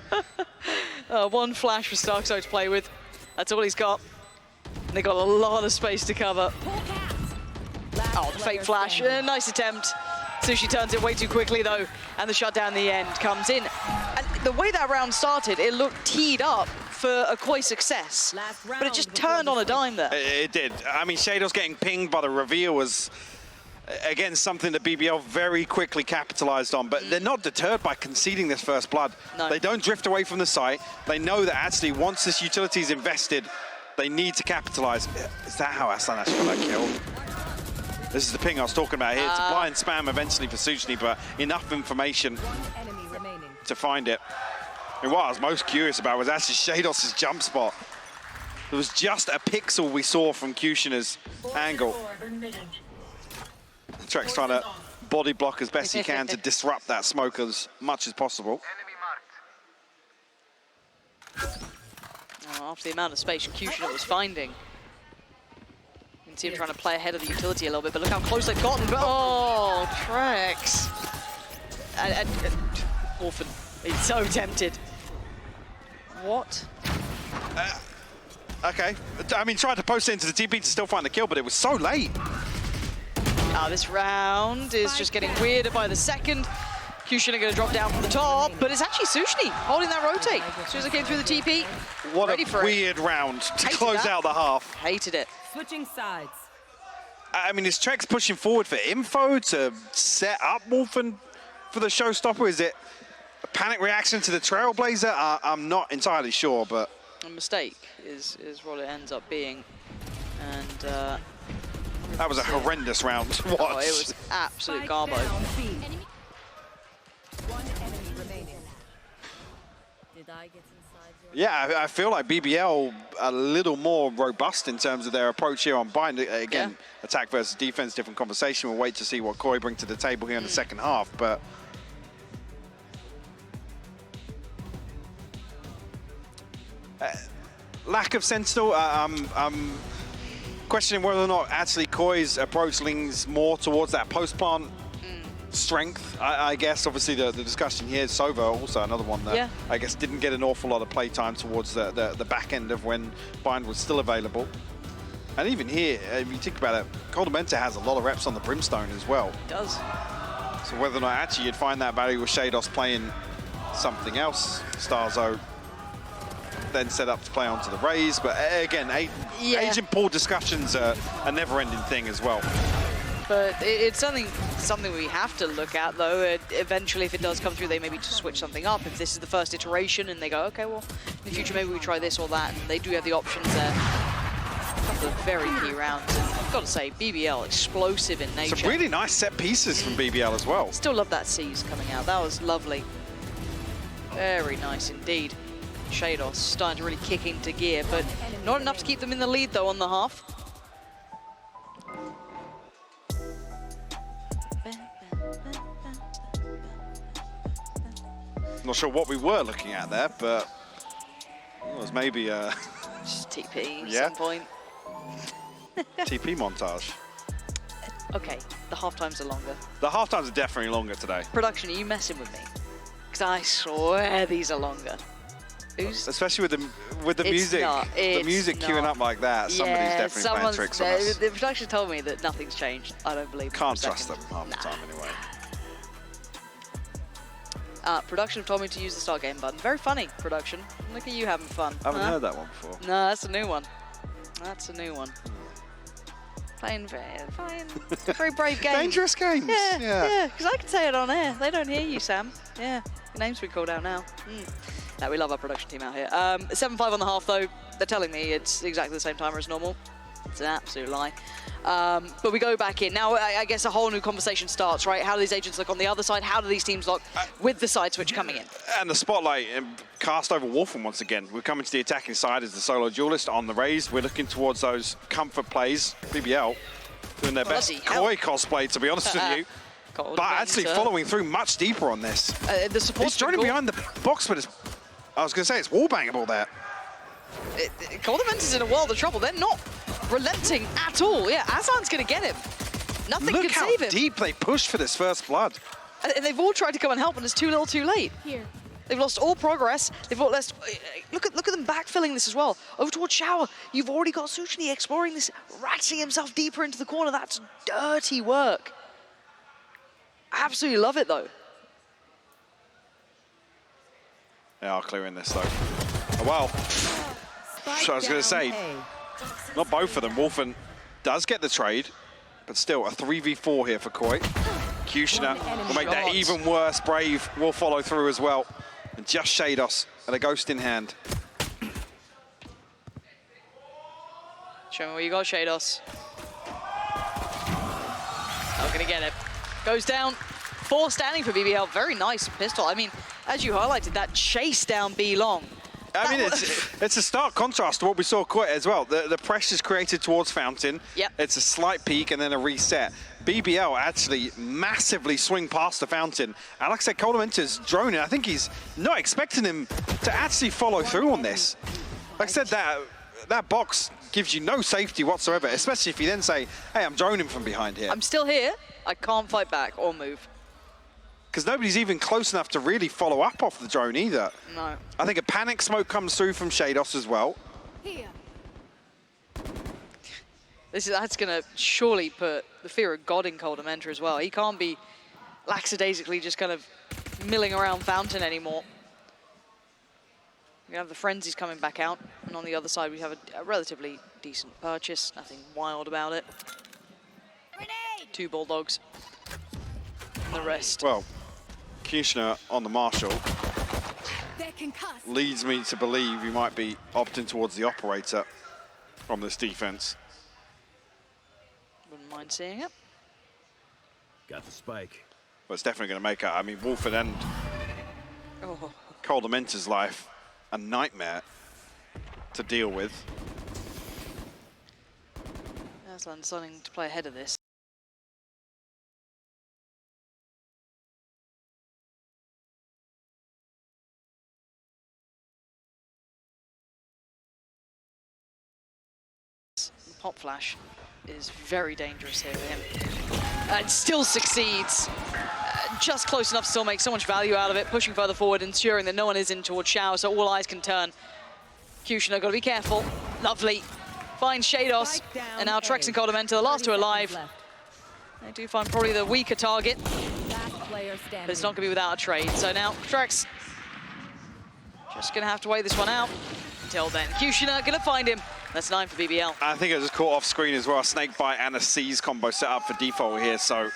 1 flash for Starkso to play with. That's all he's got. And they got a lot of space to cover. Oh, the fake flash. Nice attempt. Sushi turns it way too quickly, though, and the shutdown in the end comes in. And the way that round started, it looked teed up for a Koi success, but it just turned on a dime there. It did. I mean, Shadows getting pinged by the reveal was, again, something that BBL very quickly capitalized on, but they're not deterred by conceding this first blood. No. They don't drift away from the site. They know that actually once this utility is invested, they need to capitalize. Is that how Aslan actually got that kill? This is the ping I was talking about here. It's a blind spam eventually for Sushni, but enough information Enemy remaining. to find it. And what I was most curious about was actually Shados' jump spot. It was just a pixel we saw from Kushner's angle. Trek's trying to body block as best he can to disrupt that smoke as much as possible. After the amount of space Kushner was finding. You can see him trying to play ahead of the utility a little bit, but look how close they've gotten. Oh, Trex. And Orphan, he's so tempted. What? Okay, I mean, tried to post it into the TP to still find the kill, but it was so late. This round is just getting weirder by the second. Kushner going to drop down from the top, but it's actually Sushni holding that rotate. As soon as it came through the TP, What ready a for weird round to Hated close that. out the half. Hated it. Switching sides. I mean, is Trex pushing forward for info to set up Wolfen for the showstopper? Is it a panic reaction to the Trailblazer? I'm not entirely sure, but... A mistake is what it ends up being. And that was a horrendous round to watch. oh, it was absolute Spike garbo. down B. One enemy remaining. Did I get inside your... Yeah, I feel like BBL a little more robust in terms of their approach here on Bind. Again, attack versus defense, different conversation. We'll wait to see what Koi bring to the table here in the second half, but... lack of Sentinel, I'm questioning whether or not actually Koi's approach leans more towards that post-plant strength. I guess obviously the discussion here is Sova, also another one that I guess didn't get an awful lot of play time towards the back end of when Bind was still available. And even here, if you think about it, Coldamenta has a lot of reps on the Brimstone as well. It does. So whether or not actually you'd find that value with Shados playing something else, Starzo then set up to play onto the Rays. But again, agent pool discussions are a never-ending thing as well. But it's something we have to look at, though. Eventually, if it does come through, they maybe just switch something up. If this is the first iteration and they go, okay, well, in the future, maybe we try this or that. And they do have the options there. A couple of very key rounds. And I've got to say, BBL, explosive in nature. Some really nice set pieces from BBL as well. Still love that C's coming out. That was lovely. Very nice indeed. Shados starting to really kick into gear, but not enough to keep them in the lead, though, on the half. Not sure what we were looking at there, but it was maybe a Just TP at some point. TP montage. Okay, the half times are longer. The half times are definitely longer today. Production, are you messing with me? Because I swear these are longer. Who's? Especially with the music, the music queuing up like that. Somebody's definitely playing tricks on us. The production told me that nothing's changed. I don't believe. Can't trust them half the time anyway. Production told me to use the start game button. Very funny, production. Look at you having fun. I haven't heard that one before. No, that's a new one. That's a new one. Playing very brave games. Dangerous games. Yeah, because I can say it on air. They don't hear you, Sam. Yeah. names we called out now. No, we love our production team out here. 7-5 on the half, though. They're telling me it's exactly the same timer as normal. It's an absolute lie. But we go back in. Now, I guess a whole new conversation starts, right? How do these agents look on the other side? How do these teams look with the side switch coming in? And the spotlight cast over Wolfen once again. We're coming to the attacking side as the solo duelist on the raise. We're looking towards those comfort plays. BBL doing their best Koi cosplay, to be honest with you. But actually following through much deeper on this. The support's droning behind the box, but I was going to say it's wallbangable there. Coldament is in a world of trouble. They're not relenting at all. Yeah, Aslan's going to get him. Nothing can save him. Look how deep they pushed for this first blood. And they've all tried to come and help, and it's too little too late. Here. They've lost all progress. They've lost. Look at them backfilling this as well. Over towards Shower. You've already got Suchny exploring this, ratcheting himself deeper into the corner. That's dirty work. Absolutely love it, though. They are clearing this, though. Oh, well. So I was going to say, not both of them. Wolfen does get the trade, but still a 3v4 here for Koi. Kushner will make that even worse. Brave will follow through as well. And just Shados and a ghost in hand. Show me where you got, Shados. Not going to get it. Goes down. 4 standing for BBL. Very nice pistol. I mean, as you highlighted, that chase down B long. I mean, it's a stark contrast to what we saw Koi as well. The pressure's created towards Fountain. Yep. It's a slight peak and then a reset. BBL actually massively swing past the Fountain. And like I said, Colamenter's droning. I think he's not expecting him to actually follow through on this. Like I said, that box gives you no safety whatsoever, especially if you then say, hey, I'm droning from behind here. I'm still here. I can't fight back or move. Because nobody's even close enough to really follow up off the drone either. No. I think a panic smoke comes through from Shados as well. Here. That's going to surely put the fear of God in Coldamenta as well. He can't be lackadaisically just kind of milling around Fountain anymore. We have the Frenzies coming back out, and on the other side we have a relatively decent purchase. Nothing wild about it. Grenade! 2 Bulldogs. And the rest. Well, Kushner on the Marshall They're concussed. leads me to believe he might be opting towards the operator from this defense. Wouldn't mind seeing it. Got the spike. But it's definitely going to make it. I mean, Wolfen and Oh. Coldamenta's life a nightmare to deal with. Aslan starting to play ahead of this. The pop flash is very dangerous here for him. And still succeeds. Just close enough to still make so much value out of it, pushing further forward, ensuring that no one is in towards Shower, so all eyes can turn. Kushner, got to be careful. Lovely. Finds Shados, and now Trex and Coldamenta, the last 2 alive. They do find probably the weaker target, but it's not going to be without a trade. So now Trex just going to have to wait this one out until then. Kushner going to find him. That's 9 for BBL. I think it was caught off screen as well. Snakebite and a Seize combo set up for default here. So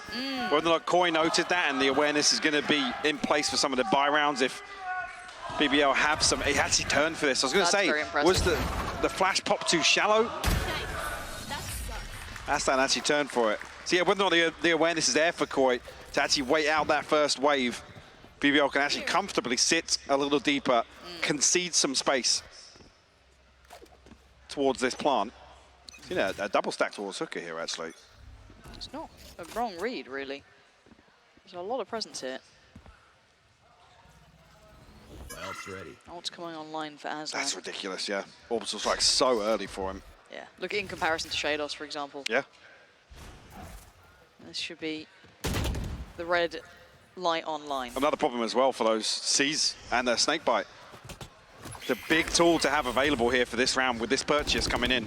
whether or not Koi noted that and the awareness is going to be in place for some of the buy rounds if BBL have some. He actually turned for this. I was going to say, was the flash pop too shallow? Aslan actually turned for it. So yeah, whether or not the awareness is there for Koi to actually wait out that first wave, BBL can actually comfortably sit a little deeper, concede some space towards this plant. You know, a double stack towards Hooker here, actually. It's not a wrong read, really. There's a lot of presence here. Belt's ready. Ult's coming online for Aslan. That's ridiculous, yeah. Orbital strike so early for him. Yeah, look in comparison to Shados, for example. Yeah. This should be the red light online. Another problem as well for those Seas and their Snakebite. The big tool to have available here for this round with this purchase coming in.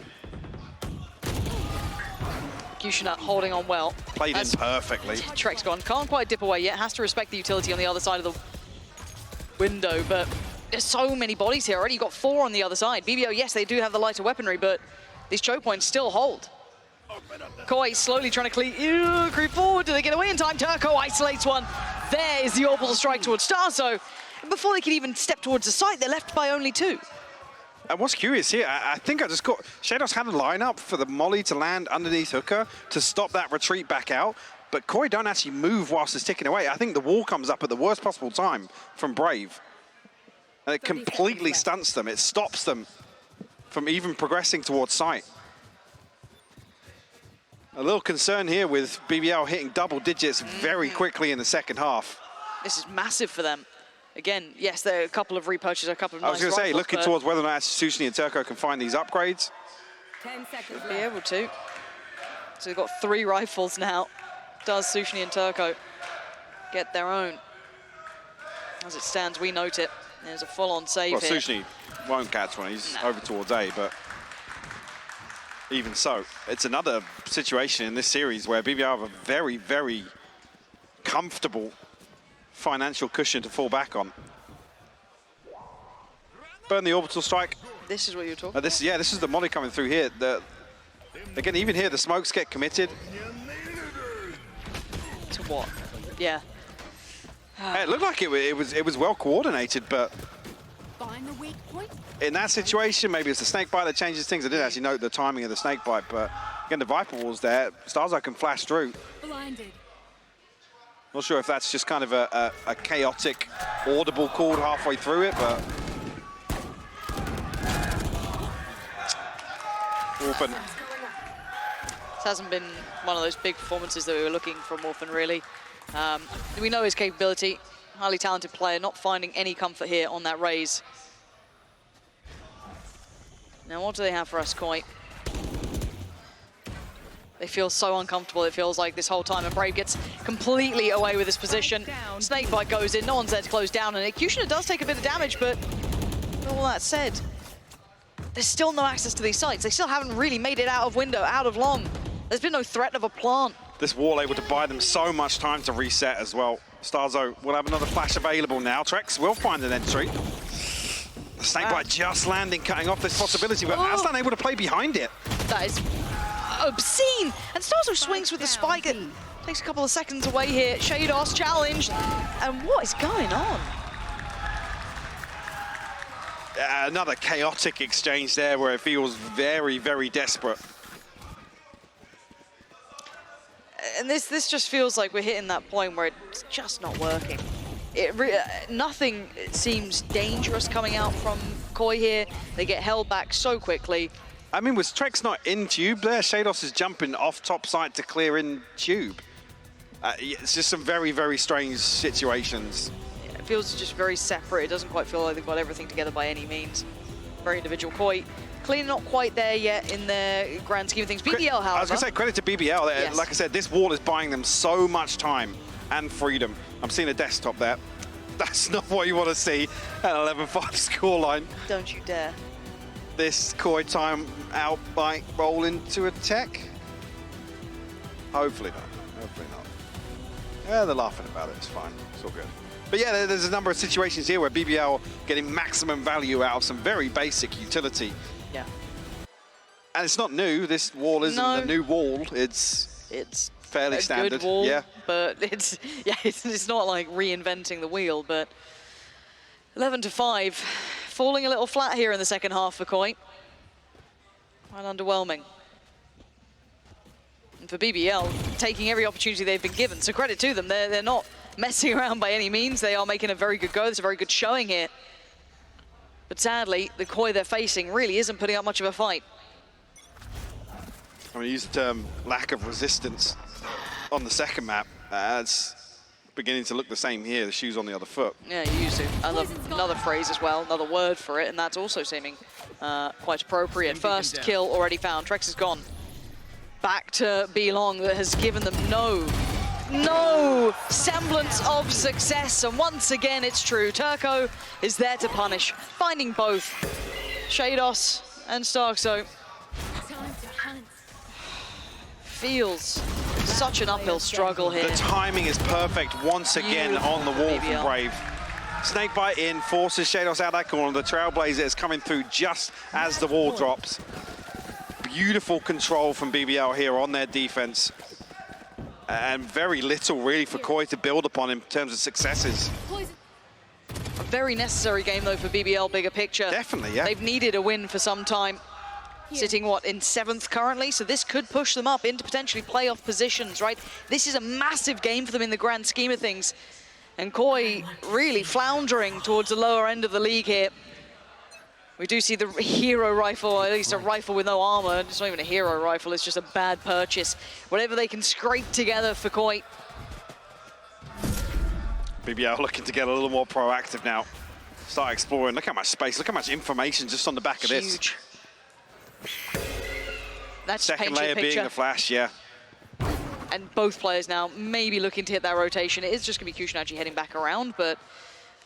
Kushner holding on well. Played in perfectly. Trek's gone. Can't quite dip away yet. Has to respect the utility on the other side of the window, but there's so many bodies here already. You've got 4 on the other side. BBO, yes, they do have the lighter weaponry, but these choke points still hold. Koi slowly trying to creep forward. Do they get away in time? Turco isolates one. There is the orbital strike towards Starzo. Before they could even step towards the site, they're left by only 2. And what's curious here, I think I just got... Shados had a lineup for the molly to land underneath Hooker to stop that retreat back out, but Koi don't actually move whilst it's ticking away. I think the wall comes up at the worst possible time from Brave. And it completely stunts them. It stops them from even progressing towards site. A little concern here with BBL hitting double digits very quickly in the second half. This is massive for them. Again, yes, there are a couple of repurchases, a couple of I was nice going to say, rifles, looking towards whether or not Sushni and Turco can find these upgrades. 10 seconds be left. able to. So they've got 3 rifles now. Does Sushni and Turco get their own? As it stands, we note it. There's a full-on save Well, here. Sushni won't catch one. He's over towards A, but even so, it's another situation in this series where BBL have a very, very comfortable financial cushion to fall back on. Burn the orbital strike. This is what you're talking This is the molly coming through here. Again, even here, the smokes get committed. to what? Yeah. Hey, it looked like it was well coordinated, but Find the weak point. in that situation, maybe it's the snake bite that changes things. I didn't actually note the timing of the snake bite, but again, the Viper Wall's there. Starzo can flash through. Blinded. Not sure if that's just kind of a chaotic audible call halfway through it, but Orphan. This hasn't been one of those big performances that we were looking from Orphan, really. We know his capability. Highly talented player, not finding any comfort here on that raise. Now, what do they have for us, Koi? They feel so uncomfortable, it feels like this whole time, and Brave gets completely away with his position. Snakebite goes in, no one's there to close down, and Executioner does take a bit of damage, but with all that said, there's still no access to these sites. They still haven't really made it out of window, out of long. There's been no threat of a plant. This wall able to buy them so much time to reset as well. Starzo will have another flash available now. Trex will find an entry. The Snakebite just landing, cutting off this possibility, but Aslan able to play behind it. That is obscene. And Starzo swings with the spike. It takes a couple of seconds away here. Shados challenged. And what is going on? Another chaotic exchange there where it feels very, very desperate. And this just feels like we're hitting that point where it's just not working. Nothing seems dangerous coming out from Koi here. They get held back so quickly. I mean, was Trex not in tube there? Shados is jumping off top side to clear in tube. It's just some very, very strange situations. It feels just very separate. It doesn't quite feel like they've got everything together by any means. Very individual. Koi, clearly not quite there yet in the grand scheme of things. BBL, however. I was going to say, credit to BBL. Yes. Like I said, this wall is buying them so much time and freedom. I'm seeing a desktop there. That's not what you want to see at 11-5 scoreline. Don't you dare. This Koi time out bike roll into a tech? Hopefully not. Hopefully not. Yeah, they're laughing about it. It's fine. It's all good. But yeah, there's a number of situations here where BBL getting maximum value out of some very basic utility. Yeah. And it's not new. This wall isn't a new wall. It's fairly standard. Good wall, yeah. But it's not like reinventing the wheel. But 11-5, falling a little flat here in the second half for Koi. Quite underwhelming. And for BBL, taking every opportunity they've been given. So credit to them. They're not messing around by any means. They are making a very good go. There's a very good showing here. But sadly, the Koi they're facing really isn't putting up much of a fight. I'm going to use the term lack of resistance on the second map. It's beginning to look the same here, the shoes on the other foot. Yeah, you used to. Another phrase as well, another word for it, and that's also seeming quite appropriate. First kill already found. Trex is gone. Back to B-Long that has given them no semblance of success. And once again, it's true. Turco is there to punish, finding both Shados and Starzo. Time to hunt. Feels such an uphill struggle here. The timing is perfect once again on the wall BBL. from Brave. Snakebite in, forces Shados out that corner. The Trailblazer is coming through just as the wall drops. Beautiful control from BBL here on their defense. And very little really for Koi to build upon in terms of successes. Poison. very necessary game, though, for BBL, bigger picture. Definitely, yeah. They've needed a win for some time. Sitting, what, in 7th currently? So this could push them up into potentially playoff positions, right? This is a massive game for them in the grand scheme of things. And Koi really floundering towards the lower end of the league here. We do see the hero rifle, or at least a rifle with no armor. It's not even a hero rifle, it's just a bad purchase. Whatever they can scrape together for Koi. BBL looking to get a little more proactive now. Start exploring. Look how much space, look how much information just on the back of this. Huge. That's Second layer being the flash, yeah. And both players now maybe looking to hit that rotation. It is just going to be Kushinachi heading back around, but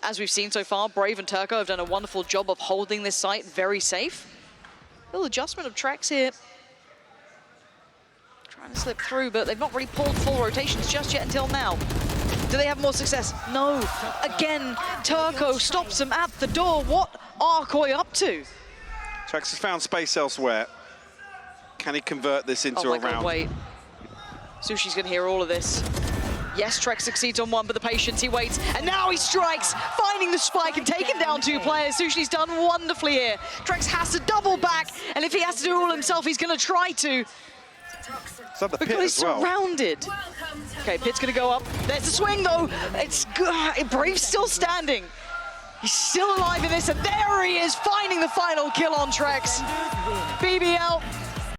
as we've seen so far, Brave and Turco have done a wonderful job of holding this site very safe. Little adjustment of tracks here. Trying to slip through, but they've not really pulled full rotations just yet until now. Do they have more success? No. Again, Turco stops them at the door. What are Koi up to? Trex has found space elsewhere. Can he convert this into a round? God, wait. Sushi's gonna hear all of this. Yes, Trex succeeds on one, but the patience, he waits, and now he strikes, finding the spike and taking down 2 players. Sushi's done wonderfully here. Trex has to double back, and if he has to do it all himself, he's gonna try to. So the Because pit he's as well. surrounded. Okay, Pit's gonna go up. There's the swing though. It's good. Brave's still standing. He's still alive in this, and there he is, finding the final kill on Trex. BBL